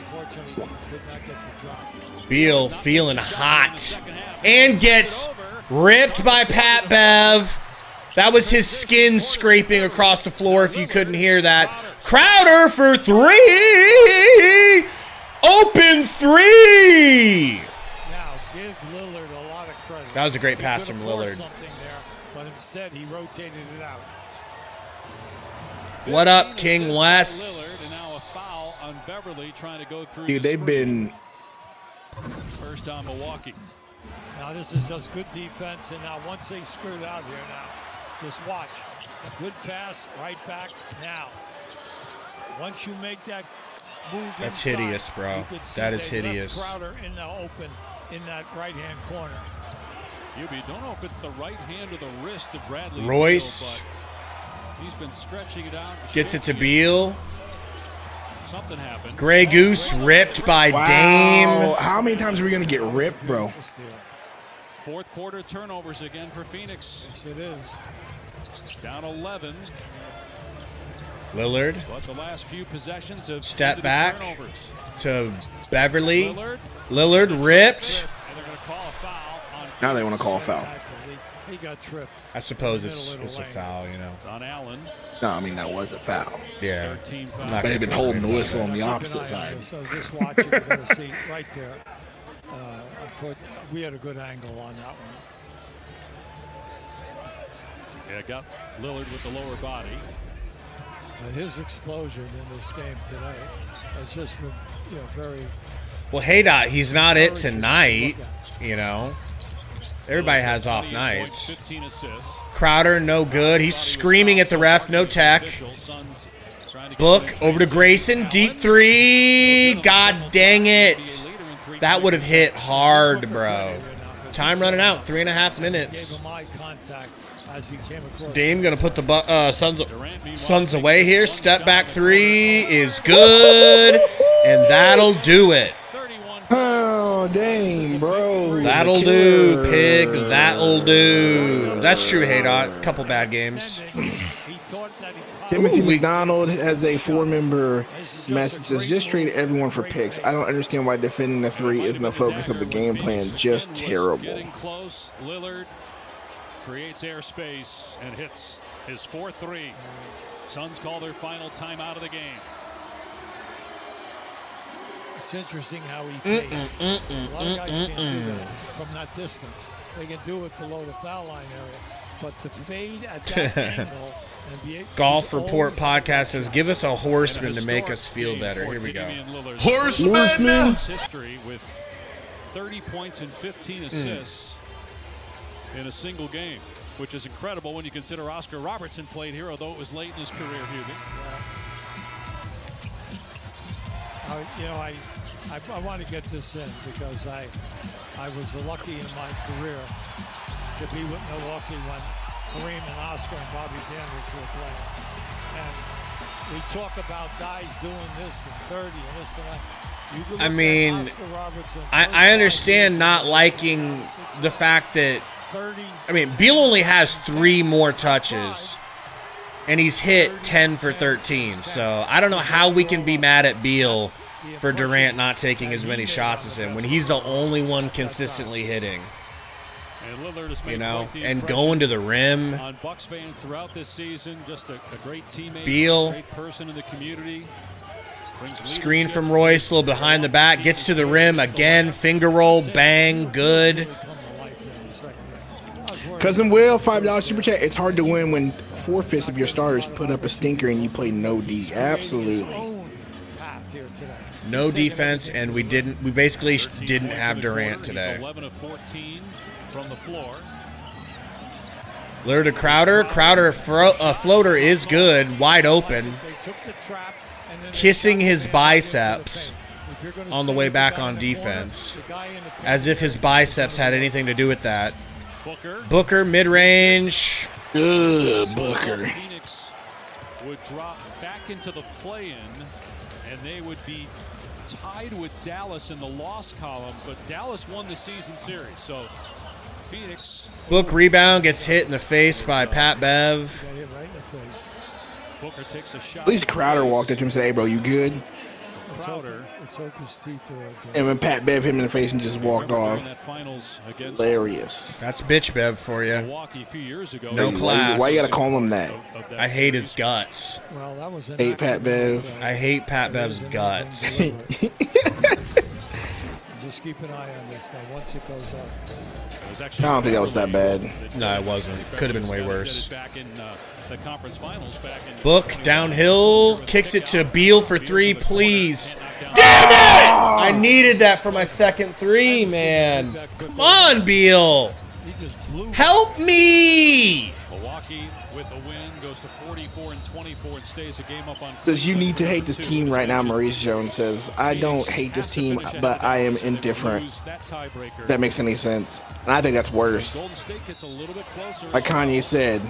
Beal feeling hot and gets ripped by Pat Bev. That was his skin scraping across the floor if you couldn't hear that. Crowder for 3. Open 3. Now give Lillard a lot of credit. That was a great pass from Lillard. But instead he rotated it out. What up, King Wes? Lillard, and now a foul on Beverly trying to go through. Dude, they've been first on Milwaukee. Now this is just good defense, and now once they screwed out here now, just watch. A good pass, right back now. Once you make that move That's inside, hideous, bro. That is hideous. Crowder in the open in that right-hand corner. Don't know if it's the right hand or the wrist of Bradley Royce Beal, but he's been stretching it out. gets it to Beal. Something happened. Grey Goose ripped by Dame. How many times are we gonna get ripped, bro? Fourth quarter turnovers again for Phoenix. Yes, it is. Down 11. Lillard. But the last few possessions of Step back turnovers. to Beverly. Lillard ripped. And they're going to call a foul on Now they want to call a foul. He got tripped. I suppose it's a foul, you know. It's on Allen. No, I mean that was a foul. Yeah. But they've been holding the whistle on the opposite side. So just watch it. You're going to see right there. We had a good angle on that one. Yeah, got Lillard with the lower body. His explosion in this game today has just been, very. Well, hey, he's not it tonight, you know. Everybody has off nights. 15 assists. Crowder, no good. He's screaming at the ref, no tech. Book over to Grayson, deep 3. God dang it. That would have hit hard, bro. Time running out, 3.5 minutes. Dame gonna put the Suns away here. Step back 3 is good, and that'll do it. Oh, dang, bro. That'll do, pig. That'll do. That's true, Haydot. Couple bad games. Timothy McDonald has a 4-member message says, just trade everyone for picks. I don't understand why defending the 3 isn't the focus of the game plan. Just terrible. Getting close. Lillard creates airspace and hits his 4-3. Suns call their final timeout of the game. It's interesting how he fades. A lot of guys can't do that from that distance. They can do it below the foul line area. But to fade at that angle and be able Golf Report podcast says, give us a horseman to make us feel better. Here we go. Horseman! History with 30 points and 15 assists in a single game, which is incredible when you consider Oscar Robertson played here, although it was late in his career, I want to get this in because I was lucky in my career to be with Milwaukee when Kareem and Oscar and Bobby Dandridge were playing. And we talk about guys doing this and 30 and this and that. I mean, I understand not liking the fact that, I mean, Beal only has 3 more touches, and he's hit 10 for 13. So I don't know how we can be mad at Beal for Durant not taking as many shots as him when he's the only one consistently hitting. And Lillard has made you know, quite the and impression going to the rim. On Bucks fans throughout this season, just a great teammate, Beal. great person in the community. Screen from Royce, a little behind the back, gets to the rim again, finger roll, bang, good. Cousin Will, $5 super chat. It's hard to win when 4/5 of your starters put up a stinker and you play no D. Absolutely. No defense, and we basically didn't have Durant today. 11 of 14 from the floor. Lillard to Crowder. Crowder floater is good, wide open. Kissing his biceps on the way back on defense, as if his biceps had anything to do with that. Booker mid-range. Booker. Phoenix would drop back into the play-in, and they would be tied with Dallas in the loss column, but Dallas won the season series, so Phoenix. Book rebound, gets hit in the face by Pat Bev. Booker takes a shot. At least Crowder walked up to him and said, "Hey, bro, you good?" Crowder. And when Pat Bev hit him in the face and just walked off. Hilarious. That's bitch Bev for you. Milwaukee a few years ago. No class. Why you gotta call him that? I hate his guts. Well, that was hate Pat Bev. I hate Pat Bev's guts. Just keep an eye on this thing once it goes up. I don't think that was that bad. No, it wasn't. Could have been way worse. The conference finals back in Book downhill, kicks it to Beal for three, please. Damn it! I needed that for my second three, man. Come on, Beal. Help me! Milwaukee with a win goes to 44-24 and stays a game up on. Does you need to hate this team right now? Maurice Jones says, "I don't hate this team, but I am indifferent." That makes any sense? And I think that's worse. Like Kanye said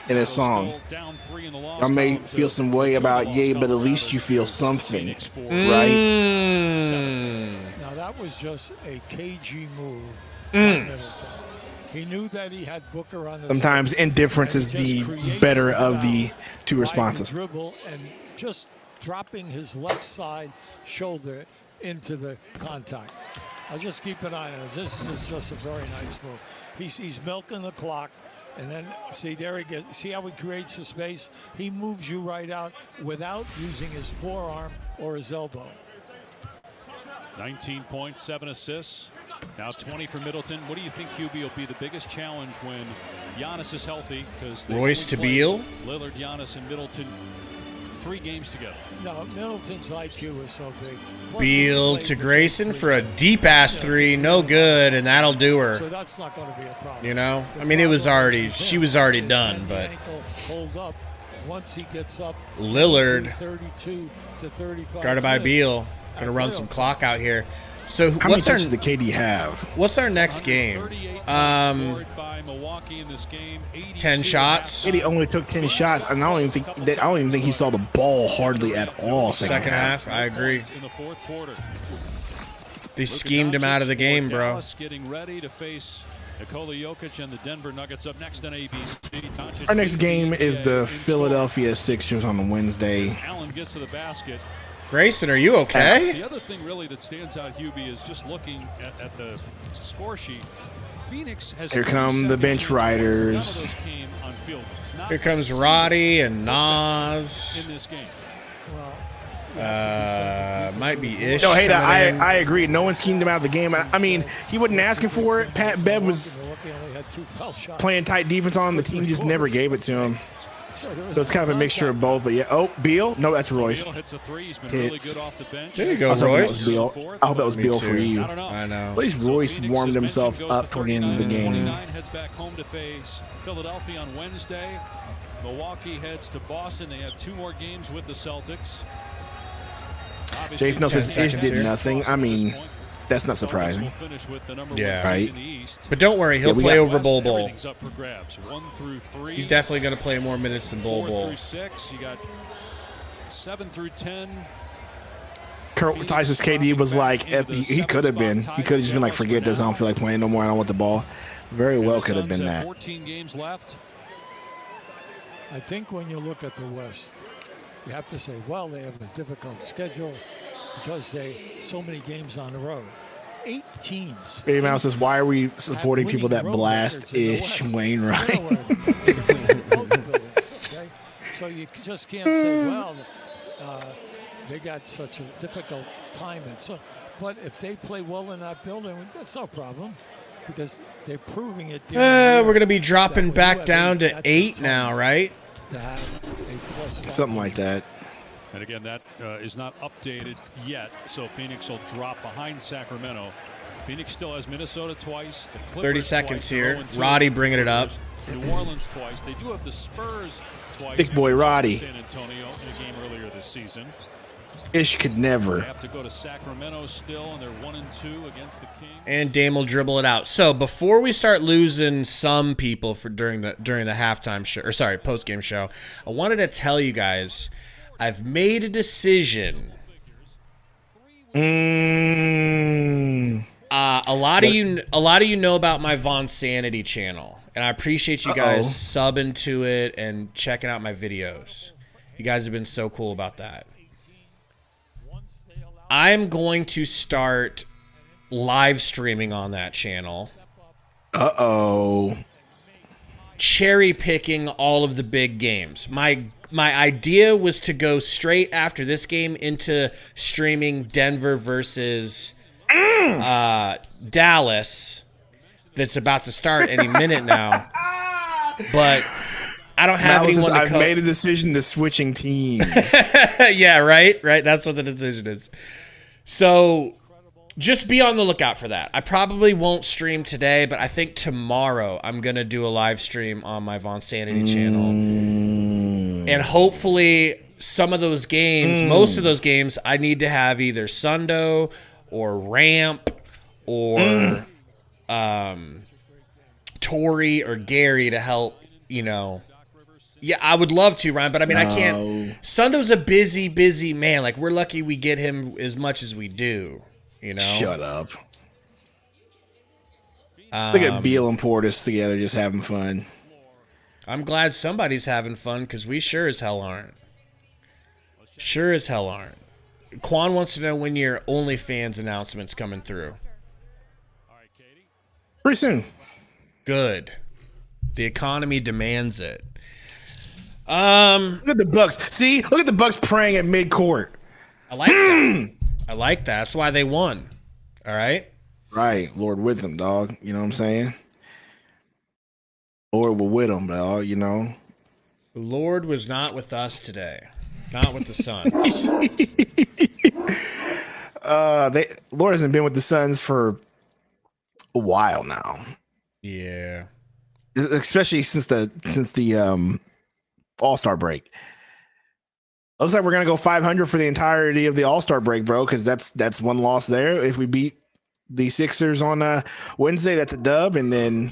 in his song, "I may feel some way about Ye, but at least you feel something, right?" Now that was just a KG move by Middleton. He knew that he had Booker on the Sometimes indifference is the better of the two responses. Dribble and just dropping his left side shoulder into the contact. I'll just keep an eye on it. This is just a very nice move. He's milking the clock. And then, see, there he gets. See how he creates the space? He moves you right out without using his forearm or his elbow. 19 points, 7 assists. Now 20 for Middleton. What do you think, Hubie, will be the biggest challenge when Giannis is healthy? Because Royce to Beal? Lillard, Giannis, and Middleton, 3 games together. No, Middleton's IQ is so big. Beal to Grayson for a deep-ass three. No good, and that'll do her. So that's not going to be a problem. You know? I mean, it was already, she was already done, but. Hold up once he gets up. Lillard, 32 to 35. guarded by Beal. Going to run some clock out here. So how many touches did KD have? What's our next game? 10 shots. KD only took 10 shots, and I don't even think he saw the ball hardly at all. Second half, I agree. They schemed him out of the game, bro. Dallas getting ready to face Nikola Jokic and the Denver Nuggets up next on ABC. Our next game is the Philadelphia Sixers on Wednesday. Allen gets to the basket. Grayson, are you okay? The other thing really that stands out, Hubie, is just looking at the score sheet. Phoenix has. Here come the bench riders. Here comes Roddy and Nas. In this game. Might be Ish. No, hey, I agree. No one schemed him out of the game. I mean, he wasn't asking for it. Pat Bev was playing tight defense on him. The team just never gave it to him. So it's kind of a mixture of both. But yeah, oh, Beal? No, that's Royce. Hits a three. He's been really good off the bench. There you go, Royce. I hope that was Beal for you. I know. At least Royce warmed himself up toward the end of the game. Heads back home to face Philadelphia on Wednesday. Milwaukee heads to Boston. They have 2 more games with the Celtics. Jason says Ish did nothing. I mean, that's not surprising. Yeah. Right. But don't worry, he'll play over Bol Bol. He's definitely going to play more minutes than Bol Bol. 4 through 6. You got 7 through 10. Tyson's KD was like, he could have been. He could have just been like, forget this. I don't feel like playing no more. I don't want the ball. Very well could have been that. 14 games left. I think when you look at the West, you have to say, well, they have a difficult schedule because so many games on the road. 8 teams. Baby Mouse says, why are we supporting people that blast Ish Wainwright? So you just can't say, well, they got such a difficult time. But if they play well in that building, that's no problem because they're proving it. We're going to be dropping back down to 8 now, right? Something like that. And again, that is not updated yet, so Phoenix will drop behind Sacramento Phoenix still has Minnesota twice. The Clippers 30 seconds twice, here. 0-2 Roddy against the bringing it up. Warriors. New Orleans twice. They do have the Spurs twice. Big boy Roddy. San Antonio in a game earlier this season. Ish could never. They have to go to Sacramento still, and they're 1-2 against the Kings. And Dame will dribble it out. So before we start losing some people for during the halftime show, or sorry, post-game show, I wanted to tell you guys I've made a decision. A lot of you know about my Von Sanity channel, and I appreciate you guys subbing to it and checking out my videos. You guys have been so cool about that. I'm going to start live streaming on that channel. Cherry picking all of the big games. My idea was to go straight after this game into streaming Denver versus Dallas. That's about to start any minute now. But I don't have anyone to I've made a decision to switching teams. Yeah, right? That's what the decision is. So just be on the lookout for that. I probably won't stream today, but I think tomorrow I'm going to do a live stream on my Von Sanity channel. And hopefully some of those games, most of those games, I need to have either Sundo or Ramp or Tori or Gary to help, Yeah, I would love to, Ryan, but I mean, I can't. Sundo's a busy man. Like, we're lucky we get him as much as we do, Shut up. Look at Beal and Portis together just having fun. I'm glad somebody's having fun because we sure as hell aren't. Quan wants to know when your OnlyFans announcement's coming through. Pretty soon. Good. The economy demands it. Look at the Bucks. See, look at the Bucks praying at midcourt. I like that. That's why they won. All right. Right, Lord with them, dog. You know what I'm saying? Lord will with them, dog. The Lord was not with us today. Not with the Suns. Lord hasn't been with the Suns for a while now. Yeah. Especially since the All-Star break. Looks like we're gonna go 500 for the entirety of the All-Star break, bro. Because that's one loss there. If we beat the Sixers on Wednesday, that's a dub, and then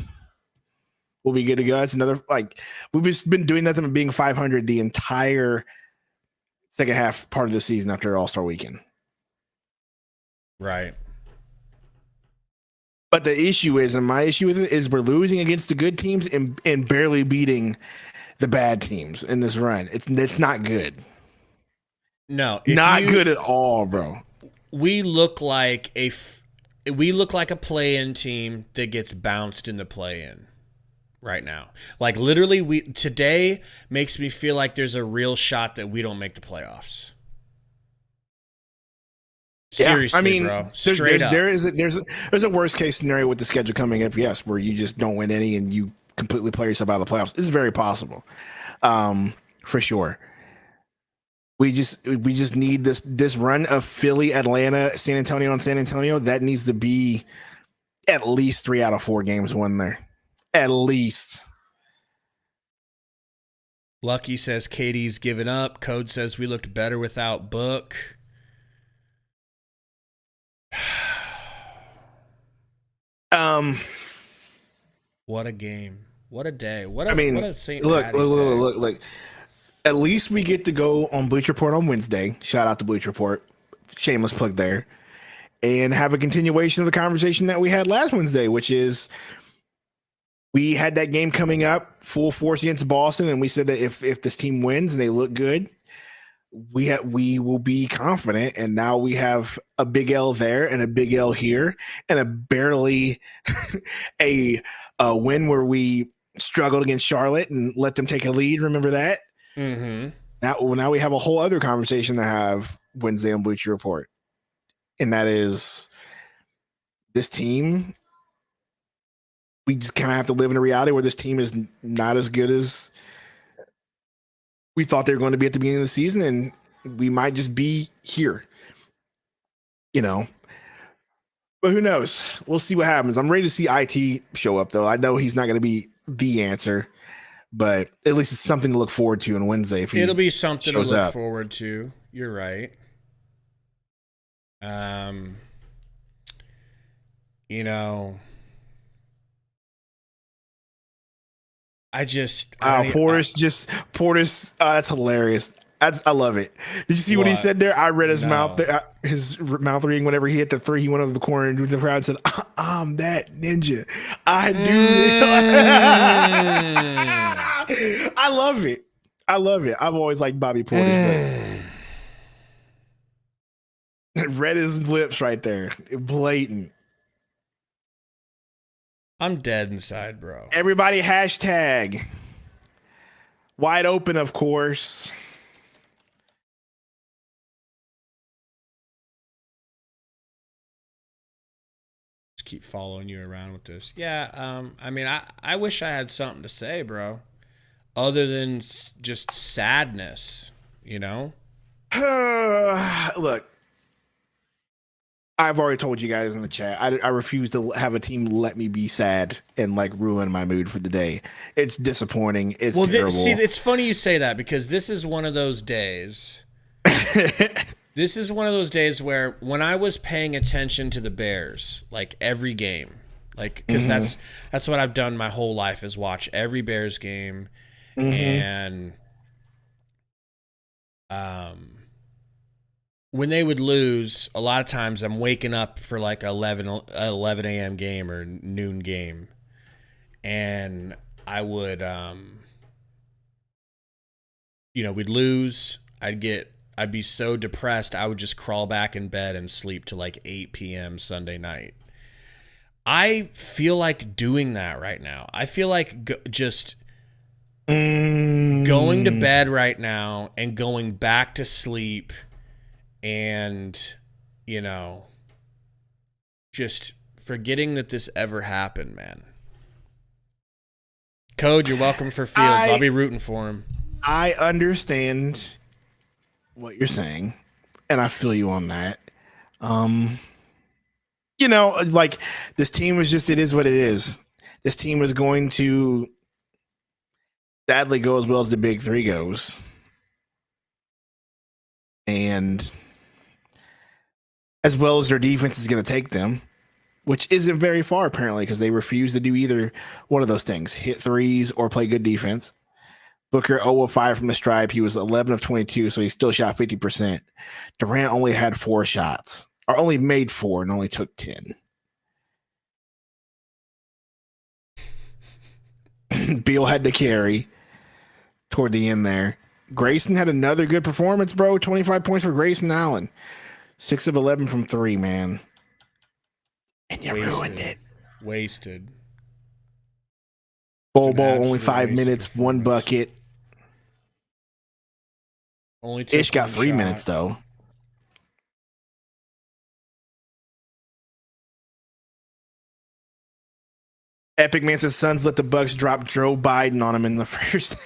we'll be good to go. It's another we've just been doing nothing but being 500 the entire second half part of the season after All-Star weekend. Right. But the issue is, and my issue with it is, we're losing against the good teams and barely beating the bad teams in this run. It's not good. No, not good at all, bro. We look like a play-in team that gets bounced in the play-in right now. Like, literally, today makes me feel like there's a real shot that we don't make the playoffs. Seriously, I mean, bro. Straight up. There's a worst case scenario with the schedule coming up, yes, where you just don't win any and you completely play yourself out of the playoffs. It's very possible, for sure. We just need this run of Philly, Atlanta, San Antonio, and San Antonio. That needs to be at least 3 out of 4 games won there, at least. Lucky says Katie's given up. Code says we looked better without Book. What a game. What a day. What a St. Look. At least we get to go on Bleach Report on Wednesday. Shout out to Bleach Report. Shameless plug there. And have a continuation of the conversation that we had last Wednesday, which is we had that game coming up full force against Boston, and we said that if this team wins and they look good, we will be confident. And now we have a big L there and a big L here and a barely a win where we struggled against Charlotte and let them take a lead. Remember that? Mm-hmm. Now we have a whole other conversation to have Wednesday on Bleacher Report. And that is this team. We just kind of have to live in a reality where this team is not as good as we thought they were going to be at the beginning of the season. And we might just be here, But who knows? We'll see what happens. I'm ready to see IT show up, though. I know he's not going to be the answer, but at least it's something to look forward to on Wednesday. If It'll be something to look up. forward to. You're right. You know, Portis. That's hilarious. I love it. Did you see what he said there? I read his mouth reading whenever he hit the three. He went over the corner and the crowd said, "I'm that ninja. I do it." I love it. I've always liked Bobby Portis, but read his lips right there, blatant. I'm dead inside, bro. Everybody hashtag wide open, of course. Keep following you around with this. Yeah, I mean, I wish I had something to say, bro, other than just sadness, you know? Look, I've already told you guys in the chat, I refuse to have a team let me be sad and like ruin my mood for the day. It's disappointing. It's terrible. It's funny you say that because this is one of those days. This is one of those days where when I was paying attention to the Bears, like every game, like because that's what I've done my whole life is watch every Bears game, and when they would lose, a lot of times I'm waking up for like 11 a.m. game or noon game, and I would we'd lose. I'd be so depressed, I would just crawl back in bed and sleep till like 8 p.m. Sunday night. I feel like doing that right now. I feel like just going to bed right now and going back to sleep and, just forgetting that this ever happened, man. Code, you're welcome for Fields. I'll be rooting for him. I understand what you're saying, and I feel you on that. Like this team is just, it is what it is. This team is going to sadly go as well as the big three goes. And as well as their defense is going to take them, which isn't very far apparently, because they refuse to do either one of those things, hit threes or play good defense. Booker 0 of 5 from the stripe. He was 11 of 22, so he still shot 50%. Durant only had 4 shots, or only made 4 and only took 10. Beal had to carry toward the end there. Grayson had another good performance, bro. 25 points for Grayson Allen. 6 of 11 from 3, man. And you ruined it. Wasted. Bobo, only 5 minutes, 1 bucket. Only Ish got 3 minutes, though. Epic Man says Suns let the Bucks drop Joe Biden on him in the first.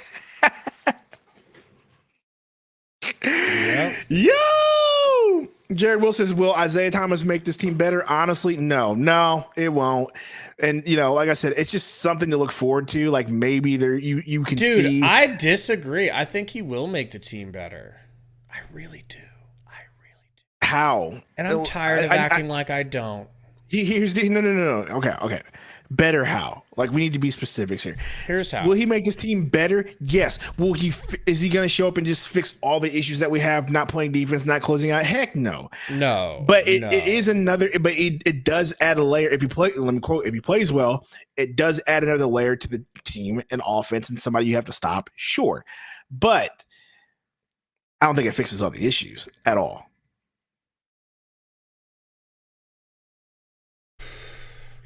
Yep. Yo! Jared Will says, will Isaiah Thomas make this team better? Honestly, no, it won't. And like I said, it's just something to look forward to. Like maybe there you can see. Dude, I disagree. I think he will make the team better. I really do. How? And I'm tired of acting like I don't. Here's the no. Okay. Better how? Like we need to be specifics here. Here's how. Will he make his team better? Yes. Is he going to show up and just fix all the issues that we have? Not playing defense, not closing out. Heck no. No. But it is another. But it does add a layer. If you play, let me quote. If he plays well, it does add another layer to the team and offense and somebody you have to stop. Sure, but I don't think it fixes all the issues at all.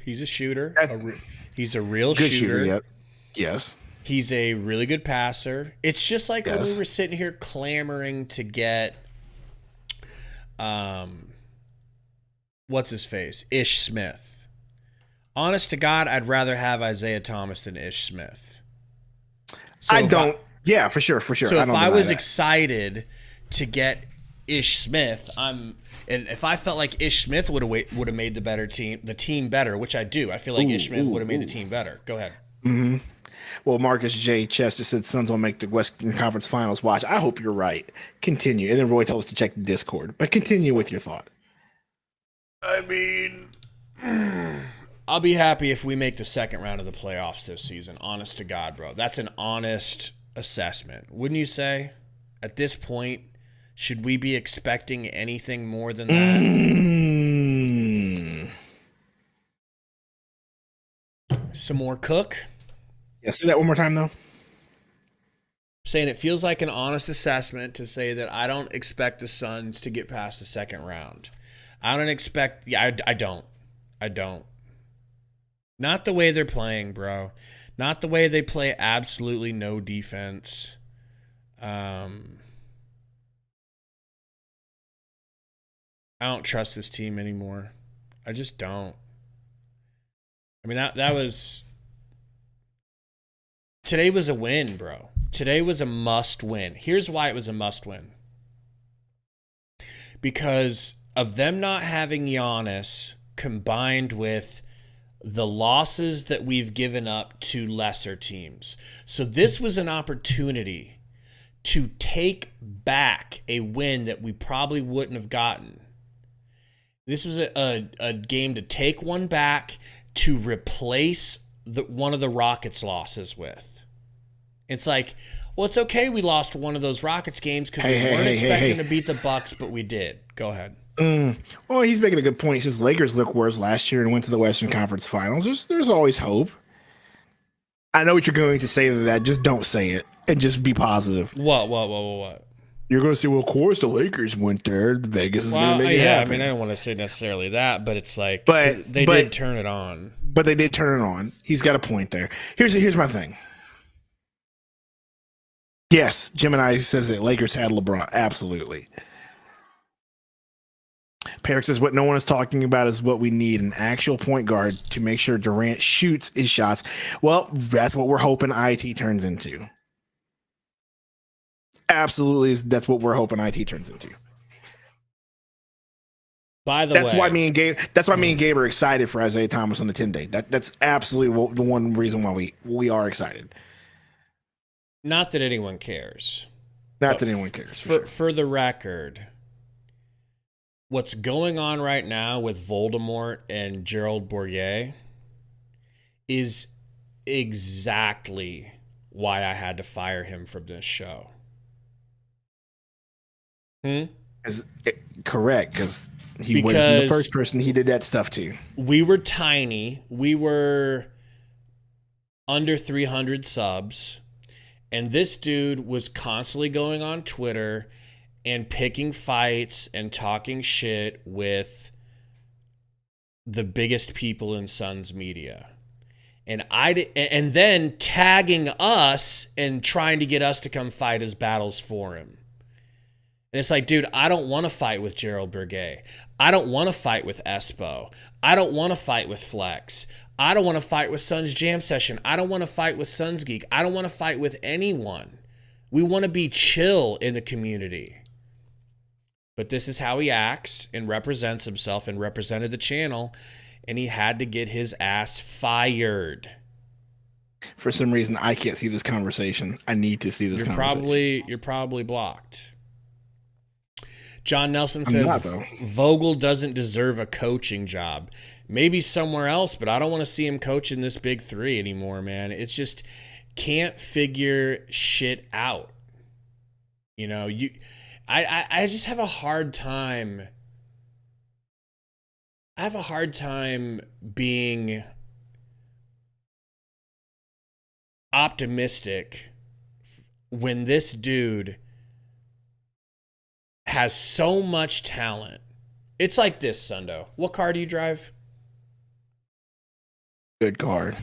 He's a shooter. He's a real good shooter. Yep. Yes. He's a really good passer. It's just like when we were sitting here clamoring to get, what's his face? Ish Smith. Honest to God, I'd rather have Isaiah Thomas than Ish Smith. So I don't. Yeah, for sure. So if I was excited to get Ish Smith, and if I felt like Ish Smith would have made the team better, which I do. I feel like Ish Smith would have made the team better. Go ahead. Mm-hmm. Well, Marcus J. Chester said Suns will make the Western Conference Finals. Watch. I hope you're right. Continue. And then Roy told us to check the Discord. But continue with your thought. I mean, I'll be happy if we make the second round of the playoffs this season. Honest to God, bro. That's an honest assessment. Wouldn't you say? At this point, should we be expecting anything more than that? Some more Cook? Yeah, say that one more time, though. Saying it feels like an honest assessment to say that I don't expect the Suns to get past the second round. I don't expect... Yeah, I don't. Not the way they're playing, bro. Not the way they play absolutely no defense. I don't trust this team anymore. I just don't. I mean, that was... Today was a win, bro. Today was a must win. Here's why it was a must win. Because of them not having Giannis combined with the losses that we've given up to lesser teams. So this was an opportunity to take back a win that we probably wouldn't have gotten. This was a game to take one back to replace one of the Rockets' losses with. It's like, well, it's okay we lost one of those Rockets games because we weren't expecting to beat the Bucks, but we did. Go ahead. Well, he's making a good point. He says Lakers looked worse last year and went to the Western Conference Finals. There's always hope. I know what you're going to say to that. Just don't say it and just be positive. What? You're going to say, well, of course the Lakers went there. Vegas is going to make it happen. I mean, I don't want to say necessarily that, but it's like they did turn it on. But they did turn it on. He's got a point there. Here's my thing. Yes, Gemini says that Lakers had LeBron. Absolutely. Perrick says what no one is talking about is what we need, an actual point guard to make sure Durant shoots his shots. Well, that's what we're hoping IT turns into. Absolutely, that's what we're hoping IT turns into. By the way, that's why me and Gabe are excited for Isaiah Thomas on the 10-day. That's absolutely the one reason why we are excited. Not that anyone cares. Not that anyone cares. For the record, what's going on right now with Voldemort and Gerald Bourguet is exactly why I had to fire him from this show. Correct, because he wasn't the first person he did that stuff to. We were tiny. We were under 300 subs. And this dude was constantly going on Twitter and picking fights and talking shit with the biggest people in Suns media. And then tagging us and trying to get us to come fight his battles for him. And it's like, dude, I don't want to fight with Gerald Bourguet. I don't want to fight with Espo. I don't want to fight with Flex. I don't want to fight with Suns Jam Session. I don't want to fight with Suns Geek. I don't want to fight with anyone. We want to be chill in the community. But this is how he acts and represents himself and represented the channel, and he had to get his ass fired. For some reason, I can't see this conversation. I need to see this conversation. You're probably blocked. John Nelson says Vogel doesn't deserve a coaching job. Maybe somewhere else, but I don't want to see him coaching this big three anymore, man. It's just can't figure shit out. You know, I just have a hard time. I have a hard time being optimistic when this dude has so much talent. It's like this, Sundo. What car do you drive? Good car.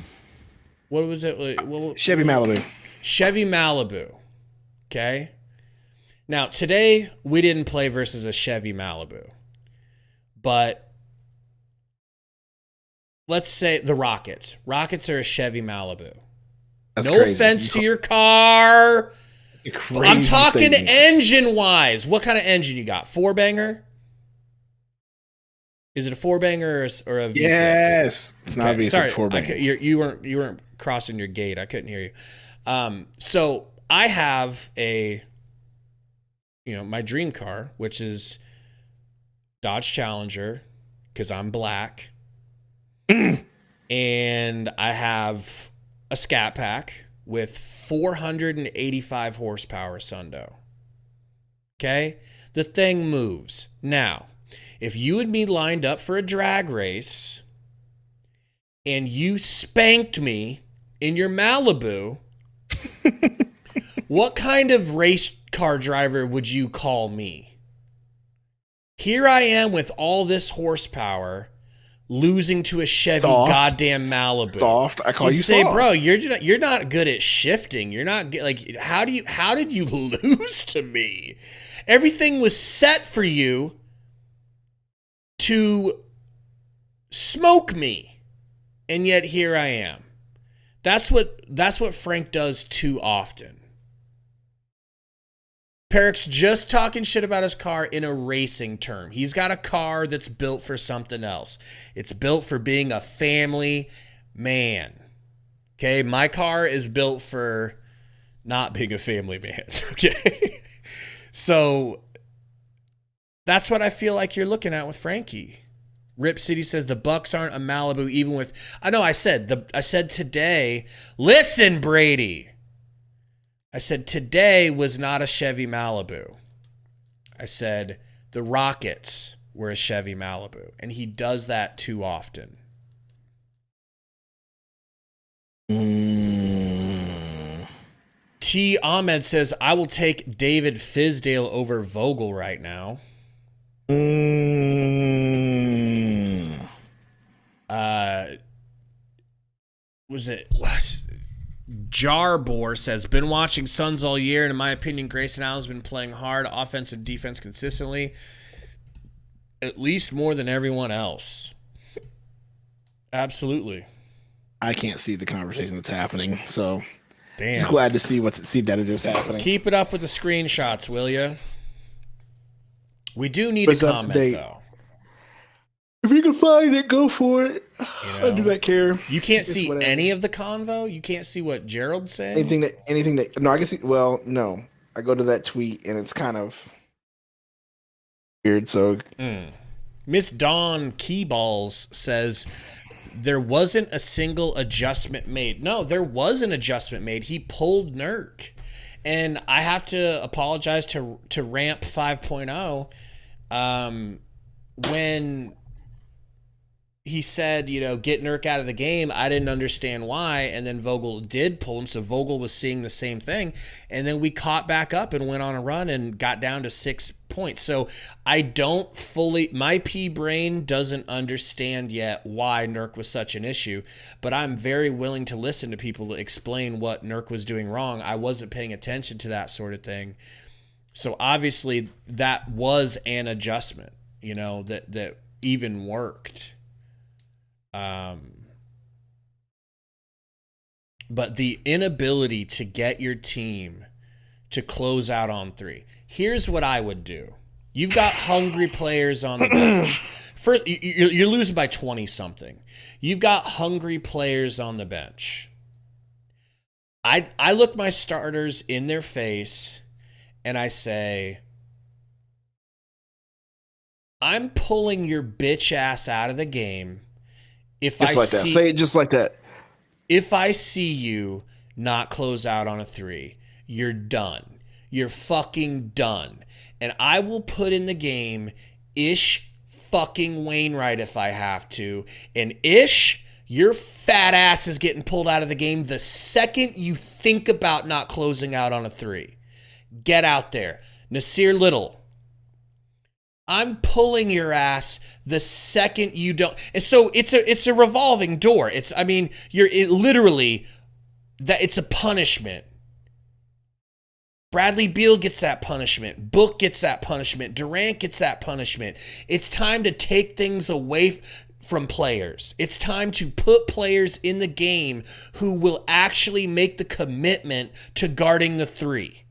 What was it? Chevy Malibu. Chevy Malibu. Okay. Now, today we didn't play versus a Chevy Malibu. But let's say the Rockets. Rockets are a Chevy Malibu. That's no crazy. offense to your car. I'm talking engine-wise. What kind of engine you got? 4-banger? Is it a 4-banger or a V6? Yes, it's not a V6. Sorry, 4-banger. You weren't crossing your gate. I couldn't hear you. So I have my dream car, which is Dodge Challenger, because I'm black, and I have a Scat Pack with 485 horsepower Sundo. Okay, the thing moves now. If you and me lined up for a drag race and you spanked me in your Malibu, what kind of race car driver would you call me? Here I am with all this horsepower losing to a Chevy goddamn Malibu. Soft. I call you say, soft. bro, you're not good at shifting. You're not like, how did you lose to me? Everything was set for you to smoke me, and yet here I am. That's what Frank does too often. Perrick's just talking shit about his car in a racing term. He's got a car that's built for something else. It's built for being a family man. Okay, my car is built for not being a family man. Okay, so that's what I feel like you're looking at with Frankie. Rip City says the Bucks aren't a Malibu, even with. I know. I said today. Listen, Brady. I said today was not a Chevy Malibu. I said the Rockets were a Chevy Malibu, and he does that too often. T. Ahmed says I will take David Fizdale over Vogel right now. Was it Jarbor says been watching Suns all year, and in my opinion Grayson Allen's been playing hard offense and defense consistently, at least more than everyone else. Absolutely. I can't see the conversation that's happening, so damn. Just glad to see that it is happening. Keep it up with the screenshots, will you? We do need a comment, though. If you can find it, go for it. I do not care. You can't see any of the convo? You can't see what Gerald's saying? Anything that no, I can see. Well, no. I go to that tweet and it's kind of weird. So Miss Dawn Keyballs says there wasn't a single adjustment made. No, there was an adjustment made. He pulled Nurk. And I have to apologize to Ramp 5.0 when he said, get Nurk out of the game. I didn't understand why, and then Vogel did pull him, so Vogel was seeing the same thing, and then we caught back up and went on a run and got down to 6 points. So I don't fully, my pea brain doesn't understand yet why Nurk was such an issue, but I'm very willing to listen to people to explain what Nurk was doing wrong. I wasn't paying attention to that sort of thing. So obviously that was an adjustment, that even worked. But the inability to get your team to close out on three. Here's what I would do. You've got hungry players on the bench. First, you're losing by 20-something. You've got hungry players on the bench. I look my starters in their face and I say, I'm pulling your bitch ass out of the game. Say it just like that. If I see you not close out on a three, you're done. You're fucking done. And I will put in the game Ish fucking Wainwright if I have to. And Ish, your fat ass is getting pulled out of the game the second you think about not closing out on a three. Get out there. Nasir Little, I'm pulling your ass the second you don't. And so it's a revolving door. It's a punishment. Bradley Beal gets that punishment. Book gets that punishment. Durant gets that punishment. It's time to take things away from players. It's time to put players in the game who will actually make the commitment to guarding the three.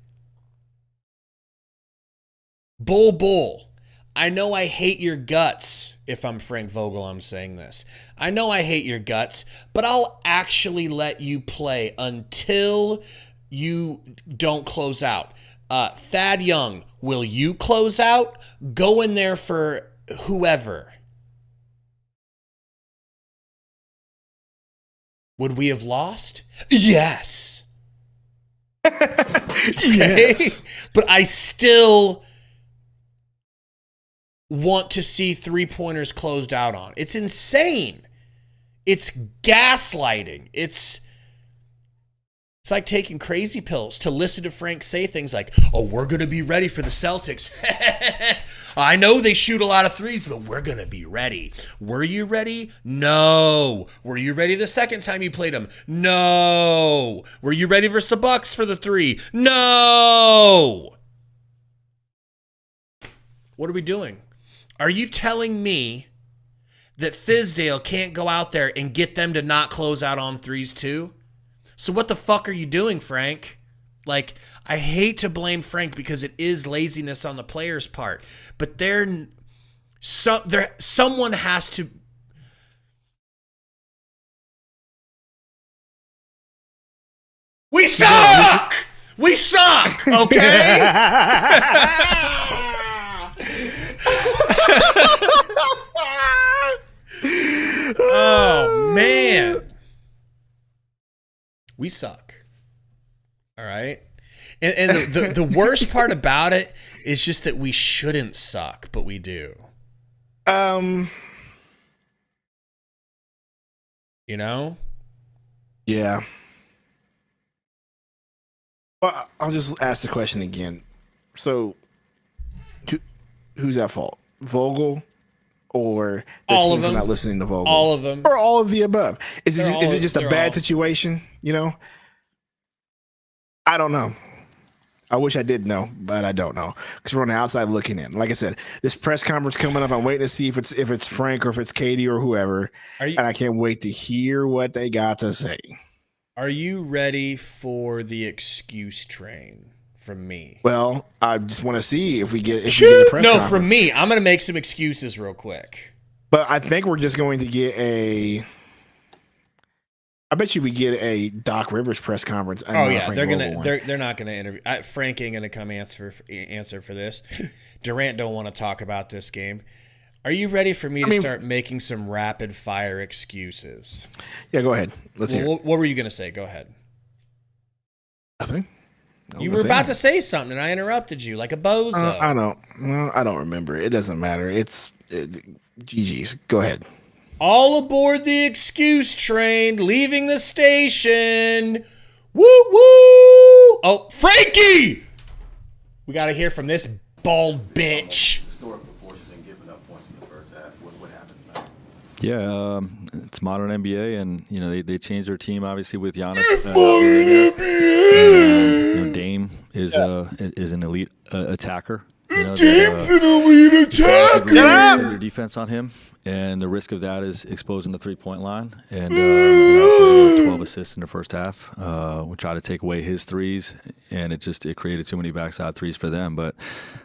Bull. I know I hate your guts. If I'm Frank Vogel, I'm saying this. I know I hate your guts, but I'll actually let you play until you don't close out. Thad Young, will you close out? Go in there for whoever. Would we have lost? Yes. Yes. But I still want to see three-pointers closed out on. It's insane. It's gaslighting. It's like taking crazy pills to listen to Frank say things like, oh, we're going to be ready for the Celtics. I know they shoot a lot of threes, but we're going to be ready. Were you ready? No. Were you ready the second time you played them? No. Were you ready versus the Bucks for the three? No. What are we doing? Are you telling me that Fizdale can't go out there and get them to not close out on threes too? So what the fuck are you doing, Frank? Like, I hate to blame Frank because it is laziness on the player's part, but someone has to. We suck. We suck. Okay. Oh man, we suck. All right. And the worst part about it is just that we shouldn't suck, but we do. You know? Yeah. Well, I'll just ask the question again. So, who's at fault? Vogel or the all team of them for not listening to Vogel? All of them. Or all of the above? Is it just a bad all. situation? You know? I don't know. I wish I did know, but I don't know because we're on the outside looking in. Like I said, this press conference coming up, I'm waiting to see if it's Frank or if it's Katie or whoever, and I can't wait to hear what they got to say. Are you ready for the excuse train from me? Well, I just want to see if we get a press conference. From me. I'm going to make some excuses real quick. But I think we're just going to get I bet you we get a Doc Rivers press conference. Oh yeah, they're not gonna interview. Frank ain't gonna come answer for this. Durant don't want to talk about this game. Are you ready for me to start making some rapid fire excuses? Yeah, go ahead. Let's hear. What were you gonna say? Go ahead. Nothing. You were about to say something, and I interrupted you like a bozo. I don't remember. It doesn't matter. It's GG's. Go ahead. All aboard the excuse train, leaving the station. Woo woo! Oh, Frankie! We got to hear from this bald bitch. Historic proportions and giving up points in the first half. What happens now? Yeah, it's modern NBA, and they changed their team obviously with Giannis. Dame is an elite attacker. Dame's an elite attacker. Their defense on him, and the risk of that is exposing the three-point line. And 12 assists in the first half. We tried to take away his threes, and it created too many backside threes for them. But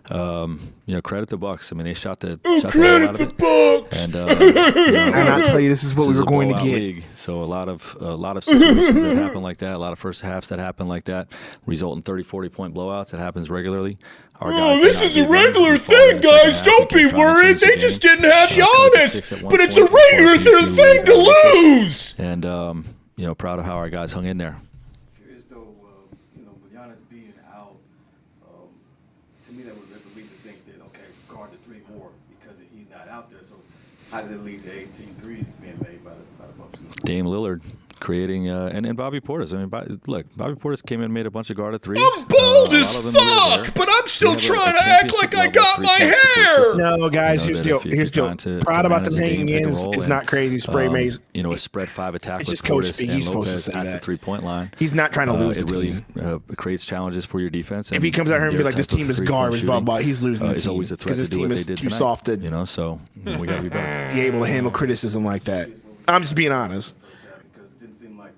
credit the Bucks. I mean, they shot the hell out of it. Bucks. And I'll tell you, this is what we were going to get. League, so a lot of situations that happen like that, a lot of first halves that happen like that, result in 30, 40-point blowouts. That happens regularly. This is a regular thing, guys. Don't be worried. They just didn't have Giannis, but it's a regular thing to lose. And proud of how our guys hung in there. Curious though, with Giannis being out, to me that would lead to think that guard the three more because he's not out there. So how did it lead to 18 threes being made by the Bucks? Dame Lillard creating and Bobby Portis. I mean, Bobby Portis came in and made a bunch of guarded threes. I'm bold as fuck, but I'm still trying to act like I got my hair. No, guys, here's the deal. Proud about them hanging in is not crazy. Spray maze. A spread 5 attack with just Coach Portis Speed. and He's supposed to Lopez say at that. the 3-point line. He's not trying to lose. It really creates challenges for your defense. If he comes out here and be like, "This team is garbage," blah blah, he's losing the team because his team is too soft to. So we got to be better. Be able to handle criticism like that. I'm just being honest. Because it didn't seem like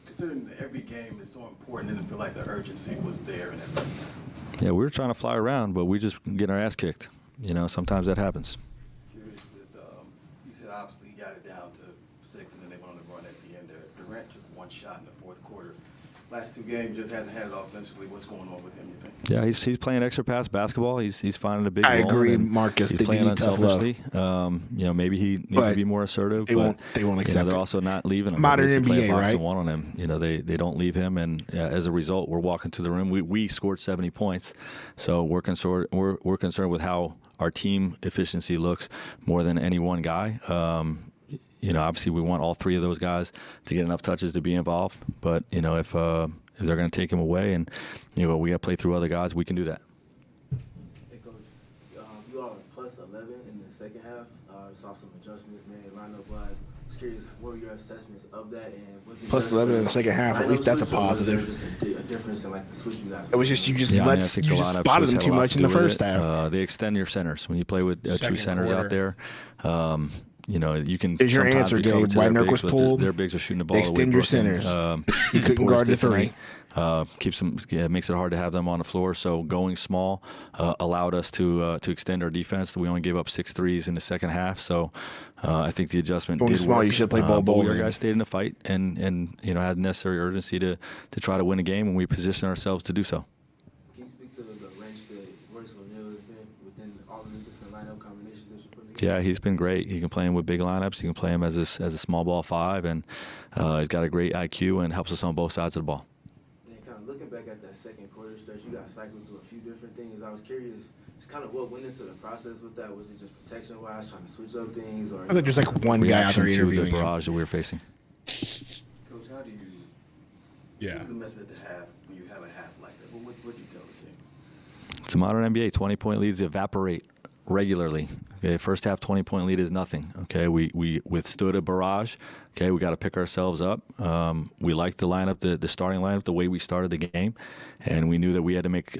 considering that every game is so important, it didn't feel like the urgency was there in that first half. Yeah, we were trying to fly around, but we just getting our ass kicked. Sometimes that happens. Curious that you said obviously you got it down to 6, and then they went on the run at the end there. Durant took one shot in the fourth quarter. Last 2 games just hasn't had it offensively. What's going on with him, you think? Yeah, he's playing extra pass basketball. He's finding a big role. I agree, Marcus. He's playing unselfishly. Maybe he needs to be more assertive. They won't accept they're it. also not leaving him. Modern NBA, NBA, right? One on him. They don't leave him, and as a result, we're walking to the rim. We scored 70 points, so we're concerned. We're concerned with how our team efficiency looks more than any one guy. Obviously we want all 3 of those guys to get enough touches to be involved. But if they're going to take him away, and we got to play through other guys, we can do that. Hey, Coach, you all are plus 11 in the second half. Saw some adjustments made lineup-wise. I was curious, what were your assessments of that? And was it plus 11 in the second half. At least that's a positive. Just a difference in the switch you guys. It was just you just spotted them too much in the first half. They extend your centers when you play with 2 centers out there. You can. Is your answer, Gabe? Why Nurk was pulled? Their bigs are shooting the ball. Extend your centers. You couldn't guard the 3. Makes it hard to have them on the floor. So going small allowed us to extend our defense. We only gave up 6 threes in the second half. So I think the adjustment going did small, work. you should play ball. Our guys stayed in the fight and had necessary urgency to try to win a game, and we positioned ourselves to do so. Can you speak to the wrench that Royce O'Neal has been within all the different lineup combinations that you put together? Yeah, he's been great. He can play him with big lineups. He can play him as a small ball 5, and he's got a great IQ and helps us on both sides of the ball. And kind of looking back at that second quarter stretch, you guys cycled through a few different things. I was curious, just kind of what went into the process with that. Was it just protection-wise, trying to switch up things? Or I think there's like one guy out there interviewing the barrage that we were facing. Coach, how do you give the message to have when you have a half like that? What do you tell the team? It's a modern NBA. 20-point leads evaporate regularly. Okay, first half 20-point lead is nothing. Okay, we withstood a barrage. Okay, we got to pick ourselves up. We liked the lineup, the starting lineup, the way we started the game, and we knew that we had to make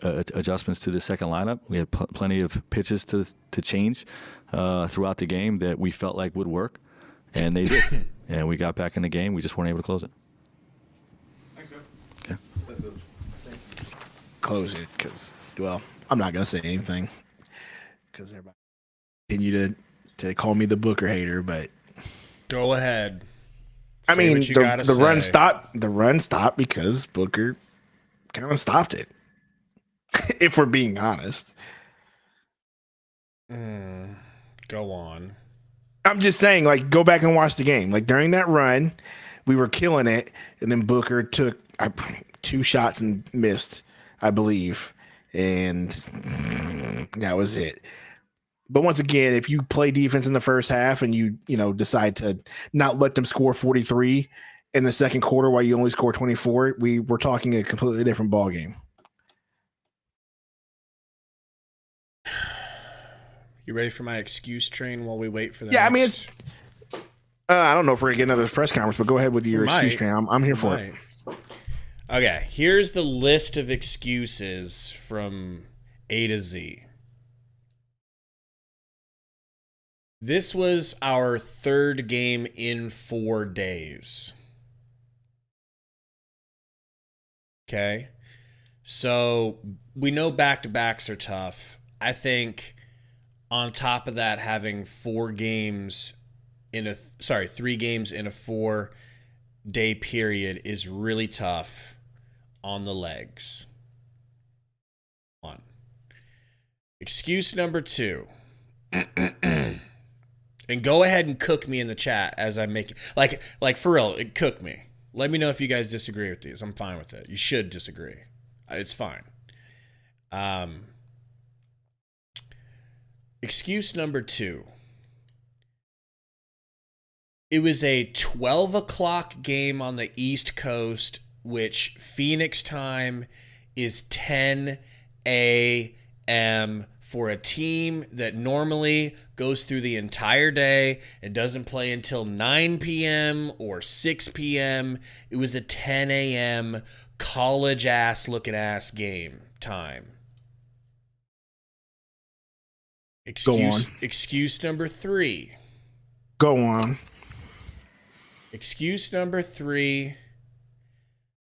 adjustments to the second lineup. We had plenty of pitches to change throughout the game that we felt like would work, and they did. And we got back in the game. We just weren't able to close it. Thanks, Jeff. Okay. Close it, because I'm not gonna say anything, because everybody continue to call me the Booker hater, but go ahead. I mean, the run stopped. The run stopped because Booker kind of stopped it. If we're being honest. Go on. I'm just saying, go back and watch the game. During that run, we were killing it, and then Booker took 2 shots and missed, I believe, and that was it. But once again, if you play defense in the first half and you decide to not let them score 43 in the second quarter while you only score 24, we're talking a completely different ball game. You ready for my excuse train while we wait for that? Yeah, I mean, it's. I don't know if we're gonna get another press conference, but go ahead with your excuse train. I'm here for it. Okay, here's the list of excuses from A to Z. This was our 3rd game in 4 days. Okay, so we know back-to-backs are tough. I think on top of that, having 3 games in a 4-day period is really tough on the legs. 1. Excuse number 2. And go ahead and cook me in the chat as I make it. Like for real, cook me. Let me know if you guys disagree with these. I'm fine with it. You should disagree. It's fine. Excuse number 2. It was a 12 o'clock game on the East Coast, which Phoenix time is 10 a.m. for a team that normally goes through the entire day and doesn't play until 9 p.m. or 6 p.m. It was a 10 a.m. college-ass looking ass game time. Excuse number 3. Go on. Excuse number 3.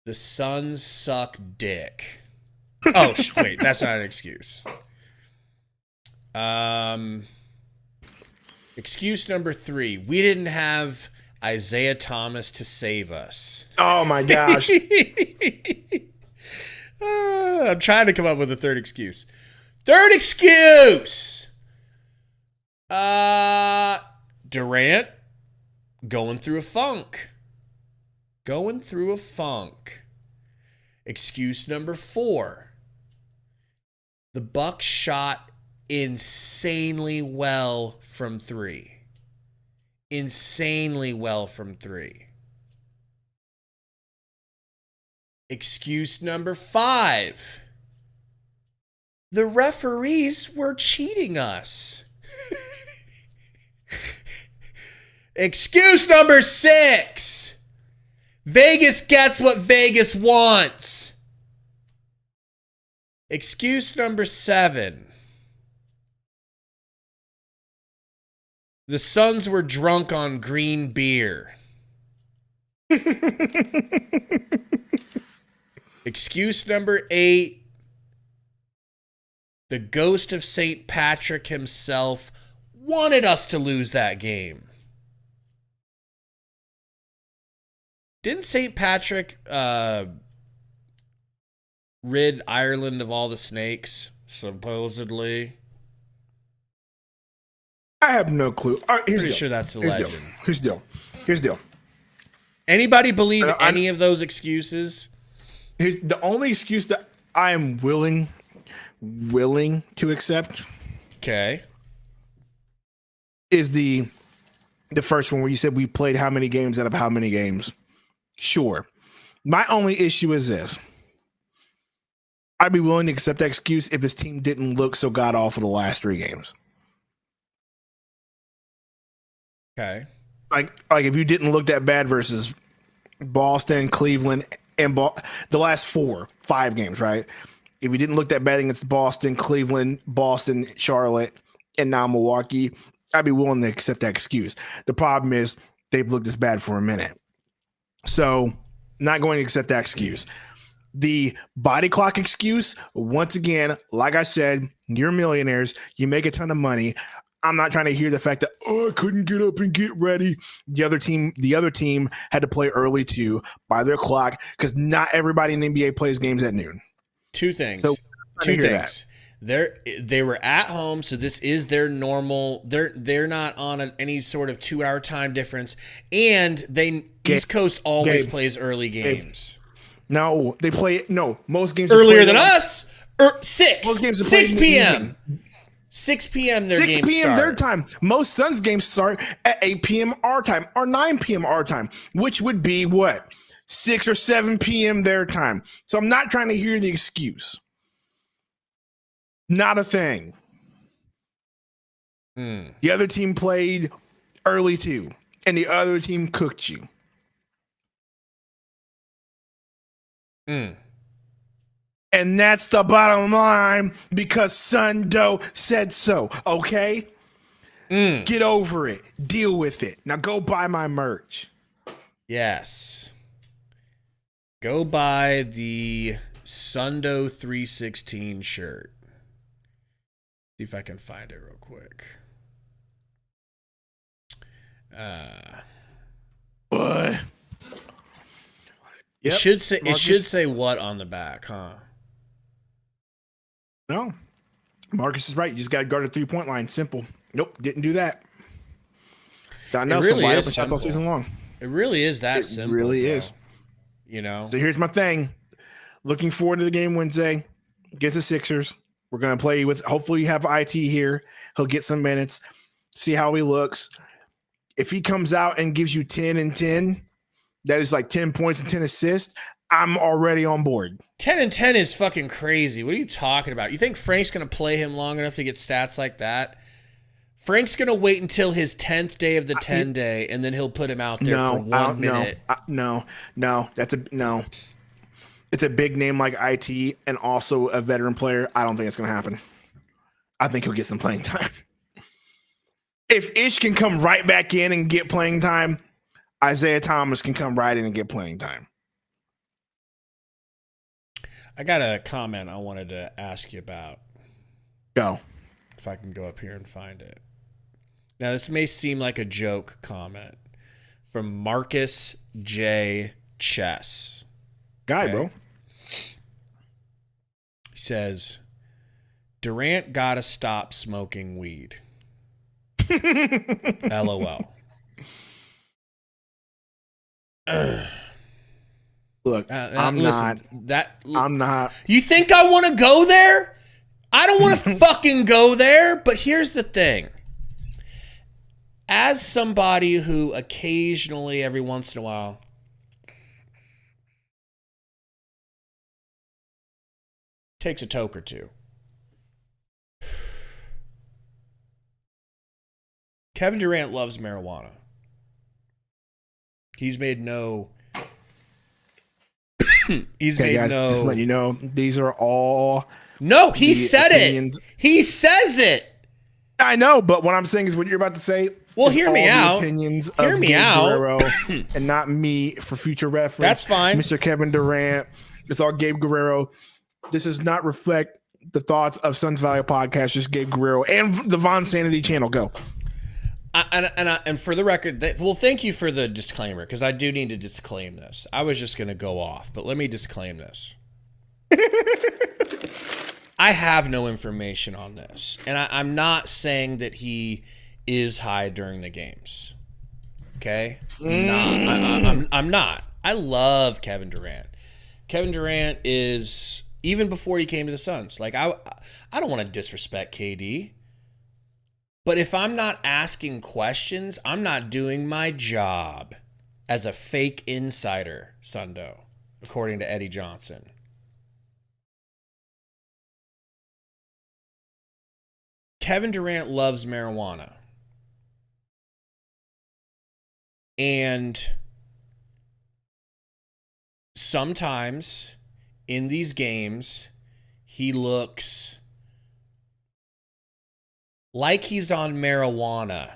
The Suns suck dick. Oh, wait, that's not an excuse. Excuse number 3. We didn't have Isaiah Thomas to save us. Oh, my gosh. I'm trying to come up with a third excuse. Third excuse! Durant going through a funk. Excuse number 4. The Bucks shot insanely well from 3. Excuse number 5. The referees were cheating us. Excuse number 6. Vegas gets what Vegas wants. Excuse number 7. The Suns were drunk on green beer. Excuse number 8. The ghost of St. Patrick himself wanted us to lose that game. Didn't St. Patrick rid Ireland of all the snakes, supposedly? I have no clue. All right, Pretty sure that's a legend. Here's the deal. Anybody believe any of those excuses? Here's the only excuse that I am willing to accept. Okay. Is the first one where you said we played how many games out of how many games? Sure. My only issue is this. I'd be willing to accept that excuse if his team didn't look so god awful the last 3 games. Okay. Like if you didn't look that bad versus Boston, Cleveland, and the last 5 games, right? If you didn't look that bad against Boston, Cleveland, Boston, Charlotte, and now Milwaukee, I'd be willing to accept that excuse. The problem is they've looked this bad for a minute. So not going to accept that excuse. The body clock excuse, once again, like I said, you're millionaires. You make a ton of money. I'm not trying to hear the fact that, I couldn't get up and get ready. The other team had to play early too by their clock because not everybody in the NBA plays games at noon. 2 things. So, They were at home, so this is their normal. They're not on any sort of 2-hour time difference, and East Coast always plays early games. No, they play most games earlier than us. 6 p.m. 6 p.m. their time. Most Suns games start at 8 p.m. our time or 9 p.m. our time, which would be what? 6 or 7 p.m. their time. So I'm not trying to hear the excuse. Not a thing. The other team played early too, and the other team cooked you. And that's the bottom line because Sundo said so, okay? Get over it. Deal with it. Now go buy my merch. Yes. Go buy the Sundo 316 shirt. See if I can find it real quick. What? It should say what on the back, huh? No. Marcus is right. You just got to guard the 3-point line. Simple. Nope, didn't do that. Don Nelson really wide is open shot all season long. It really is that simple. It really is. You know. So here's my thing. Looking forward to the game Wednesday against the Sixers. We're going to play with, hopefully you have IT here. He'll get some minutes, see how he looks. If he comes out and gives you 10 and 10, that is like 10 points and 10 assists, I'm already on board. 10 and 10 is fucking crazy. What are you talking about? You think Frank's going to play him long enough to get stats like that? Frank's going to wait until his 10th day of the 10 day, and then he'll put him out there for 1 minute. No. It's a big name like IT and also a veteran player. I don't think it's going to happen. I think he'll get some playing time. If Ish can come right back in and get playing time, Isaiah Thomas can come right in and get playing time. I got a comment I wanted to ask you about. Go. If I can go up here and find it. Now, this may seem like a joke comment from Marcus J. Chess. Guy, bro. He says, Durant gotta stop smoking weed. LOL. Look, I'm not. You think I want to go there? I don't want to fucking go there. But here's the thing. As somebody who occasionally, every once in a while, takes a toke or two, Kevin Durant loves marijuana. He's made no. Just let you know, these are all. No, he said it. He says it. I know, but what I'm saying is what you're about to say. Well, hear me out. Opinions hear of me Gabe out. Guerrero and not me for future reference. That's fine. Mr. Kevin Durant. It's all Gabe Guerrero. This does not reflect the thoughts of Suns Value Podcast. Just Gabe Guerrero and the Von Sanity channel. Go. And for the record, well, thank you for the disclaimer, because I do need to disclaim this. I was just going to go off, but let me disclaim this. I have no information on this, and I'm not saying that he is high during the games. Okay? I'm not. I love Kevin Durant. Kevin Durant is, even before he came to the Suns, like I don't want to disrespect KD. But if I'm not asking questions, I'm not doing my job as a fake insider, Sundo, according to Eddie Johnson. Kevin Durant loves marijuana. And sometimes in these games, he looks like he's on marijuana.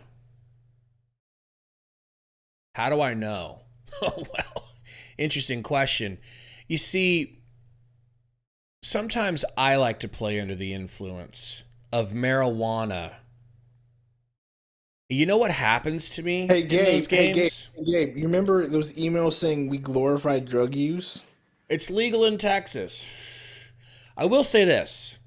How do I know? Oh, well, interesting question. You see, sometimes I like to play under the influence of marijuana. You know what happens to me Hey, in Gabe, those games? Gabe, you remember those emails saying we glorify drug use? It's legal in Texas. I will say this.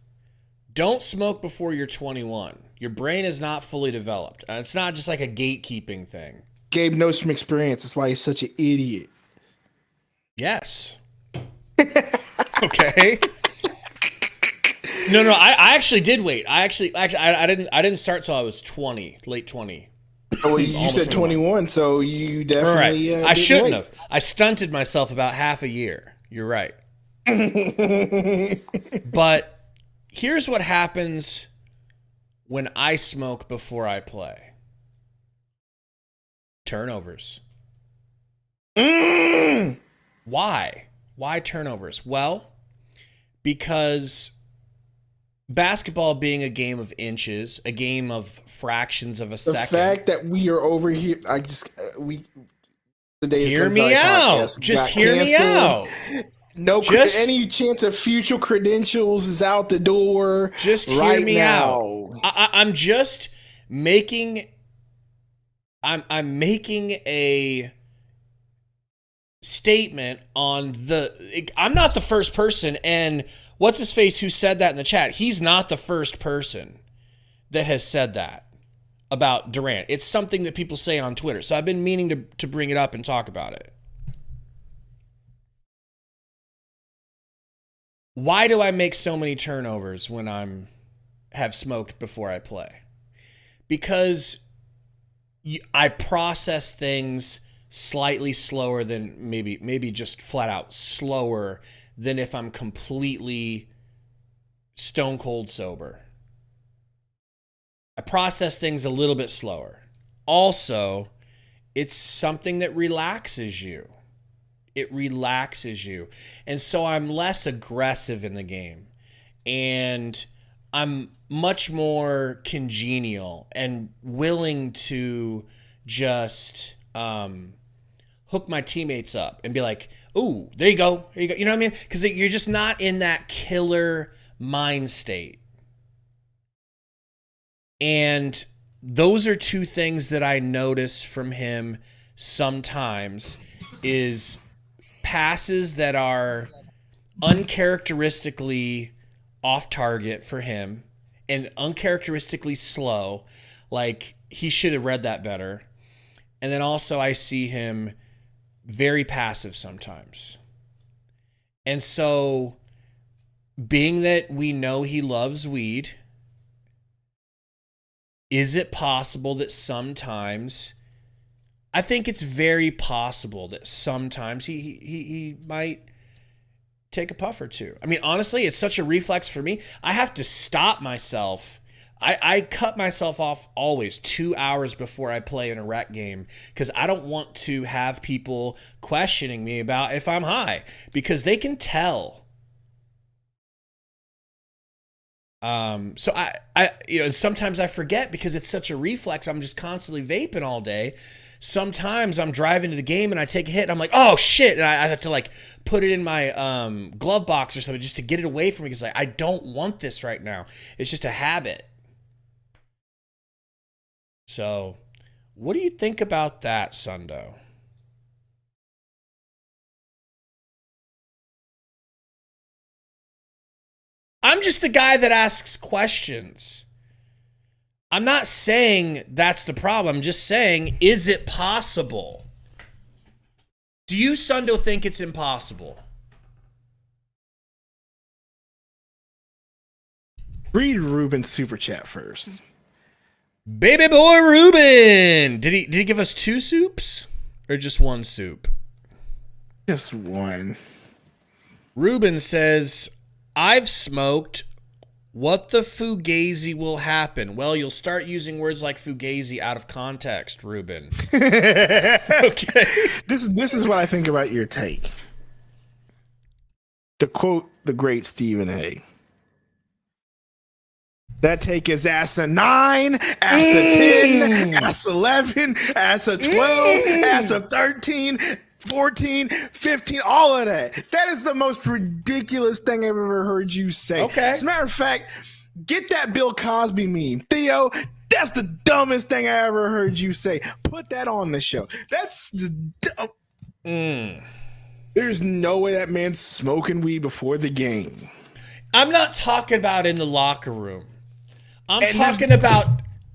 Don't smoke before you're 21. Your brain is not fully developed. It's not just like a gatekeeping thing. Gabe knows from experience. That's why he's such an idiot. Yes. Okay. No, I actually did wait. I didn't start till I was 20, late 20. Oh, well, you said 21, so you definitely. Right. I shouldn't have. I stunted myself about half a year. You're right. But here's what happens when I smoke before I play. Turnovers. Why? Why turnovers? Well, because basketball being a game of inches, a game of fractions of a second. The fact that we are over here, Hear me out. Just hear me out. No, any chance of future credentials is out the door. Just hear me out. I'm just making. I'm making a statement on the. I'm not the first person, and what's his face who said that in the chat? He's not the first person that has said that about Durant. It's something that people say on Twitter. So I've been meaning to bring it up and talk about it. Why do I make so many turnovers when I'm have smoked before I play? Because I process things slightly slower than maybe just flat out slower than if I'm completely stone cold sober. I process things a little bit slower. Also, it's something that relaxes you. It relaxes you. And so I'm less aggressive in the game. And I'm much more congenial and willing to just hook my teammates up and be like, "Ooh, there you go. There you go." You know what I mean? Because you're just not in that killer mind state. And those are two things that I notice from him sometimes is passes that are uncharacteristically off target for him and uncharacteristically slow. Like, he should have read that better. And then also I see him very passive sometimes. And so, being that we know he loves weed, is it possible that sometimes, I think it's very possible that sometimes he might take a puff or two. I mean, honestly, it's such a reflex for me. I have to stop myself. I cut myself off always 2 hours before I play in a rec game because I don't want to have people questioning me about if I'm high because they can tell. So I sometimes I forget because it's such a reflex. I'm just constantly vaping all day. Sometimes I'm driving to the game and I take a hit and I'm like, oh shit. And I have to like put it in my glove box or something just to get it away from me because like, I don't want this right now. It's just a habit. So what do you think about that, Sundo? I'm just the guy that asks questions. I'm not saying that's the problem. I'm just saying, is it possible? Do you, Sundo, think it's impossible? Read Ruben's super chat first. Baby boy Ruben. Did he give us 2 soups or just 1 soup? Just 1. Ruben says, I've smoked. What the fugazi will happen? Well, you'll start using words like fugazi out of context, Ruben. Okay. This is what I think about your take. To quote the great Stephen A. That take is ass a 9, ass a 10, ass 11, ass a 12, ass a 13, 14, 15, all of that. That is the most ridiculous thing I've ever heard you say. Okay. As a matter of fact, get that Bill Cosby meme. Theo, that's the dumbest thing I ever heard you say. Put that on the show. That's the There's no way that man's smoking weed before the game. I'm not talking about in the locker room. I'm talking about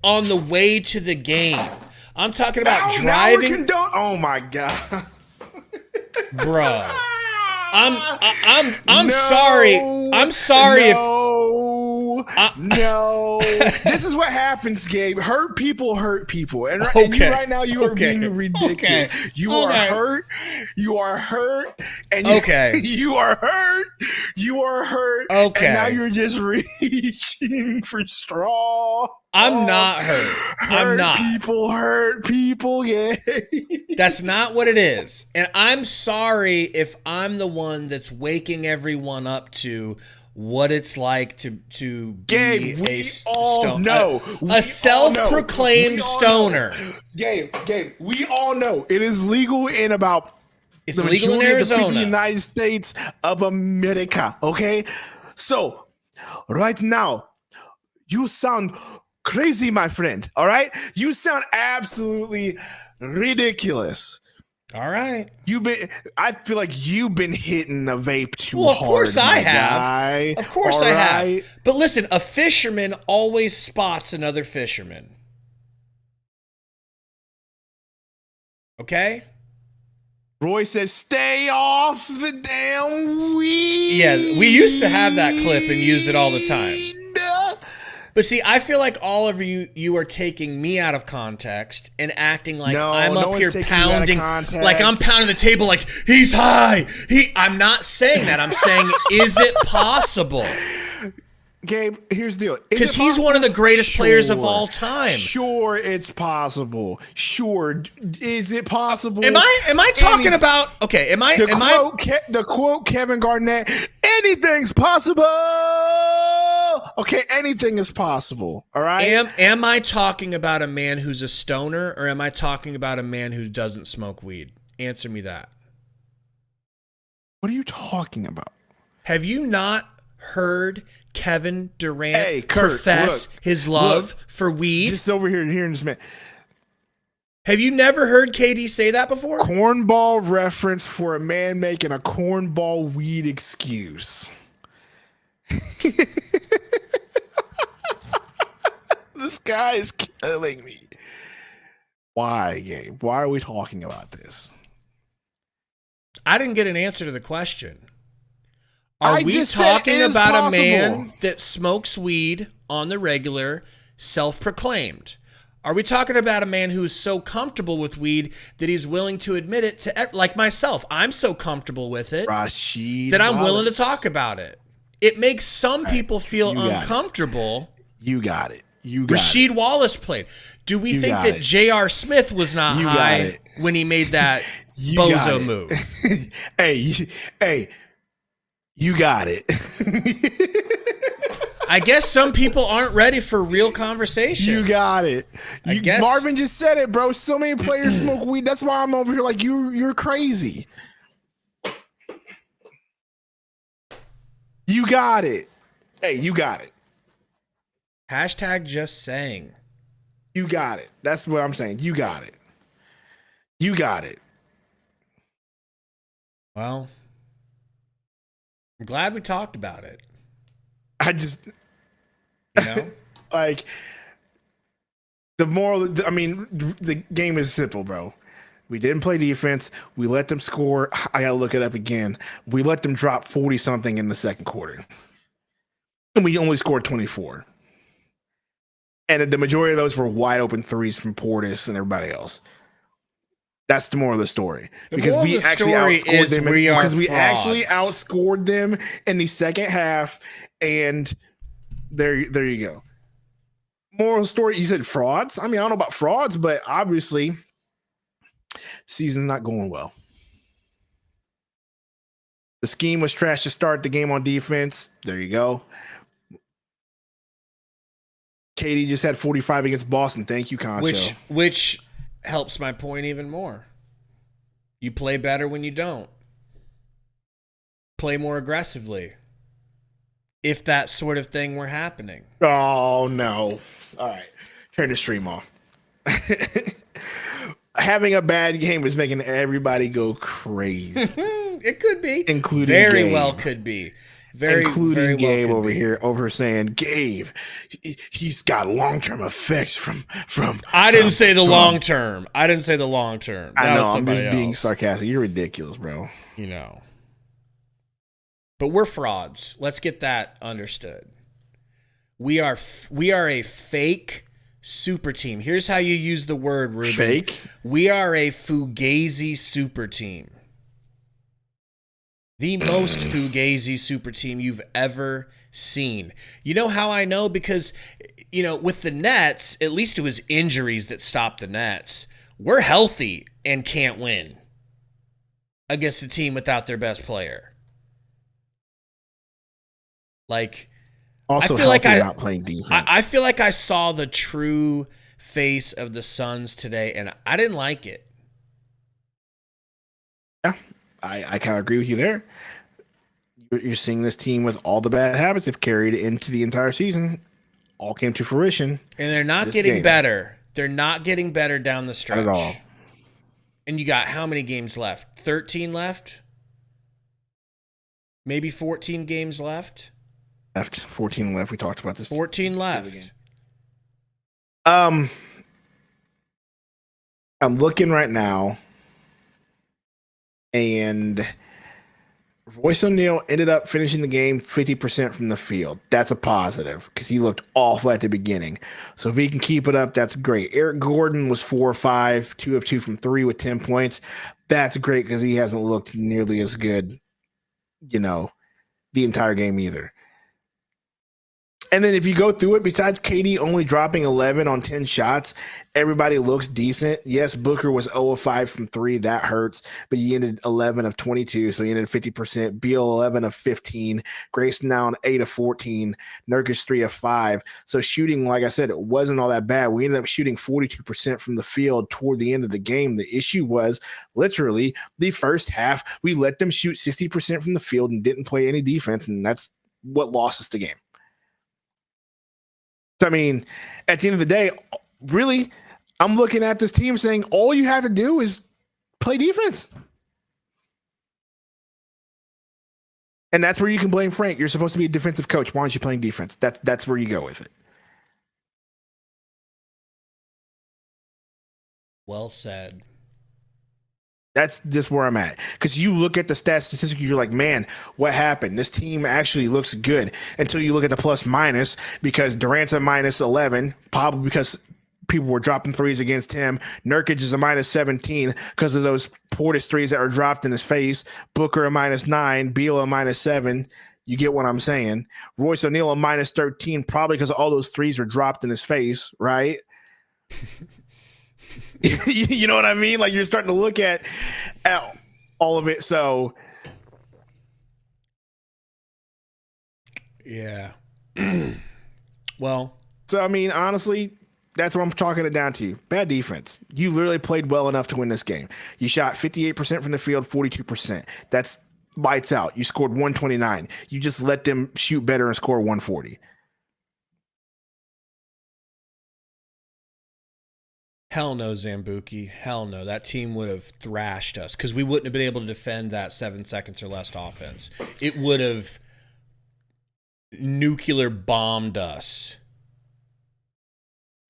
on the way to the game. I'm talking about driving. Oh my God. Bro. I'm sorry. I'm sorry No. This is what happens, Gabe. Hurt people. And you right now you are being ridiculous. Okay. You are hurt. You are hurt. And you are hurt. You are hurt. Okay. And now you're just reaching for straw. I'm not hurt. I'm not. Hurt people, yeah. That's not what it is. And I'm sorry if I'm the one that's waking everyone up to what it's like to be a self-proclaimed stoner. Gabe, we all know it is legal in about the legal in Arizona, of the United States of America. Okay, so right now you sound crazy, my friend. All right, you sound absolutely ridiculous. All right. I feel like you've been hitting the vape too hard. Well, of course I have. Guy. Of course I have. But listen, a fisherman always spots another fisherman. Okay? Roy says, stay off the damn weed. Yeah, we used to have that clip and use it all the time. But see, I feel like all of you are taking me out of context and acting like I'm up here pounding, like I'm pounding the table like he's high. I'm not saying that. I'm saying, is it possible? Gabe, here's the deal. Because he's one of the greatest players of all time. Sure, it's possible. Sure, is it possible? Am I talking about? Okay, the quote Kevin Garnett? Anything's possible. Okay, anything is possible. All right. Am I talking about a man who's a stoner, or am I talking about a man who doesn't smoke weed? Answer me that. What are you talking about? Have you not heard Kevin Durant Kurt, profess his love for weed? Just over here hearing this man. Have you never heard KD say that before? Cornball reference for a man making a cornball weed excuse. This guy is killing me. Why, Gabe? Why are we talking about this? I didn't get an answer to the question. Are we just talking said it is about a possible. man that smokes weed on the regular, self-proclaimed? Are we talking about a man who is so comfortable with weed that he's willing to admit it to, like myself? I'm so comfortable with it that I'm willing to talk about it. It makes some people feel uncomfortable. You got it. You got Rasheed it. Wallace played. Do we think got that it. J.R. Smith was not You high got it. when he made that You got bozo it. move? Hey, you got it. I guess some people aren't ready for real conversations. You got it. Marvin just said it, bro. So many players smoke weed. That's why I'm over here like you're crazy. You got it. Hey, you got it. Hashtag just saying. You got it. That's what I'm saying. You got it. You got it. Well, I'm glad we talked about it. I just, you know, like the game is simple, bro. We didn't play defense. We let them score. I gotta look it up again. We let them drop 40 something in the second quarter, and we only scored 24. And the majority of those were wide open threes from Portis and everybody else. That's the moral of the story. Because we actually outscored them. Because we actually outscored them in the second half. And there you go. Moral story, you said frauds? I mean, I don't know about frauds, but obviously season's not going well. The scheme was trash to start the game on defense. There you go. KD just had 45 against Boston. Thank you, Concho. Which helps my point even more. You play better when you don't. Play more aggressively. If that sort of thing were happening. Oh, no. All right. Turn the stream off. Having a bad game is making everybody go crazy. It could be. Including very Gabe. well could be. Very Gabe well over here, saying, Gabe, he's got long-term effects from. I didn't say the long term. I didn't say the long term. I know. I'm just being sarcastic. You're ridiculous, bro. You know. But we're frauds. Let's get that understood. We are a fake super team. Here's how you use the word, Ruben. Fake? We are a fugazi super team. The most fugazi super team you've ever seen. You know how I know? Because, you know, with the Nets, at least it was injuries that stopped the Nets. We're healthy and can't win against a team without their best player. Like, also, I feel like not playing defense. I feel like I saw the true face of the Suns today, and I didn't like it. Yeah, I kind of agree with you there. You're seeing this team with all the bad habits they've carried into the entire season, all came to fruition. And they're not getting better. They're not getting better down the stretch. Not at all. And you got how many games left? 13 left? Maybe 14 games left? 14 left. We talked about this. 14 left. I'm looking right now, and Royce O'Neal ended up finishing the game 50% from the field. That's a positive because he looked awful at the beginning. So if he can keep it up, that's great. Eric Gordon was 4 or 5, 2 of 2 from 3 with 10 points. That's great because he hasn't looked nearly as good, the entire game either. And then if you go through it, besides KD only dropping 11 on 10 shots, everybody looks decent. Yes, Booker was 0 of 5 from 3. That hurts. But he ended 11 of 22, so he ended 50%. Beal 11 of 15. Grayson now 8 of 14. Nurkic 3 of 5. So shooting, like I said, it wasn't all that bad. We ended up shooting 42% from the field toward the end of the game. The issue was literally the first half, we let them shoot 60% from the field and didn't play any defense, and that's what lost us the game. I mean, at the end of the day, really, I'm looking at this team saying all you have to do is play defense. And that's where you can blame Frank. You're supposed to be a defensive coach. Why aren't you playing defense? That's where you go with it. Well said. That's just where I'm at. Because you look at the stats statistically, you're like, man, what happened? This team actually looks good until you look at the plus minus, because Durant's a minus 11, probably because people were dropping threes against him. Nurkic is a minus 17 because of those Portis threes that were dropped in his face. Booker a minus 9, Beal a minus 7. You get what I'm saying. Royce O'Neal a minus 13, probably because all those threes were dropped in his face, right? You know what I mean? Like, you're starting to look at all of it. So, yeah. Well, so I mean, honestly, that's what I'm talking it down to. Bad defense. You literally played well enough to win this game. You shot 58% from the field, 42%. That's lights out. You scored 129. You just let them shoot better and score 140. Hell no, Zambuki. Hell no. That team would have thrashed us because we wouldn't have been able to defend that 7 seconds or less offense. It would have nuclear bombed us.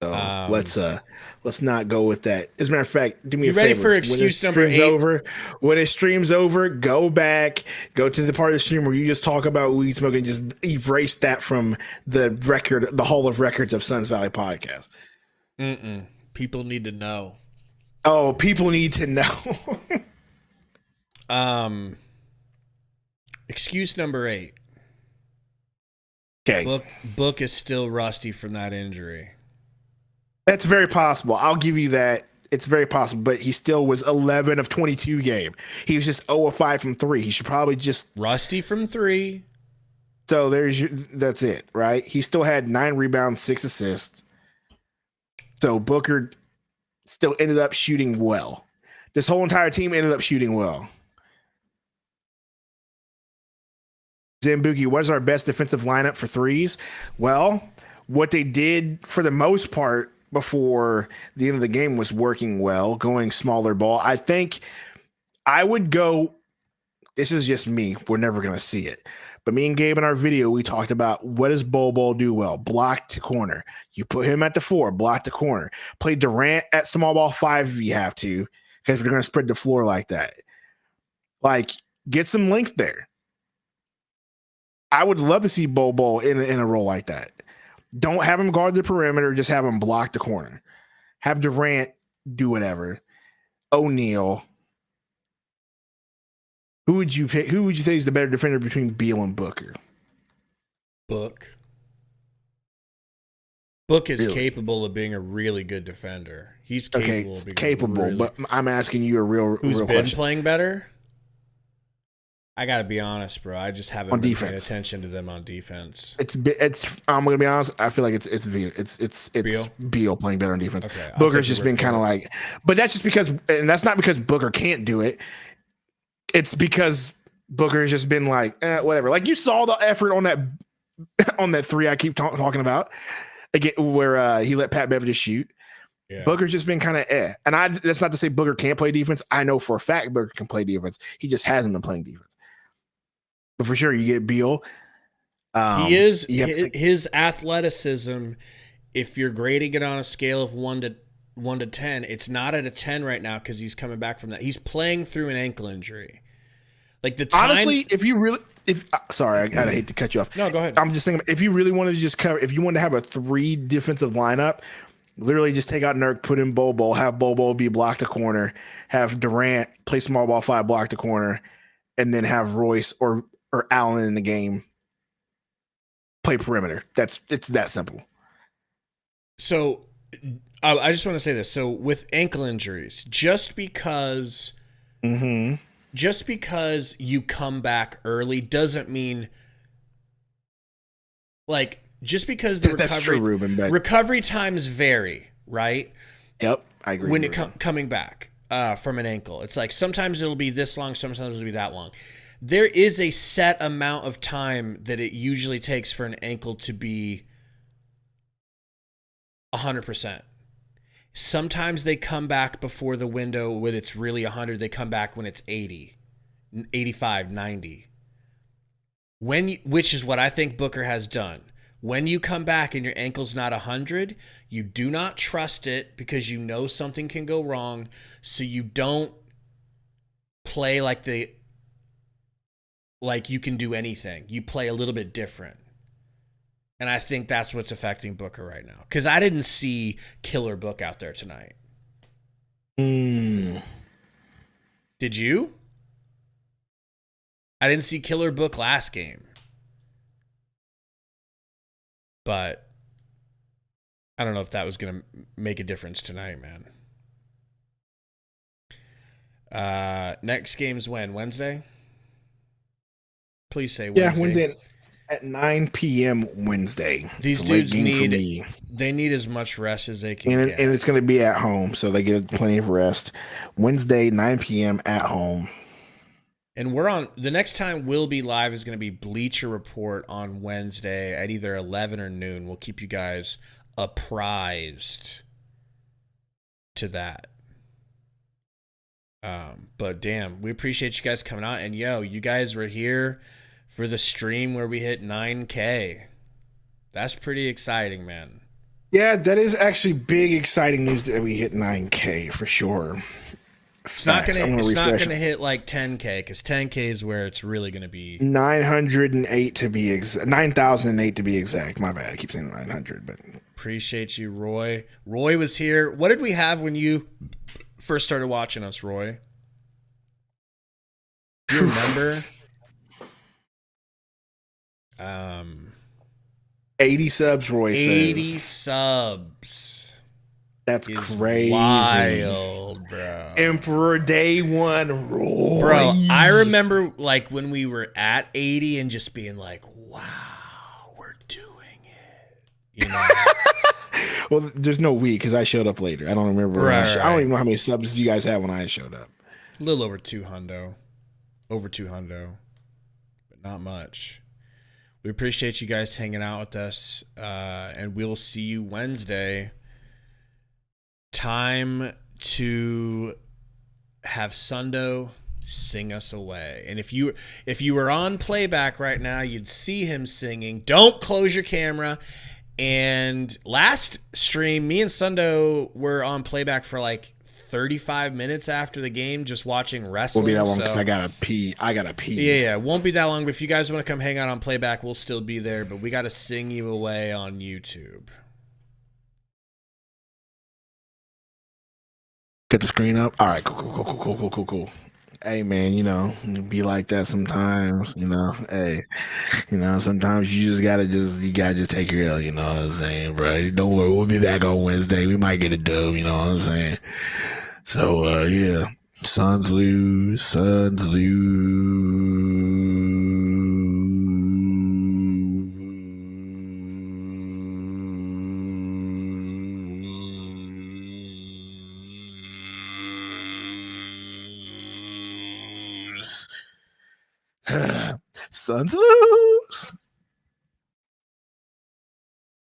So let's not go with that. As a matter of fact, do me a favor. You ready for excuse number 8? When it streams over, go back, go to the part of the stream where you just talk about weed smoking, just erase that from the record, the Hall of Records of Suns Valley podcast. People need to know. Oh, people need to know. Excuse number 8. Okay. Book is still rusty from that injury. That's very possible. I'll give you that. It's very possible, but he still was 11 of 22 game. He was just 0 of 5 from 3. He should probably just rusty from 3. So that's it, right? He still had 9 rebounds, 6 assists. So Booker still ended up shooting well. This whole entire team ended up shooting well. Zambuki, what is our best defensive lineup for threes? Well, what they did for the most part before the end of the game was working well, going smaller ball. I think I would go, this is just me, we're never going to see it. But me and Gabe in our video, we talked about what does Bol do well? Block to corner. You put him at the 4, block the corner. Play Durant at small ball 5 if you have to, because we're going to spread the floor like that. Like, get some length there. I would love to see Bol in a role like that. Don't have him guard the perimeter, just have him block the corner. Have Durant do whatever. O'Neal. Who would you pick? Who would you say is the better defender between Beal and Booker? Book is capable of being a really good defender. He's capable of being capable, but I'm asking you a real been question. Playing better? I gotta be honest, bro. I just haven't been paying attention to them on defense. It's. I'm gonna be honest. I feel like it's Beal. It's Beal playing better on defense. Okay, Booker's just been kind of like, but that's just because, and that's not because Booker can't do it. It's because Booker's just been like, whatever. Like, you saw the effort on that 3 I keep talking about again, where he let Pat Bev just shoot. Yeah. Booker's just been kind of and that's not to say Booker can't play defense. I know for a fact Booker can play defense. He just hasn't been playing defense. But for sure, you get Beal. His athleticism. If you're grading it on a scale of 1 to 10, it's not at a 10 right now because he's coming back from that. He's playing through an ankle injury. Like the time, honestly, sorry, I hate to cut you off. No, go ahead. I'm just thinking, if you really wanted to just cover, if you wanted to have a 3 defensive lineup, literally just take out Nurk, put in Bol, have Bol be block the corner, have Durant play small ball 5, block the corner, and then have Royce or Allen in the game play perimeter. It's that simple. So I just want to say this. So with ankle injuries, just because you come back early doesn't mean like just because the that's true, Ruben, but recovery times vary, right? Yep, I agree. When coming back from an ankle, it's like sometimes it'll be this long, sometimes it'll be that long. There is a set amount of time that it usually takes for an ankle to be 100%. Sometimes they come back before the window when it's really 100. They come back when it's 80, 85, 90. Which is what I think Booker has done. When you come back and your ankle's not 100, you do not trust it because you know something can go wrong. So you don't play like you can do anything. You play a little bit different. And I think that's what's affecting Booker right now. Because I didn't see Killer Book out there tonight. Did you? I didn't see Killer Book last game. But I don't know if that was going to make a difference tonight, man. Next game's when? Wednesday? Please say Wednesday. Yeah, Wednesday at 9 p.m. Wednesday. These dudes need as much rest as they can get. And it's going to be at home, so they get plenty of rest. Wednesday, 9 p.m. at home. And the next time we'll be live is going to be Bleacher Report on Wednesday at either 11 or noon. We'll keep you guys apprised to that. But damn, we appreciate you guys coming out. And you guys were here for the stream where we hit 9K. That's pretty exciting, man. Yeah, that is actually big, exciting news that we hit 9K for sure. It's not gonna hit like 10K because 10K is where it's really gonna be. 908 to be exact. 9,008 to be exact. My bad. I keep saying 900, but appreciate you, Roy. Roy was here. What did we have when you first started watching us, Roy? Do you remember? 80 subs, Roy says. 80 subs. That's crazy. Wild, bro. Emperor Day 1, Roy. Bro, I remember like when we were at 80 and just being like, wow, we're doing it. You know? Well, there's no we because I showed up later. I don't remember. Right. I don't even know how many subs you guys had when I showed up. A little over 200. Over 200. But not much. We appreciate you guys hanging out with us. And we'll see you Wednesday. Time to have Sundo sing us away. And if you were on playback right now, you'd see him singing. Don't close your camera. And last stream, me and Sundo were on playback for like 35 minutes after the game, just watching wrestling. Won't be that long because I gotta pee. Yeah, it won't be that long. But if you guys want to come hang out on playback, we'll still be there. But we got to sing you away on YouTube. Get the screen up. All right, cool. Hey, man, it be like that sometimes, Hey, sometimes you gotta just take your L, you know what I'm saying, bro? Don't worry, we'll be back on Wednesday. We might get a dub, you know what I'm saying? So, yeah. Suns lose. Suns lose.